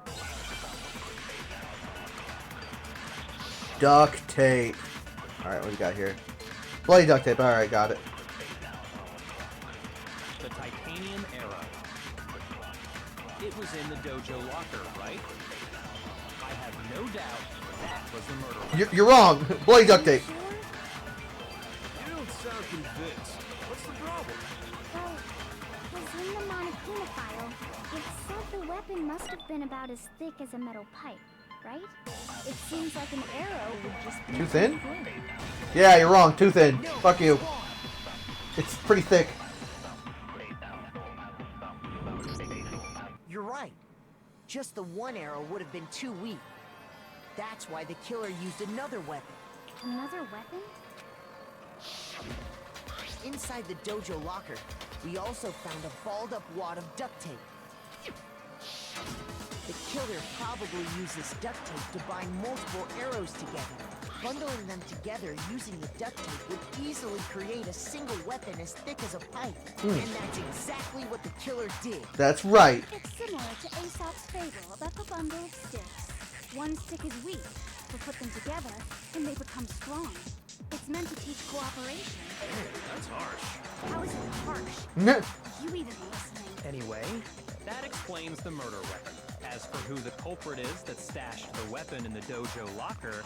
[SPEAKER 1] Duct tape. Alright, what do you got here? Bloody duct tape. Alright, got it.
[SPEAKER 7] The titanium arrow. It was in the dojo locker, right? I have no doubt that was the murder weapon.
[SPEAKER 1] You're wrong. Bloody duct tape.
[SPEAKER 3] You don't sound convinced. What's the problem?
[SPEAKER 10] Well, was in the Monokuma file, it said the weapon must have been about as thick as a metal pipe, right? It seems like an arrow would just be
[SPEAKER 1] Too thin? Yeah, you're wrong. Too thin. Fuck you. It's pretty thick.
[SPEAKER 8] You're right. Just the one arrow would have been too weak. That's why the killer used another weapon.
[SPEAKER 10] Another weapon?
[SPEAKER 8] Inside the dojo locker, we also found a balled-up wad of duct tape. The killer probably used this duct tape to bind multiple arrows together. Bundling them together using the duct tape would easily create a single weapon as thick as a pipe. And that's exactly what the killer did.
[SPEAKER 1] That's right.
[SPEAKER 9] It's similar to Aesop's fable about the bundle of sticks. One stick is weak, but put them together, and they become strong. It's meant to teach cooperation.
[SPEAKER 3] That's harsh.
[SPEAKER 9] How is it harsh? You even listening?
[SPEAKER 7] Anyway, that explains the murder weapon. As for who the culprit is that stashed the weapon in the dojo locker,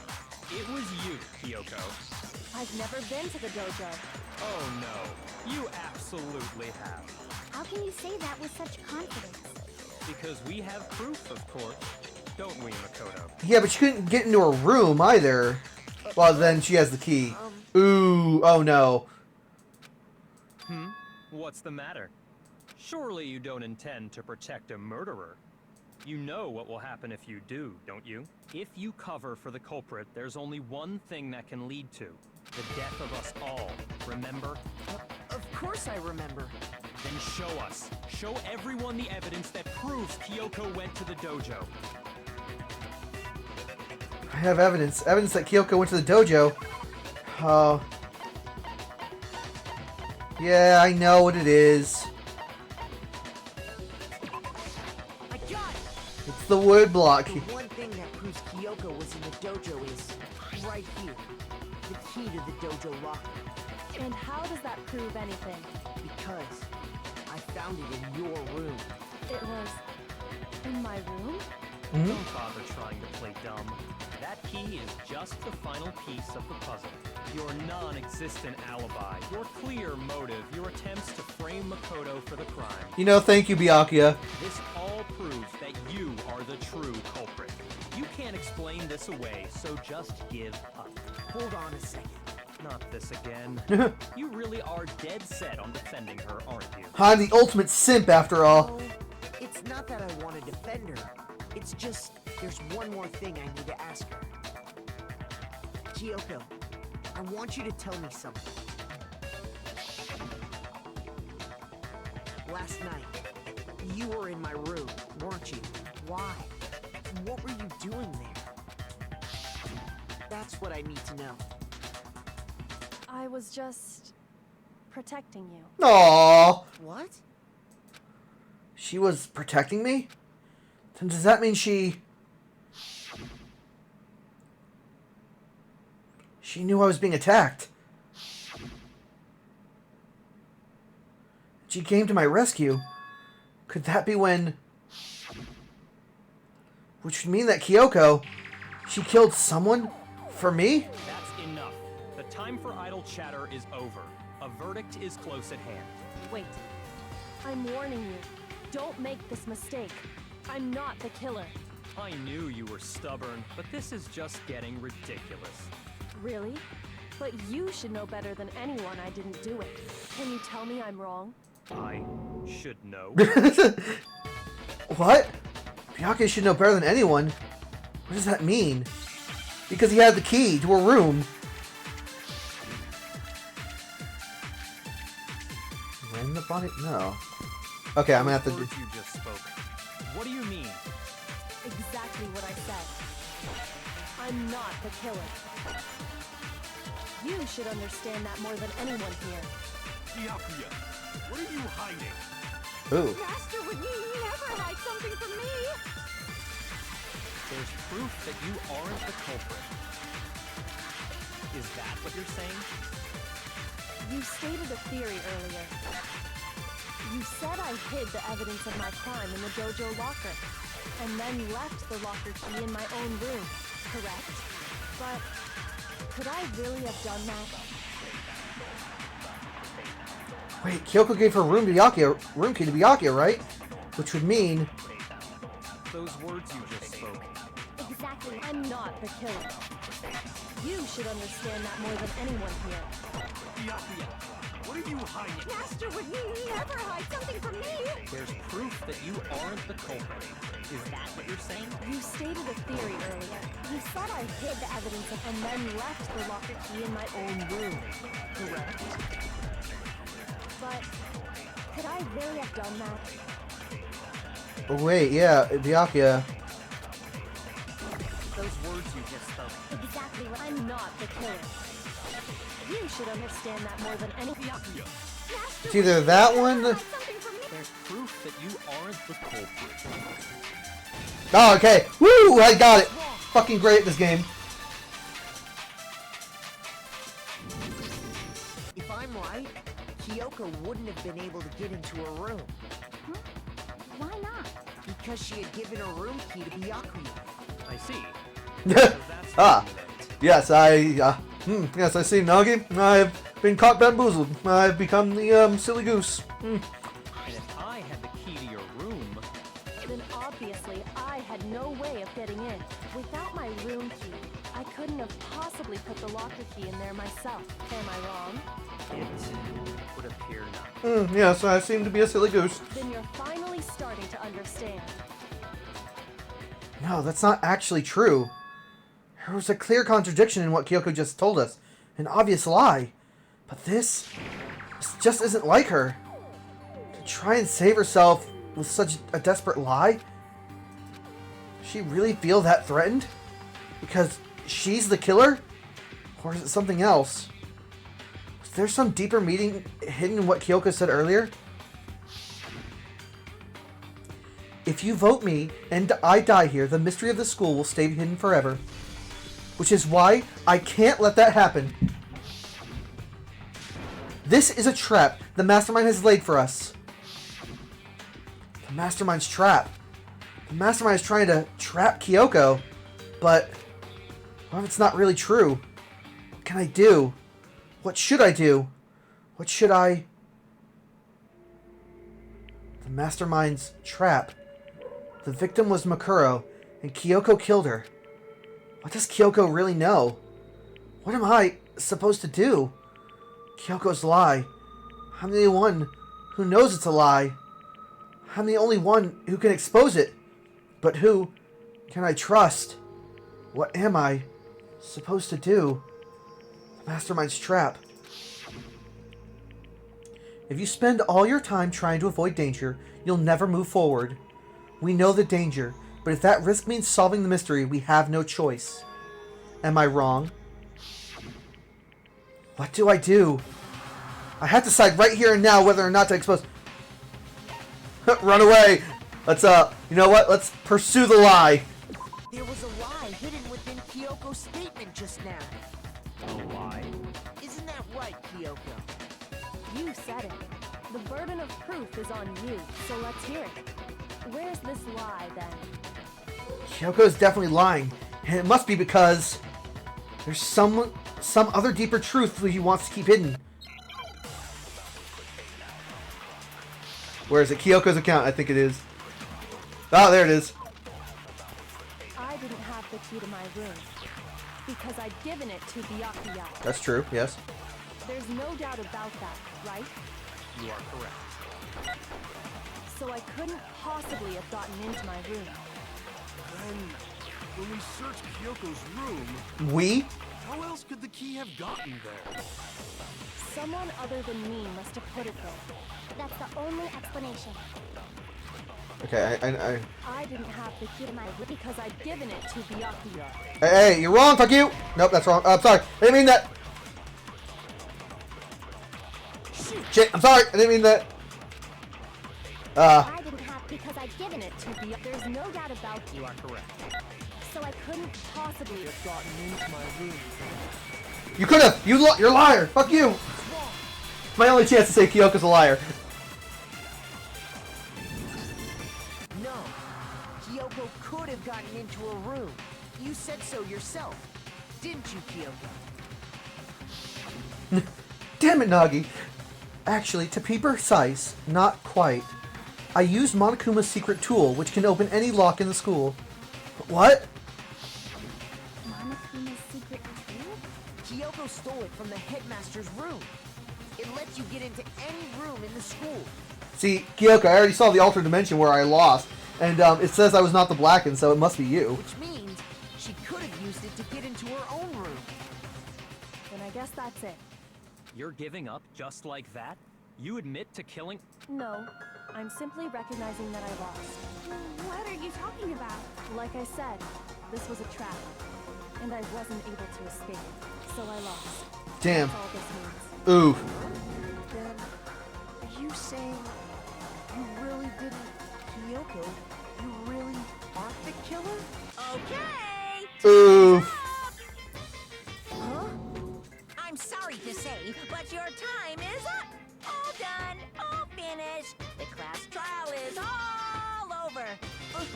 [SPEAKER 7] it was you, Kyoko.
[SPEAKER 5] I've never been to the dojo.
[SPEAKER 7] Oh no, you absolutely have.
[SPEAKER 10] How can you say that with such confidence?
[SPEAKER 7] Because we have proof, of course. Don't we, Makoto?
[SPEAKER 1] Yeah, but she couldn't get into her room either. Well, then she has the key. Ooh, oh no.
[SPEAKER 7] What's the matter? Surely you don't intend to protect a murderer. You know what will happen if you do, don't you? If you cover for the culprit, there's only one thing that can lead to. The death of us all, remember?
[SPEAKER 8] Of course I remember.
[SPEAKER 7] Then show us. Show everyone the evidence that proves Kyoko went to the dojo.
[SPEAKER 1] I have evidence. Evidence that Kyoko went to the dojo. Oh. Yeah, I know what it is.
[SPEAKER 8] I got it!
[SPEAKER 1] It's the wood block.
[SPEAKER 8] The one thing that proves Kyoko was in the dojo is right here. The key to the dojo locker.
[SPEAKER 5] And how does that prove anything?
[SPEAKER 8] Because I found it in your room.
[SPEAKER 5] It was in my room?
[SPEAKER 7] Don't bother trying to play dumb. That key is just the final piece of the puzzle. Your non-existent alibi, your clear motive, your attempts to frame Makoto for the crime.
[SPEAKER 1] You know, thank you, Byakuya.
[SPEAKER 7] This all proves that you are the true culprit. You can't explain this away, so just give up.
[SPEAKER 8] Hold on a second.
[SPEAKER 7] Not this again. You really are dead set on defending her, aren't you?
[SPEAKER 1] I'm the ultimate simp, after all.
[SPEAKER 8] No, it's not that I want to defend her. It's just, there's one more thing I need to ask her. Kyoko, I want you to tell me something. Last night, you were in my room, weren't you? Why? What were you doing there? That's what I need to know.
[SPEAKER 5] I was just protecting you.
[SPEAKER 1] Aww.
[SPEAKER 8] What?
[SPEAKER 1] She was protecting me? Then does that mean she knew I was being attacked? She came to my rescue. Could that be when... Which would mean that Kyoko, she killed someone for me?
[SPEAKER 7] That's enough. The time for idle chatter is over. A verdict is close at hand.
[SPEAKER 5] Wait. I'm warning you. Don't make this mistake. I'm not the killer.
[SPEAKER 7] I knew you were stubborn, but this is just getting ridiculous.
[SPEAKER 5] Really? But you should know better than anyone I didn't do it. Can you tell me I'm wrong?
[SPEAKER 7] I should know.
[SPEAKER 1] What? Byakuya should know better than anyone? What does that mean? Because he had the key to a room. When the body... No. Okay, I'm gonna have to do...
[SPEAKER 7] Words you just spoke. What do you mean?
[SPEAKER 5] Exactly what I said. I'm not the killer. You should understand that more than anyone here.
[SPEAKER 3] Byakuya, what are you hiding?
[SPEAKER 1] Ooh.
[SPEAKER 9] Master would never hide something from me.
[SPEAKER 7] There's proof that you aren't the culprit. Is that what you're saying?
[SPEAKER 5] You stated a theory earlier. You said I hid the evidence of my crime in the dojo locker, and then left the locker key in my own room, correct? But could I really have done that?
[SPEAKER 1] Wait, Kyoko gave her room key to Byakuya, right? Which would mean...
[SPEAKER 7] Those words you just spoke.
[SPEAKER 5] Exactly. I'm not the killer. You should understand that more than anyone here.
[SPEAKER 3] Byakuya, what are you hiding?
[SPEAKER 9] Master would never hide something from me.
[SPEAKER 7] There's proof that you aren't the culprit. Is that what you're saying?
[SPEAKER 5] You stated a theory earlier. You said I hid the evidence and then left the locker key in my own room, correct? But could I really have done that?
[SPEAKER 1] Oh, wait, yeah, Byakuya.
[SPEAKER 7] Those words you just spoke.
[SPEAKER 5] Exactly right. I'm not the killer. You should understand that more than any...
[SPEAKER 3] Byakuya,
[SPEAKER 1] It's either that one...
[SPEAKER 7] There's proof that you aren't the culprit.
[SPEAKER 1] Oh, okay. Woo! I got it. Fucking great at this game.
[SPEAKER 8] If I'm right, Kyoko wouldn't have been able to get into her room.
[SPEAKER 10] Why not?
[SPEAKER 8] Because she had given her room key to Byakuya.
[SPEAKER 7] I see. So that's
[SPEAKER 1] Ah.
[SPEAKER 7] what you meant.
[SPEAKER 1] Yes, yes, I see, Nagi. I've been caught bamboozled. I've become the, silly goose.
[SPEAKER 7] And if I had the key to your room,
[SPEAKER 5] Then obviously I had no way of getting in. Without my room key, I couldn't have possibly put the locker key in there myself. Am I wrong?
[SPEAKER 7] it would appear not.
[SPEAKER 1] Yes, I seem to be a silly goose.
[SPEAKER 5] Then you're finally starting to understand.
[SPEAKER 1] No, that's not actually true. There was a clear contradiction in what Kyoko just told us. An obvious lie. But this just isn't like her. To try and save herself with such a desperate lie? Does she really feel that threatened? Because she's the killer? Or is it something else? Was there some deeper meaning hidden in what Kyoko said earlier? If you vote me and I die here, the mystery of the school will stay hidden forever. Which is why I can't let that happen. This is a trap the Mastermind has laid for us. The Mastermind's trap. The Mastermind is trying to trap Kyoko, but What if it's not really true? What can I do? What should I do? What should I... The mastermind's trap. The victim was Makuro, and Kyoko killed her. What does Kyoko really know? What am I supposed to do? Kyoko's lie. I'm the only one who knows it's a lie. I'm the only one who can expose it. But who can I trust? What am I supposed to do? The mastermind's trap. If you spend all your time trying to avoid danger, you'll never move forward. We know the danger, but if that risk means solving the mystery, we have no choice. Am I wrong? What do I do? I have to decide right here and now whether or not to expose... Run away! Let's, you know what? Let's pursue the lie.
[SPEAKER 8] There was a lie hidden within Kyoko's statement just now.
[SPEAKER 7] A lie?
[SPEAKER 8] Isn't that right, Kyoko?
[SPEAKER 5] You said it. The burden of proof is on you, so let's hear it. Where's this lie, then?
[SPEAKER 1] Kyoko's definitely lying, and it must be because there's some other deeper truth that he wants to keep hidden. Where is it? Kyoko's account, I think it is. Oh, there it is.
[SPEAKER 5] I didn't have the key to my room because I'd given it to Byakuya.
[SPEAKER 1] That's true, yes.
[SPEAKER 5] There's no doubt about that, right?
[SPEAKER 7] You are correct.
[SPEAKER 5] So I couldn't possibly have gotten into my room.
[SPEAKER 3] Then, when we searched Kyoko's room,
[SPEAKER 1] We?
[SPEAKER 3] how else could the key have gotten there?
[SPEAKER 5] Someone other than me must have put it there.
[SPEAKER 10] That's the only explanation.
[SPEAKER 1] Okay,
[SPEAKER 5] I didn't have the key to my room because I'd given it to Byakuya.
[SPEAKER 1] Hey, you're wrong, fuck you! Nope, that's wrong. I'm sorry. I didn't mean that. Shit, I'm sorry. I didn't mean that.
[SPEAKER 10] I didn't have because I'd given it to
[SPEAKER 5] Byakuya. There's no doubt about
[SPEAKER 7] You are correct.
[SPEAKER 5] so I couldn't possibly have gotten into my room.
[SPEAKER 1] You could have. You're a liar. Fuck you. It's my only chance to say Kyoko's a liar.
[SPEAKER 8] No. Kyoko could have gotten into her room. You said so yourself. Didn't you, Kyoko?
[SPEAKER 1] Damn it, Nagi. Actually, to be precise, not quite. I used Monokuma's secret tool, which can open any lock in the school. What?
[SPEAKER 10] Monokuma's secret tool?
[SPEAKER 8] Kyoko stole it from the headmaster's room. It lets you get into any room in the school.
[SPEAKER 1] See, Kyoko, I already saw the alternate dimension where I lost, and it says I was not the Blackened, so it must be you.
[SPEAKER 8] Which means she could have used it to get into her own room.
[SPEAKER 5] Then I guess that's it.
[SPEAKER 7] You're giving up just like that? You admit to killing...
[SPEAKER 5] No, I'm simply recognizing that I lost.
[SPEAKER 9] What are you talking about?
[SPEAKER 5] Like I said, this was a trap, and I wasn't able to escape, so I lost.
[SPEAKER 1] Damn.
[SPEAKER 5] That's all this means.
[SPEAKER 1] Ooh.
[SPEAKER 8] Then, are you saying you really didn't, Kyoko? You really aren't the killer?
[SPEAKER 2] Okay.
[SPEAKER 1] Ooh.
[SPEAKER 8] Huh?
[SPEAKER 2] I'm sorry to say, but your time is up. All done, all finished. The class trial is all over.
[SPEAKER 8] But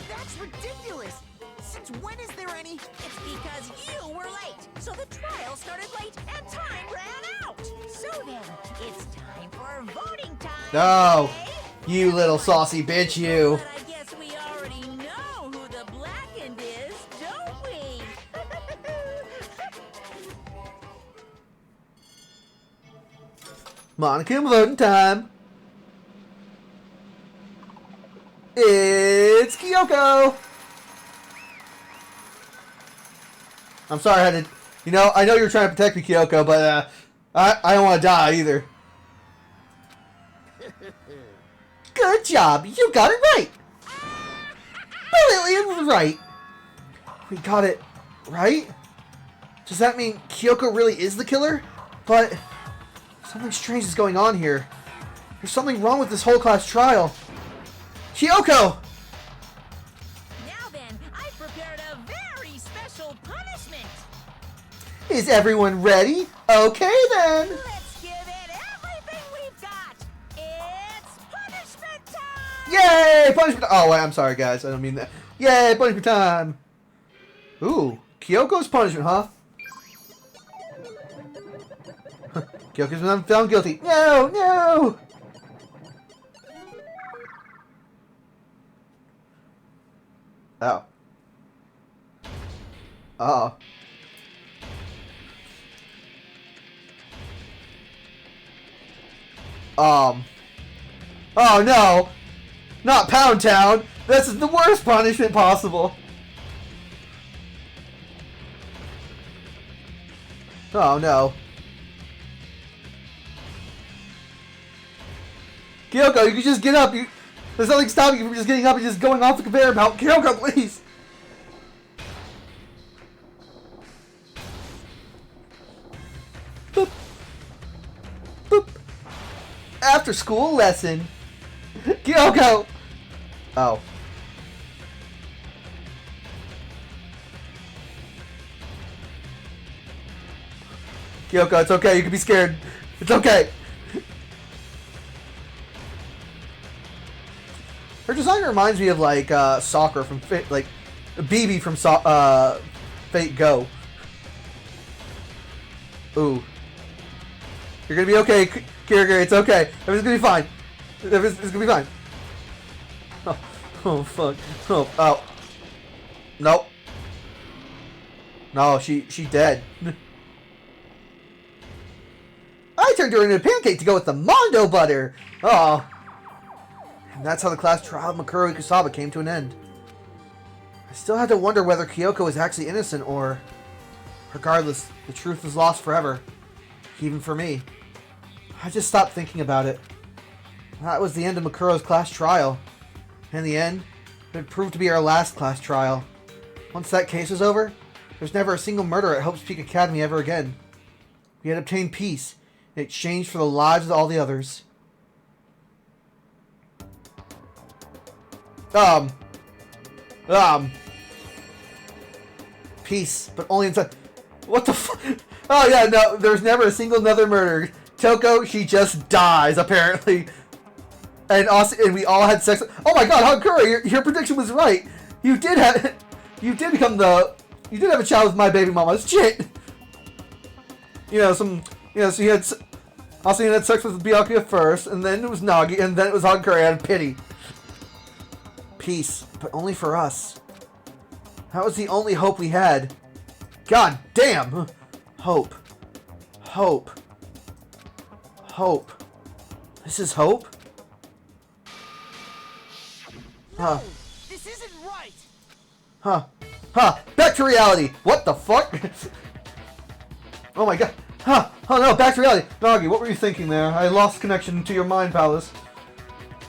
[SPEAKER 8] that's ridiculous! Since when is there any...
[SPEAKER 2] It's because you were late. So the trial started late and time ran out. So then, it's time for voting time.
[SPEAKER 1] No.
[SPEAKER 2] eh?
[SPEAKER 1] You little saucy bitch, you.
[SPEAKER 2] But I guess we already know who the Blackened is, don't we?
[SPEAKER 1] Monokuma voting time. It's Kyoko. I'm sorry I had to... You know, I know you're trying to protect me, Kyoko, but I don't want to die either. Good job. You got it right. Brilliantly right. We got it right? Does that mean Kyoko really is the killer? But something strange is going on here. There's something wrong with this whole class trial. Kyoko!
[SPEAKER 2] Now then, I've prepared a very special punishment.
[SPEAKER 1] Is everyone ready? Okay then.
[SPEAKER 2] Let's give it everything we've got. It's punishment time.
[SPEAKER 1] Yay! Punishment. Oh, wait, I'm sorry, guys. I don't mean that. Yay! Punishment time. Ooh, Kyoko's punishment, huh? Kyoko's been found guilty. No, no! Oh. Oh. Oh no! Not Pound Town! This is the worst punishment possible! Oh no. Kyoko, you can just get up. There's nothing stopping you from just getting up and just going off the conveyor belt. Kyoko, please! Boop. Boop. After school lesson. Kyoko! Oh. Kyoko, it's okay. You can be scared. It's okay. Her design reminds me of like Soccer from like BB from Fate Go. Ooh. You're gonna be okay, Kira. It's okay. Everything's gonna be fine. Everything's gonna be fine. Oh fuck. Oh. Nope. No, she dead. I turned her into a pancake to go with the Mondo butter. Oh. And that's how the class trial of Mikuru Ikusaba came to an end. I still had to wonder whether Kyoko is actually innocent or... Regardless, the truth is lost forever. Even for me. I just stopped thinking about it. That was the end of Makuro's class trial. In the end, it proved to be our last class trial. Once that case was over, there's never a single murder at Hope's Peak Academy ever again. We had obtained peace in exchange for the lives of all the others. Peace, but only inside. What the fuck? Oh yeah, no, there's never a single another murder. Toko, she just dies, apparently. And also, and we all had sex. Oh my god, Hankura, your prediction was right. You did have a child with my baby mama. Shit. So you had sex with Byakuya first, and then it was Nagi, and then it was Hankura. I had pity. Peace, but only for us. That was the only hope we had. God damn! Hope. Hope. Hope. This is hope? Huh.
[SPEAKER 8] This isn't right!
[SPEAKER 1] Huh. Huh. Back to reality! What the fuck? Oh my god. Huh. Oh no, back to reality. Nagi, what were you thinking there? I lost connection to your mind palace.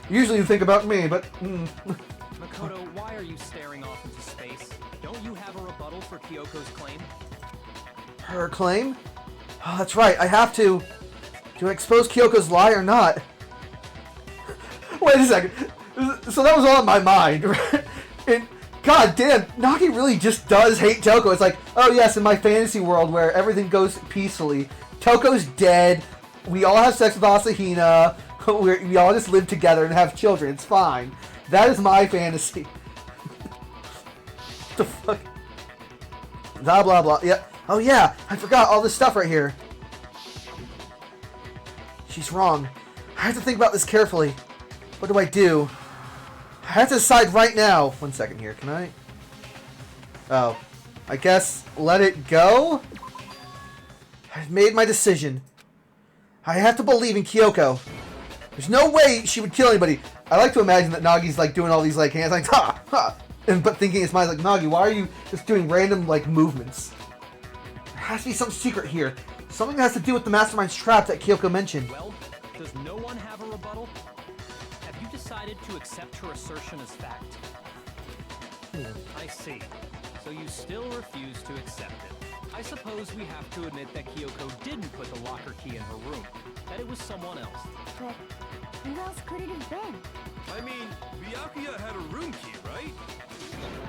[SPEAKER 1] Usually you think about me, but...
[SPEAKER 7] Makoto, why are you staring off into space? Don't you have a rebuttal for Kyoko's claim?
[SPEAKER 1] Her claim? Oh, that's right, I have to. Do I expose Kyoko's lie or not? Wait a second. So that was all in my mind, right? And god damn, Nagi really just does hate Toko. It's like, oh yes, in my fantasy world where everything goes peacefully, Toko's dead, we all have sex with Asahina, we all just live together and have children, it's fine. That is my fantasy. What the fuck? Blah blah blah. Yeah. Oh yeah, I forgot all this stuff right here. She's wrong. I have to think about this carefully. What do I do? I have to decide right now. 1 second here, can I? Oh. I guess let it go? I've made my decision. I have to believe in Kyoko. There's no way she would kill anybody. I like to imagine that Nagi's like doing all these like hands like ha ha, but thinking in his mind like, Nagi, why are you just doing random like movements? There has to be some secret here. Something that has to do with the mastermind's trap that Kyoko mentioned.
[SPEAKER 7] Well, does no one have a rebuttal? Have you decided to accept her assertion as fact? I see. So you still refuse to accept it. I suppose we have to admit that Kyoko didn't put the locker key in her room. That it was someone else.
[SPEAKER 10] But who else could it have been?
[SPEAKER 3] I mean, Byakuya had a room key, right?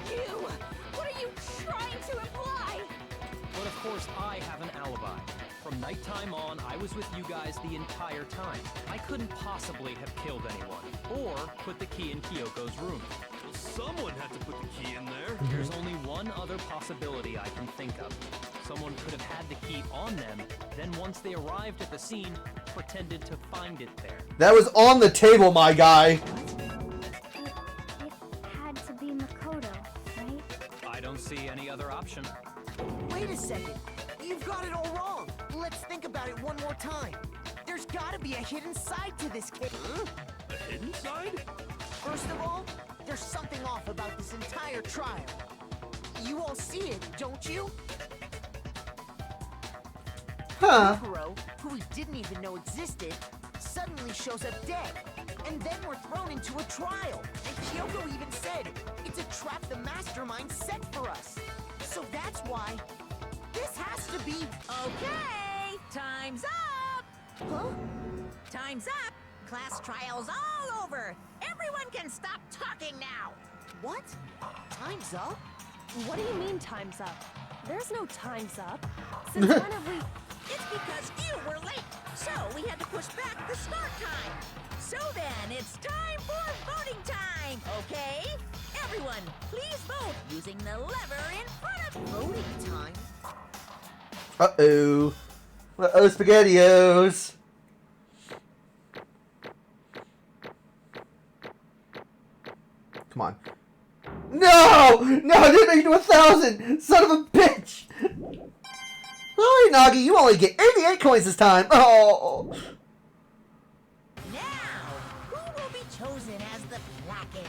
[SPEAKER 9] You! What are you trying to imply?
[SPEAKER 7] But of course, I have an alibi. From nighttime on, I was with you guys the entire time. I couldn't possibly have killed anyone, or put the key in Kyoko's room.
[SPEAKER 3] Someone had to put the key in there.
[SPEAKER 7] There's only one other possibility I can think of. Someone could have had the key on them, then once they arrived at the scene, pretended to find it there.
[SPEAKER 1] That was on the table, my guy.
[SPEAKER 9] It had to be Makoto, right?
[SPEAKER 7] I don't see any other option.
[SPEAKER 8] Wait a second. You've got it all wrong. Let's think about it one more time. There's gotta be a hidden side to this case.
[SPEAKER 3] Huh? A hidden side?
[SPEAKER 8] First of all, there's something off about this entire trial. You all see it, don't you?
[SPEAKER 1] Huh.
[SPEAKER 8] Kuro, who we didn't even know existed, suddenly shows up dead. And then we're thrown into a trial. And Kyoko even said, it's a trap the mastermind set for us. So that's why this has to be...
[SPEAKER 2] Okay, time's up!
[SPEAKER 8] Huh?
[SPEAKER 2] Time's up! Class trial's all over! Everyone can stop talking now!
[SPEAKER 8] What? Time's up?
[SPEAKER 5] What do you mean time's up? There's no time's up. Since when have we...
[SPEAKER 2] It's because you were late, so we had to push back the start time. So then, it's time for voting time, okay? Everyone, please vote using the lever in front of
[SPEAKER 8] Voting time?
[SPEAKER 1] Uh-oh. Uh-oh, SpaghettiOs. Come on. No! No, I didn't make it to 1,000! Son of a bitch! Alright, Nagi, you only get 88 coins this time. Oh!
[SPEAKER 2] Now, who will be chosen as the blackened?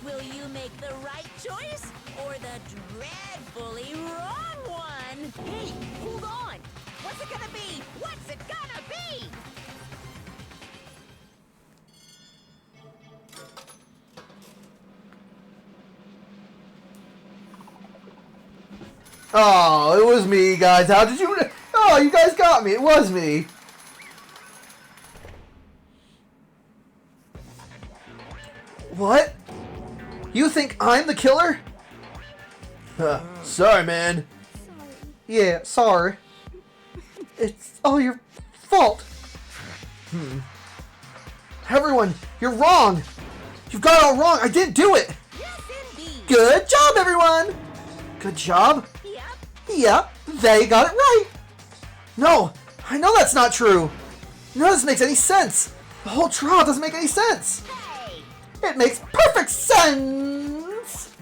[SPEAKER 2] Will you make the right choice or the dreadfully wrong one? Hey, hold on! What's it gonna be? What's it gonna be?
[SPEAKER 1] Oh, it was me, guys. How did you... Oh, you guys got me. It was me. What? You think I'm the killer? Sorry, man.
[SPEAKER 9] Sorry.
[SPEAKER 1] Yeah, sorry. It's all your fault. Everyone, you're wrong. You've got it all wrong. I didn't do it.
[SPEAKER 2] Yes, indeed.
[SPEAKER 1] Good job, everyone. Good job.
[SPEAKER 2] Yep.
[SPEAKER 1] Yep, they got it right. No, I know that's not true. None of this makes any sense. The whole trial doesn't make any sense.
[SPEAKER 2] Hey.
[SPEAKER 1] It makes perfect sense.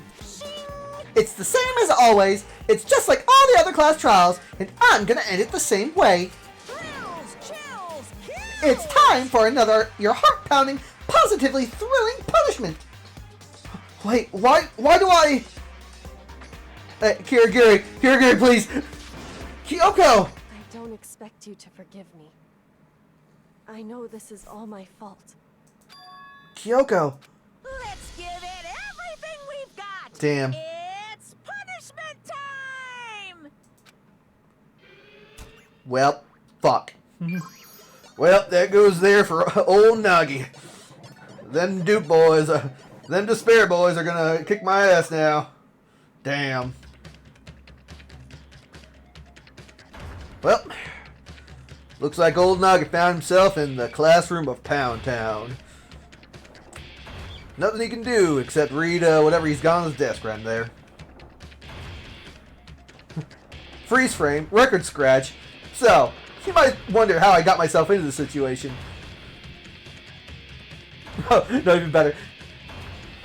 [SPEAKER 1] It's the same as always. It's just like all the other class trials, and I'm gonna end it the same way.
[SPEAKER 2] Thrills, chills, kills.
[SPEAKER 1] It's time for another your heart-pounding, positively thrilling punishment. Wait, why do I... Kirigiri, please. Kyoko!
[SPEAKER 5] I don't expect you to forgive me. I know this is all my fault.
[SPEAKER 1] Kyoko.
[SPEAKER 2] Let's give it everything we've got.
[SPEAKER 1] Damn.
[SPEAKER 2] It's punishment time.
[SPEAKER 1] Well, fuck. Well, that goes there for old Nagi. Them Duke boys, them Despair boys are gonna kick my ass now. Damn. Well, looks like old Nagi found himself in the classroom of Pound Town. Nothing he can do except read whatever he's got on his desk right there. Freeze frame, record scratch. So, you might wonder how I got myself into this situation. Oh, no, even better.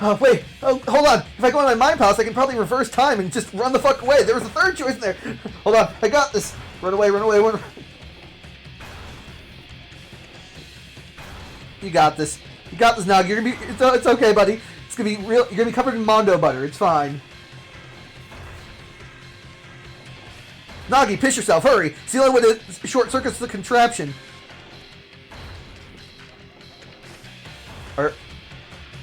[SPEAKER 1] Oh, wait. Oh, hold on. If I go on my Mind Palace, I can probably reverse time and just run the fuck away. There was a third choice there. Hold on. I got this. Run away, run away, run away. You got this. You got this, Nog. You're gonna be... It's okay, buddy. It's gonna be real... You're gonna be covered in Mondo butter. It's fine. Nagi, piss yourself. Hurry. It's the only way to short circuits the contraption. Or...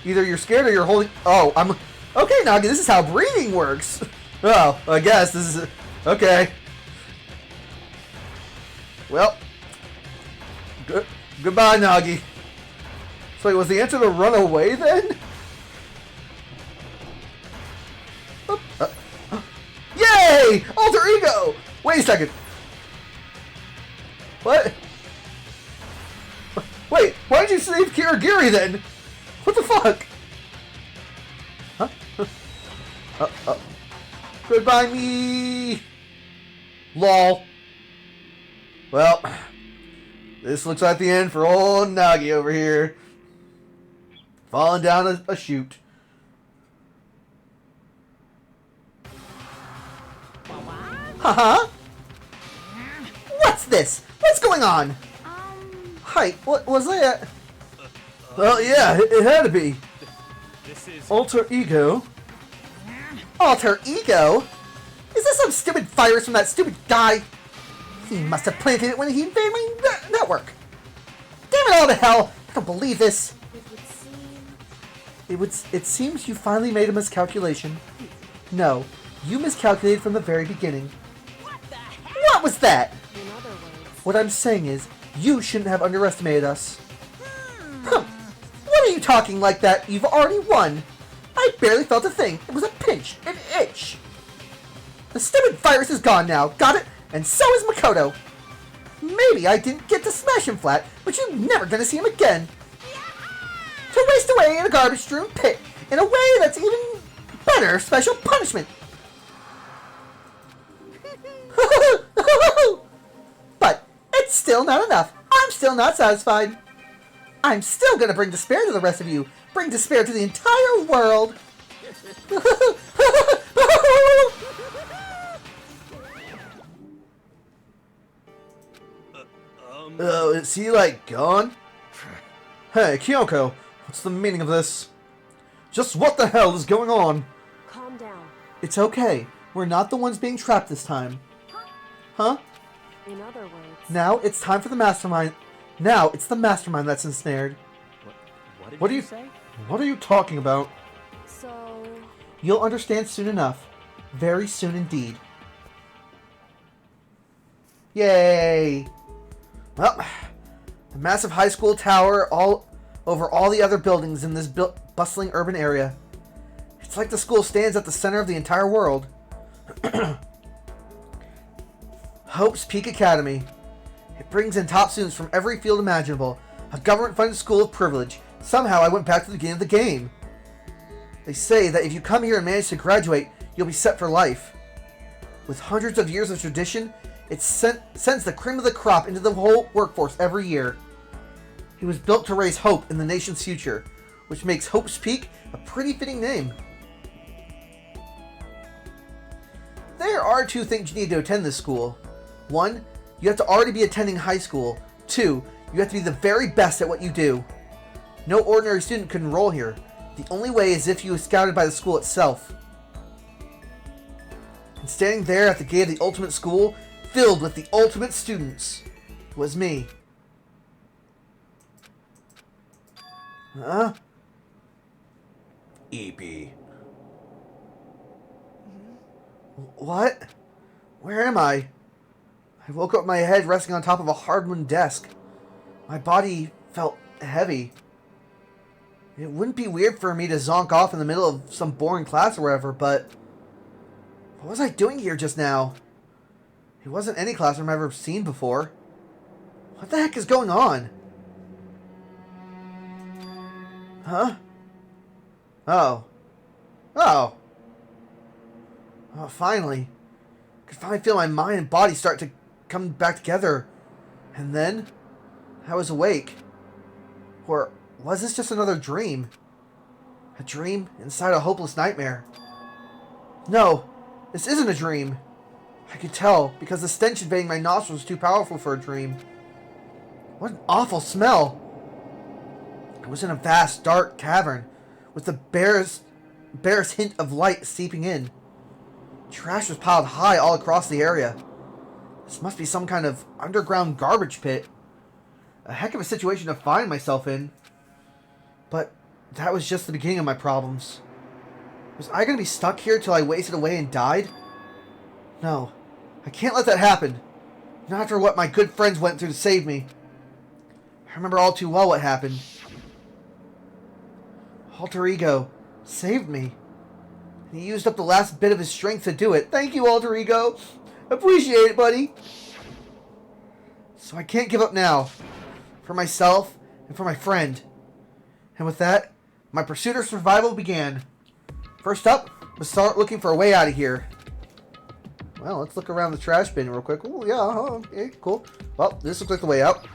[SPEAKER 1] Either you're scared or you're holding... Oh, I'm... Okay, Nagi, this is how breathing works. Oh, I guess this is... Okay. Well. Goodbye, Nagi. So wait, was the answer to run away then? Yay! Alter ego! Wait a second. What? Wait, why did you save Kirigiri then? What the fuck? Huh? Goodbye, me! Lol. Well, this looks like the end for old Nagi over here. Falling down a chute. Haha! What's this? What's going on? Hi, what was that? Well, yeah, it had to be.
[SPEAKER 7] This is...
[SPEAKER 1] Alter ego? Alter ego? Is this some stupid virus from that stupid guy? He must have planted it when he invaded my network. Damn it all to hell! I don't believe this. It seems you finally made a miscalculation. No, you miscalculated from the very beginning. What was that?
[SPEAKER 5] In other words,
[SPEAKER 1] What I'm saying is, you shouldn't have underestimated us. Huh. What are you talking like that? You've already won. I barely felt a thing. It was a pinch, an itch. The stupid virus is gone now. Got it? And so is Makoto. Maybe I didn't get to smash him flat, but you're never gonna see him again. To waste away in a garbage-strewn pit, in a way that's even better special punishment. But it's still not enough. I'm still not satisfied. I'm still gonna bring despair to the rest of you. Bring despair to the entire world. Oh, is he like gone? Hey, Kyoko, what's the meaning of this? Just what the hell is going on?
[SPEAKER 5] calm down.
[SPEAKER 1] It's okay. We're not the ones being trapped this time. Huh?
[SPEAKER 5] In other words,
[SPEAKER 1] Now it's time for the mastermind. Now it's the mastermind that's ensnared.
[SPEAKER 7] What did
[SPEAKER 1] do
[SPEAKER 7] you
[SPEAKER 1] you
[SPEAKER 7] say?
[SPEAKER 1] What are you talking about?
[SPEAKER 5] so
[SPEAKER 1] You'll understand soon enough. Very soon indeed. Yay! Well, the massive high school tower all over all the other buildings in this bustling urban area. It's like the school stands at the center of the entire world. Hope's Peak Academy. It brings in top students from every field imaginable. A government-funded school of privilege. Somehow I went back to the beginning of the game. They say that if you come here and manage to graduate, you'll be set for life. With hundreds of years of tradition, it sends the cream of the crop into the whole workforce every year. It was built to raise hope in the nation's future, which makes Hope's Peak a pretty fitting name. There are two things you need to attend this school. One, you have to already be attending high school. Two, you have to be the very best at what you do. No ordinary student can enroll here. The only way is if you were scouted by the school itself. And standing there at the gate of the ultimate school, filled with the ultimate students, was me. Huh?
[SPEAKER 4] EP.
[SPEAKER 1] What? Where am I? I woke up with my head resting on top of a hardwood desk. My body felt heavy. It wouldn't be weird for me to zonk off in the middle of some boring class or whatever, but what was I doing here just now? It wasn't any classroom I've ever seen before. What the heck is going on? Huh? Oh. Oh. Oh, finally. I could finally feel my mind and body start to come back together. And then, I was awake. Or was this just another dream? A dream inside a hopeless nightmare? No, this isn't a dream. I could tell because the stench invading my nostrils was too powerful for a dream. What an awful smell! I was in a vast, dark cavern with the barest hint of light seeping in. Trash was piled high all across the area. This must be some kind of underground garbage pit. A heck of a situation to find myself in. But that was just the beginning of my problems. Was I going to be stuck here till I wasted away and died? No, I can't let that happen. Not after what my good friends went through to save me. I remember all too well what happened. Alter Ego saved me. And he used up the last bit of his strength to do it. Thank you, Alter Ego. Appreciate it, buddy. So I can't give up now. For myself and for my friend. And with that, my pursuit of survival began. First up, start looking for a way out of here. Well, let's look around the trash bin real quick. Oh, yeah, okay, cool. Well, this looks like the way out.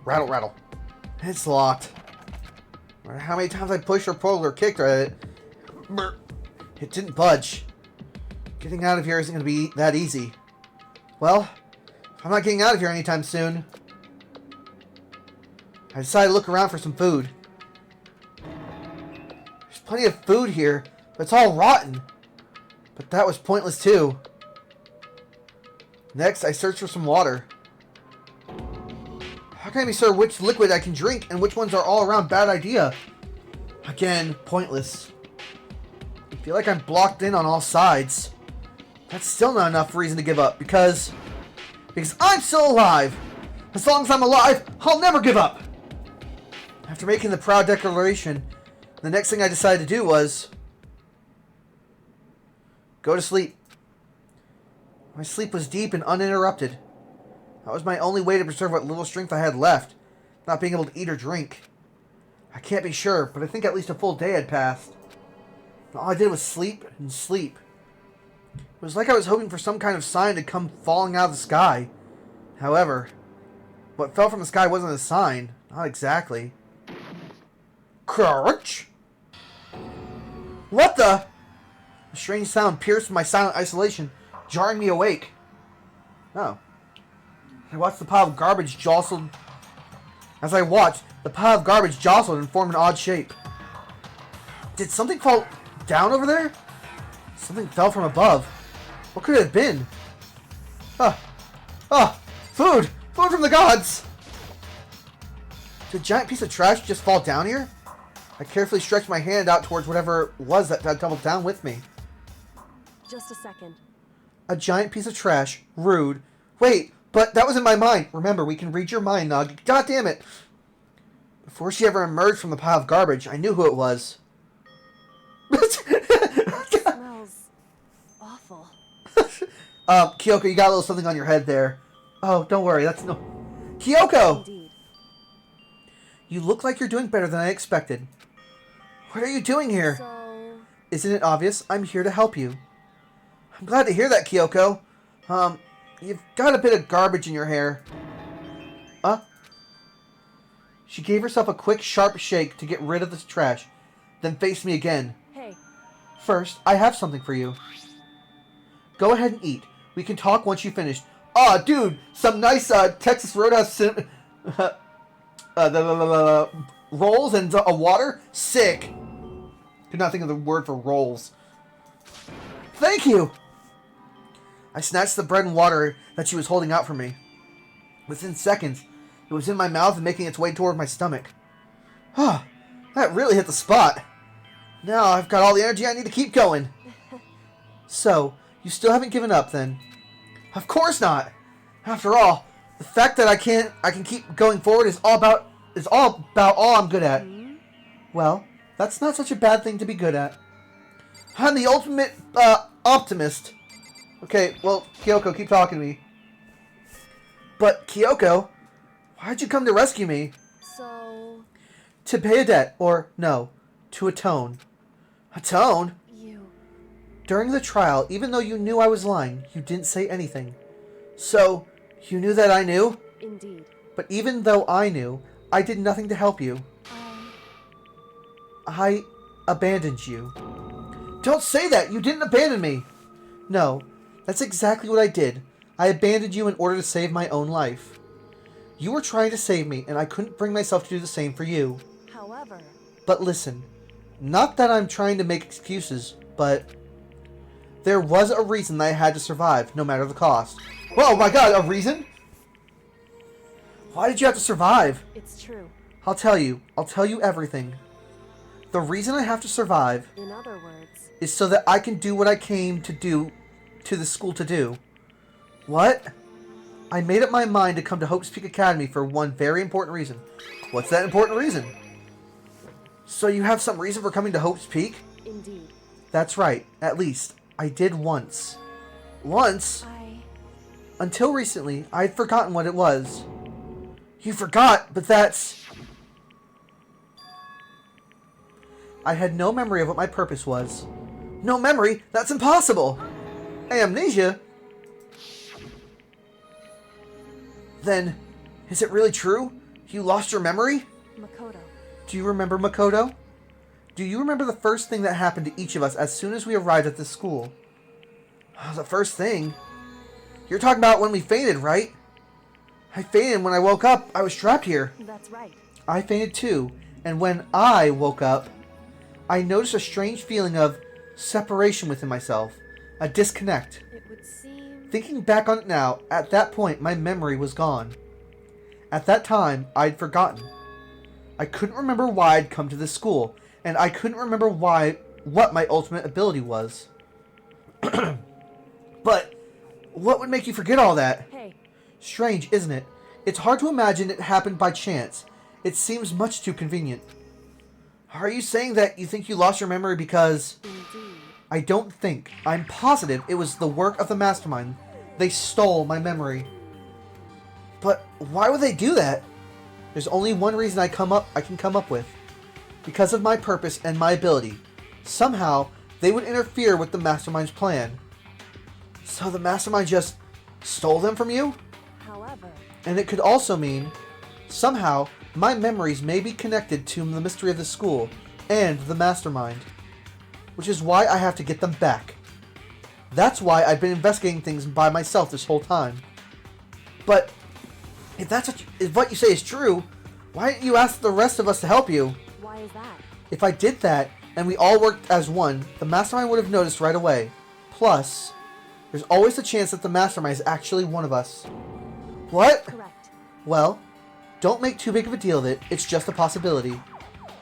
[SPEAKER 1] Rattle, rattle. It's locked. No matter how many times I pushed or pulled or kicked at it, it didn't budge. Getting out of here isn't going to be that easy. Well, if I'm not getting out of here anytime soon, I decided to look around for some food. There's plenty of food here, but it's all rotten. But that was pointless too. Next, I searched for some water. How can I be sure which liquid I can drink and which ones are all around bad idea? Again, pointless. I feel like I'm blocked in on all sides. That's still not enough reason to give up because I'm still alive. As long as I'm alive, I'll never give up. After making the proud declaration, the next thing I decided to do was go to sleep. My sleep was deep and uninterrupted. That was my only way to preserve what little strength I had left, not being able to eat or drink. I can't be sure, but I think at least a full day had passed. And all I did was sleep and sleep. It was like I was hoping for some kind of sign to come falling out of the sky. However, what fell from the sky wasn't a sign. Not exactly. Crunch! What the? A strange sound pierced my silent isolation, jarring me awake. Oh. I watched the pile of garbage jostled. As I watched, the pile of garbage jostled and formed an odd shape. Did something fall down over there? Something fell from above. What could it have been? Food! Food from the gods! Did a giant piece of trash just fall down here? I carefully stretched my hand out towards whatever it was that had tumbled down with me.
[SPEAKER 5] Just a second.
[SPEAKER 1] A giant piece of trash. Rude. Wait, but that was in my mind. Remember, we can read your mind, Nog. God damn it. Before she ever emerged from the pile of garbage, I knew who it was.
[SPEAKER 5] It smells awful.
[SPEAKER 1] Kyoko, you got a little something on your head there. Oh, don't worry. That's no... Kyoko!
[SPEAKER 5] Indeed.
[SPEAKER 1] You look like you're doing better than I expected. What are you doing here?
[SPEAKER 5] So...
[SPEAKER 1] Isn't it obvious? I'm here to help you. I'm glad to hear that, Kyoko. You've got a bit of garbage in your hair. She gave herself a quick, sharp shake to get rid of the trash, then faced me again.
[SPEAKER 5] Hey.
[SPEAKER 1] First, I have something for you. Go ahead and eat. We can talk once you finish. Aw, dude, some nice Texas Roadhouse rolls and a water? Sick. Could not think of the word for rolls. Thank you! I snatched the bread and water that she was holding out for me. Within seconds, it was in my mouth and making its way toward my stomach. That really hit the spot. Now I've got all the energy I need to keep going. So, you still haven't given up then? Of course not! After all, the fact that I can keep going forward is all about all I'm good at. Well, that's not such a bad thing to be good at. I'm the ultimate optimist. Okay, well, Kyoko, keep talking to me. But, Kyoko, why'd you come to rescue me?
[SPEAKER 5] So...
[SPEAKER 1] To pay a debt, or, no, to atone. Atone?
[SPEAKER 5] You...
[SPEAKER 1] During the trial, even though you knew I was lying, you didn't say anything. So, you knew that I knew?
[SPEAKER 5] Indeed.
[SPEAKER 1] But even though I knew, I did nothing to help you. I abandoned you. Don't say that! You didn't abandon me! No, that's exactly what I did. I abandoned you in order to save my own life. You were trying to save me, and I couldn't bring myself to do the same for you.
[SPEAKER 5] However...
[SPEAKER 1] But listen, not that I'm trying to make excuses, but... there was a reason that I had to survive, no matter the cost. Oh my god, a reason? Why did you have to survive?
[SPEAKER 5] It's true.
[SPEAKER 1] I'll tell you everything. The reason I have to survive...
[SPEAKER 5] In other words...
[SPEAKER 1] is so that I can do what I came to do to the school to do. What? I made up my mind to come to Hope's Peak Academy for one very important reason. What's that important reason? So you have some reason for coming to Hope's Peak?
[SPEAKER 5] Indeed.
[SPEAKER 1] That's right. At least, I did once. Once? Until recently, I'd forgotten what it was. You forgot, but that's... I had no memory of what my purpose was. No memory? That's impossible! Amnesia? Then, is it really true? You lost your memory?
[SPEAKER 5] Makoto.
[SPEAKER 1] Do you remember Makoto? Do you remember the first thing that happened to each of us as soon as we arrived at this school? The first thing? You're talking about when we fainted, right? I fainted when I woke up. I was trapped here.
[SPEAKER 5] That's right.
[SPEAKER 1] I fainted too, and when I woke up, I noticed a strange feeling of separation within myself, a disconnect.
[SPEAKER 5] It would seem...
[SPEAKER 1] Thinking back on it now, at that point my memory was gone. At that time, I'd forgotten. I couldn't remember why I'd come to this school, and I couldn't remember what my ultimate ability was. But what would make you forget all that?
[SPEAKER 5] Hey.
[SPEAKER 1] Strange, isn't it? It's hard to imagine it happened by chance. It seems much too convenient. Are you saying that you think you lost your memory because...
[SPEAKER 5] Indeed.
[SPEAKER 1] I don't think. I'm positive it was the work of the mastermind. They stole my memory. But why would they do that? There's only one reason I can come up with. Because of my purpose and my ability. Somehow, they would interfere with the mastermind's plan. So the mastermind just stole them from you?
[SPEAKER 5] However...
[SPEAKER 1] And it could also mean, somehow, my memories may be connected to the mystery of the school and the mastermind. Which is why I have to get them back. That's why I've been investigating things by myself this whole time. But, if what you say is true, why didn't you ask the rest of us to help you?
[SPEAKER 5] Why is that?
[SPEAKER 1] If I did that, and we all worked as one, the mastermind would have noticed right away. Plus, there's always the chance that the mastermind is actually one of us. What?
[SPEAKER 5] Correct.
[SPEAKER 1] Well, don't make too big of a deal of it, it's just a possibility.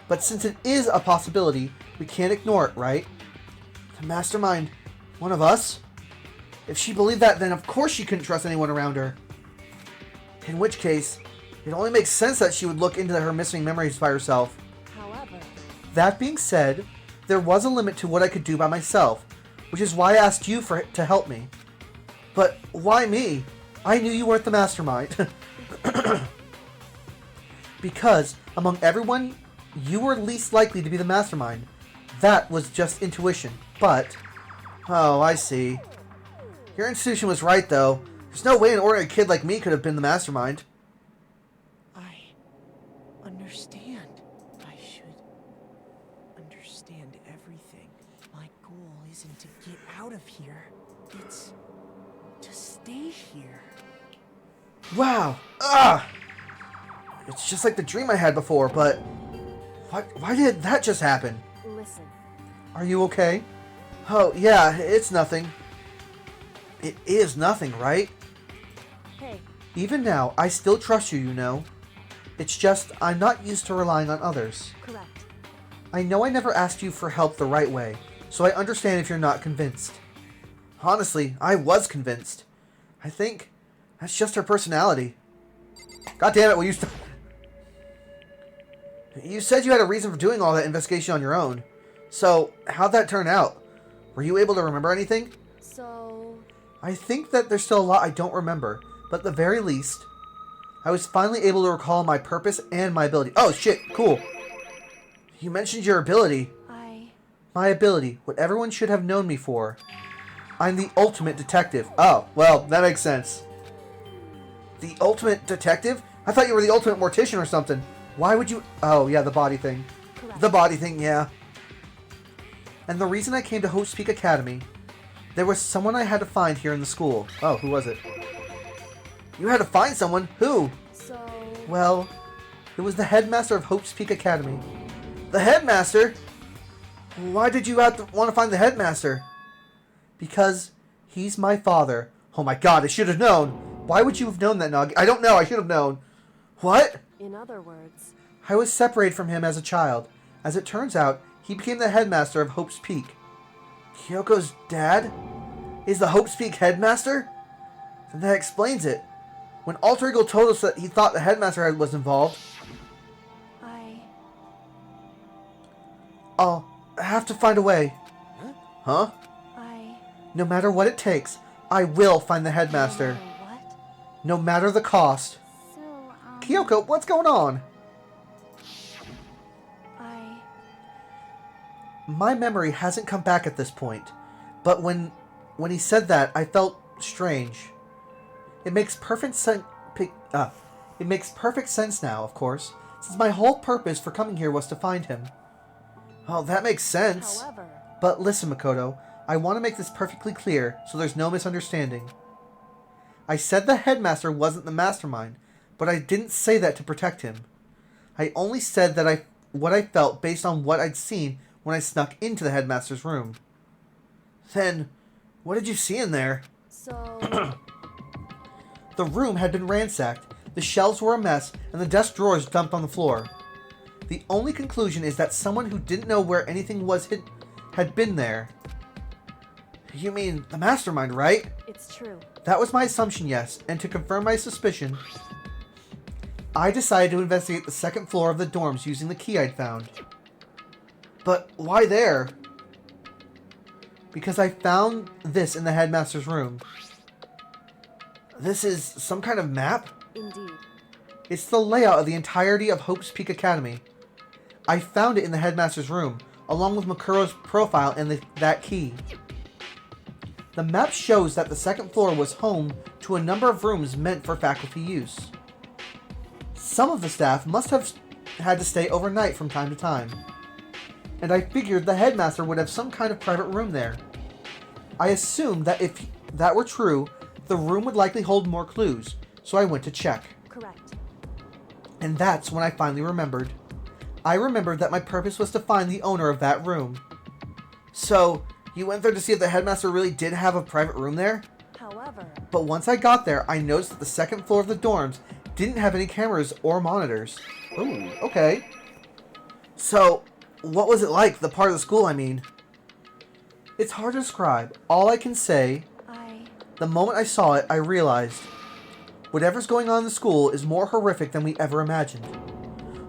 [SPEAKER 1] But since it is a possibility, we can't ignore it, right? The mastermind, one of us? If she believed that, then of course she couldn't trust anyone around her. In which case, it only makes sense that she would look into her missing memories by herself.
[SPEAKER 5] However...
[SPEAKER 1] That being said, there was a limit to what I could do by myself, which is why I asked you to help me. But why me? I knew you weren't the mastermind. Because, among everyone, you were least likely to be the mastermind. That was just intuition, but... Oh, I see. Your institution was right, though. There's no way an ordinary kid like me could have been the mastermind.
[SPEAKER 8] I understand. I should understand everything. My goal isn't to get out of here. It's to stay here.
[SPEAKER 1] Wow. Ah! It's just like the dream I had before, but... Why did that just happen?
[SPEAKER 5] Listen.
[SPEAKER 1] Are you okay? Oh, yeah, it's nothing. It is nothing, right?
[SPEAKER 5] Hey.
[SPEAKER 1] Even now, I still trust you, you know. It's just, I'm not used to relying on others.
[SPEAKER 5] Correct.
[SPEAKER 1] I know I never asked you for help the right way, so I understand if you're not convinced. Honestly, I was convinced. I think that's just her personality. God damn it, will you stop? You said you had a reason for doing all that investigation on your own. So, how'd that turn out? Were you able to remember anything?
[SPEAKER 5] So...
[SPEAKER 1] I think that there's still a lot I don't remember, but at the very least, I was finally able to recall my purpose and my ability. Oh shit, cool. You mentioned your ability. My ability, what everyone should have known me for. I'm the ultimate detective. Oh, well, that makes sense. The ultimate detective? I thought you were the ultimate mortician or something. Why would you... Oh, yeah, the body thing.
[SPEAKER 5] Correct.
[SPEAKER 1] The body thing, yeah. And the reason I came to Hope's Peak Academy, there was someone I had to find here in the school. Oh, who was it? You had to find someone? Who?
[SPEAKER 5] So...
[SPEAKER 1] Well, it was the headmaster of Hope's Peak Academy. The headmaster? Why did you have to want to find the headmaster? Because he's my father. Oh my god, I should have known. Why would you have known that, Nog? I don't know, I should have known. What?
[SPEAKER 5] In other words...
[SPEAKER 1] I was separated from him as a child. As it turns out, he became the headmaster of Hope's Peak. Kyoko's dad is the Hope's Peak headmaster? And that explains it. When Alter Ego told us that he thought the headmaster was involved, I'll have to find a way. Huh? No matter what it takes, I will find the headmaster.
[SPEAKER 5] What?
[SPEAKER 1] No matter the cost.
[SPEAKER 10] So,
[SPEAKER 1] Kyoko, what's going on? my memory hasn't come back at this point, but when he said that, I felt strange. It makes perfect sense. It makes perfect sense now, of course, since my whole purpose for coming here was to find him. Oh, that makes sense.
[SPEAKER 5] However,
[SPEAKER 1] But listen, Makoto, I want to make this perfectly clear so there's no misunderstanding. I said the headmaster wasn't the mastermind, but I didn't say that to protect him. I only said that what I felt based on what I'd seen when I snuck into the headmaster's room. Then, what did you see in there?
[SPEAKER 5] so
[SPEAKER 1] The room had been ransacked, the shelves were a mess, and the desk drawers dumped on the floor. The only conclusion is that someone who didn't know where anything was had been there. You mean the mastermind, right?
[SPEAKER 5] it's true.
[SPEAKER 1] That was my assumption, yes, and to confirm my suspicion, I decided to investigate the second floor of the dorms using the key I'd found. But why there? Because I found this in the headmaster's room. This is some kind of map?
[SPEAKER 5] Indeed.
[SPEAKER 1] It's the layout of the entirety of Hope's Peak Academy. I found it in the headmaster's room, along with Makuro's profile and that key. The map shows that the second floor was home to a number of rooms meant for faculty use. Some of the staff must have had to stay overnight from time to time, and I figured the headmaster would have some kind of private room there. I assumed that if that were true, the room would likely hold more clues, so I went to check.
[SPEAKER 5] Correct.
[SPEAKER 1] And that's when I finally remembered. I remembered that my purpose was to find the owner of that room. So, you went there to see if the headmaster really did have a private room there?
[SPEAKER 5] However,
[SPEAKER 1] But once I got there, I noticed that the second floor of the dorms didn't have any cameras or monitors. Ooh, okay. So, what was it like, the part of the school, I mean? It's hard to describe. All I can say, the moment I saw it, I realized whatever's going on in the school is more horrific than we ever imagined.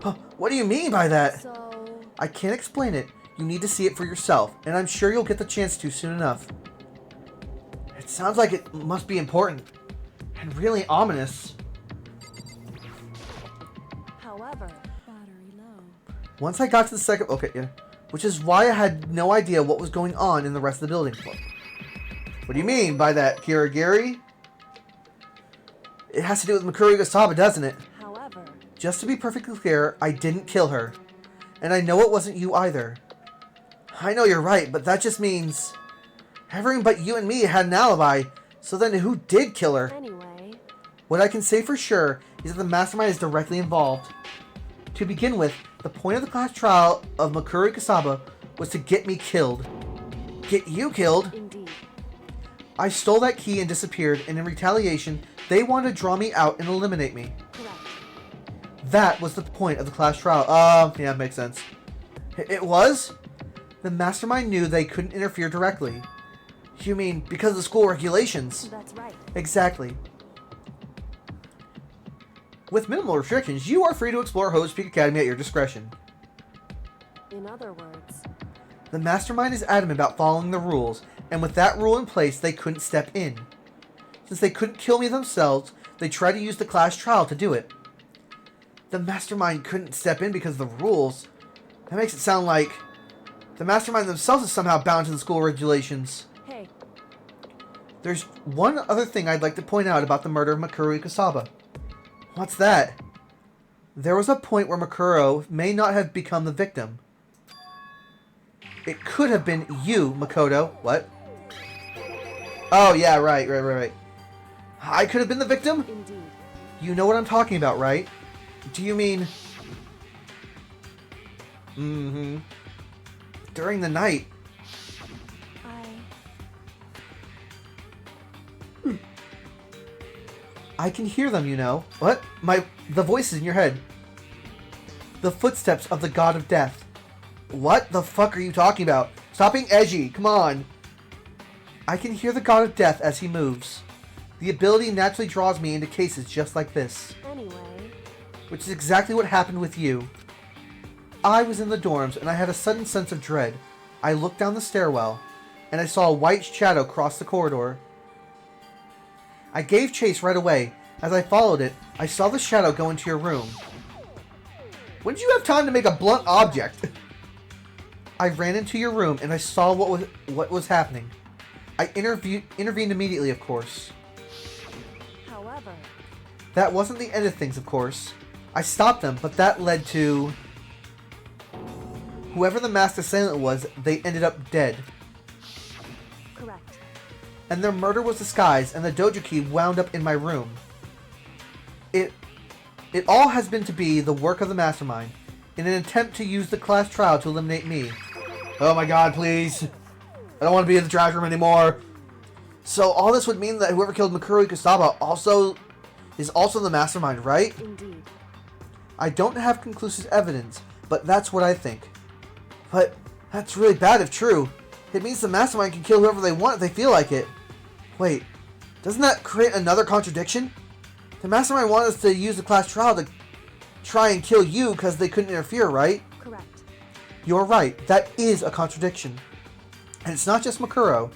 [SPEAKER 1] Huh, what do you mean by that?
[SPEAKER 5] so
[SPEAKER 1] I can't explain it. You need to see it for yourself, and I'm sure you'll get the chance to soon enough. It sounds like it must be important, and really ominous.
[SPEAKER 5] however,
[SPEAKER 1] Once I got to the second... Okay, yeah. Which is why I had no idea what was going on in the rest of the building. What do you mean by that, Kirigiri? It has to do with Mikuru Gasaba, doesn't it?
[SPEAKER 5] however,
[SPEAKER 1] Just to be perfectly clear, I didn't kill her. And I know it wasn't you either. I know you're right, but that just means... everyone but you and me had an alibi. So then who did kill her?
[SPEAKER 5] anyway,
[SPEAKER 1] What I can say for sure is that the mastermind is directly involved. To begin with, the point of the class trial of Mikuru Kasaba was to get me killed. Get you killed?
[SPEAKER 5] indeed.
[SPEAKER 1] I stole that key and disappeared, and in retaliation, they wanted to draw me out and eliminate me.
[SPEAKER 5] Correct.
[SPEAKER 1] That was the point of the class trial. Yeah, makes sense. It was? The mastermind knew they couldn't interfere directly. You mean because of the school regulations?
[SPEAKER 5] That's right.
[SPEAKER 1] Exactly. With minimal restrictions, you are free to explore Hope's Peak Academy at your discretion.
[SPEAKER 5] In other words,
[SPEAKER 1] The mastermind is adamant about following the rules, and with that rule in place, they couldn't step in. Since they couldn't kill me themselves, they tried to use the class trial to do it. The mastermind couldn't step in because of the rules. That makes it sound like the mastermind themselves is somehow bound to the school regulations.
[SPEAKER 5] hey,
[SPEAKER 1] There's one other thing I'd like to point out about the murder of Mikuru Kasaba. What's that? There was a point where Makuro may not have become the victim. It could have been you, Makoto. What? Oh, yeah, right. I could have been the victim?
[SPEAKER 5] indeed.
[SPEAKER 1] You know what I'm talking about, right? Do you mean... Mm-hmm. During the night. I can hear them, you know. What? The voices in your head. The footsteps of the god of death. What the fuck are you talking about? Stop being edgy, come on. I can hear the god of death as he moves. The ability naturally draws me into cases just like this.
[SPEAKER 5] Anyway,
[SPEAKER 1] Which is exactly what happened with you. I was in the dorms and I had a sudden sense of dread. I looked down the stairwell and I saw a white shadow cross the corridor. I gave chase right away. As I followed it, I saw the shadow go into your room. When did you have time to make a blunt object? I ran into your room and I saw what was happening. I intervened immediately, of course.
[SPEAKER 5] However,
[SPEAKER 1] That wasn't the end of things, of course. I stopped them, but that led to... Whoever the masked assailant was, they ended up dead.
[SPEAKER 5] correct.
[SPEAKER 1] And their murder was disguised, and the dojo key wound up in my room. It all has been to be the work of the mastermind, in an attempt to use the class trial to eliminate me. Oh my god, please. I don't want to be in the trash room anymore. So all this would mean that whoever killed Mikuru Kusaba is also the mastermind, right?
[SPEAKER 5] Indeed.
[SPEAKER 1] I don't have conclusive evidence, but that's what I think. But that's really bad if true. It means the mastermind can kill whoever they want if they feel like it. Wait, doesn't that create another contradiction? The mastermind wanted us to use the class trial to try and kill you because they couldn't interfere, right?
[SPEAKER 5] Correct.
[SPEAKER 1] You're right, that is a contradiction. And it's not just Makuro.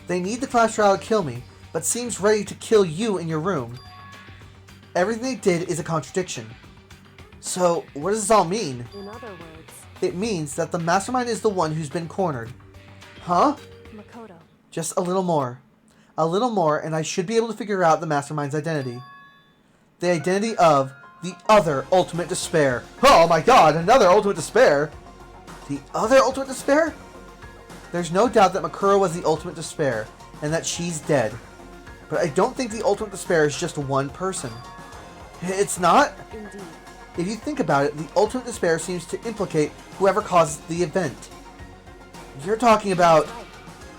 [SPEAKER 1] They need the class trial to kill me, but seems ready to kill you in your room. Everything they did is a contradiction. So, what does this all mean?
[SPEAKER 5] In other words,
[SPEAKER 1] It means that the mastermind is the one who's been cornered. Huh?
[SPEAKER 5] Makoto.
[SPEAKER 1] Just a little more. A little more, and I should be able to figure out the mastermind's identity. The identity of the other ultimate despair. Oh my god, another ultimate despair? The other ultimate despair? There's no doubt that Makuro was the ultimate despair, and that she's dead. But I don't think the ultimate despair is just one person. It's not?
[SPEAKER 5] Indeed.
[SPEAKER 1] If you think about it, the ultimate despair seems to implicate whoever caused the event. You're talking about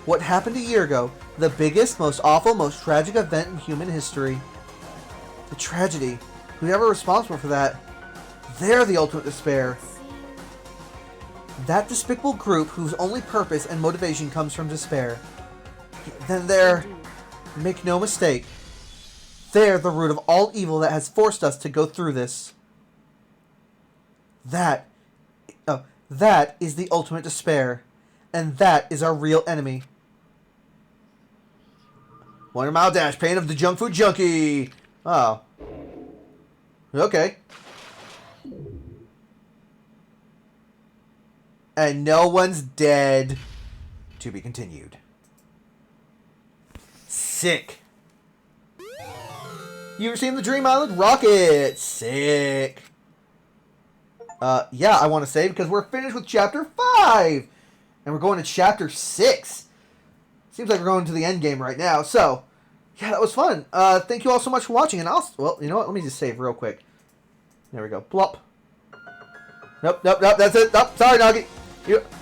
[SPEAKER 1] what happened a year ago, the biggest, most awful, most tragic event in human history. The tragedy. Whoever responsible for that, they're the ultimate despair. That despicable group whose only purpose and motivation comes from despair. Then they're... Make no mistake. They're the root of all evil that has forced us to go through this. That is the ultimate despair. And that is our real enemy. 100 Mile Dash, Pain of the Junk Food Junkie. Oh. Okay. And no one's dead. To be continued. Sick. You ever seen the Dream Island Rocket? Sick. Yeah, I want to say because we're finished with Chapter 5. And we're going to Chapter 6. Seems like we're going to the end game right now. So, yeah, that was fun. Thank you all so much for watching. And well, you know what? Let me just save real quick. There we go. Plop. Nope, that's it. Nope, sorry, Noggy.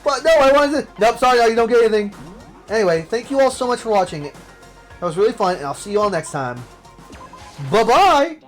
[SPEAKER 1] But no, I wanted to... Nope, sorry, Noggy, don't get anything. Anyway, thank you all so much for watching. That was really fun, and I'll see you all next time. Bye-bye!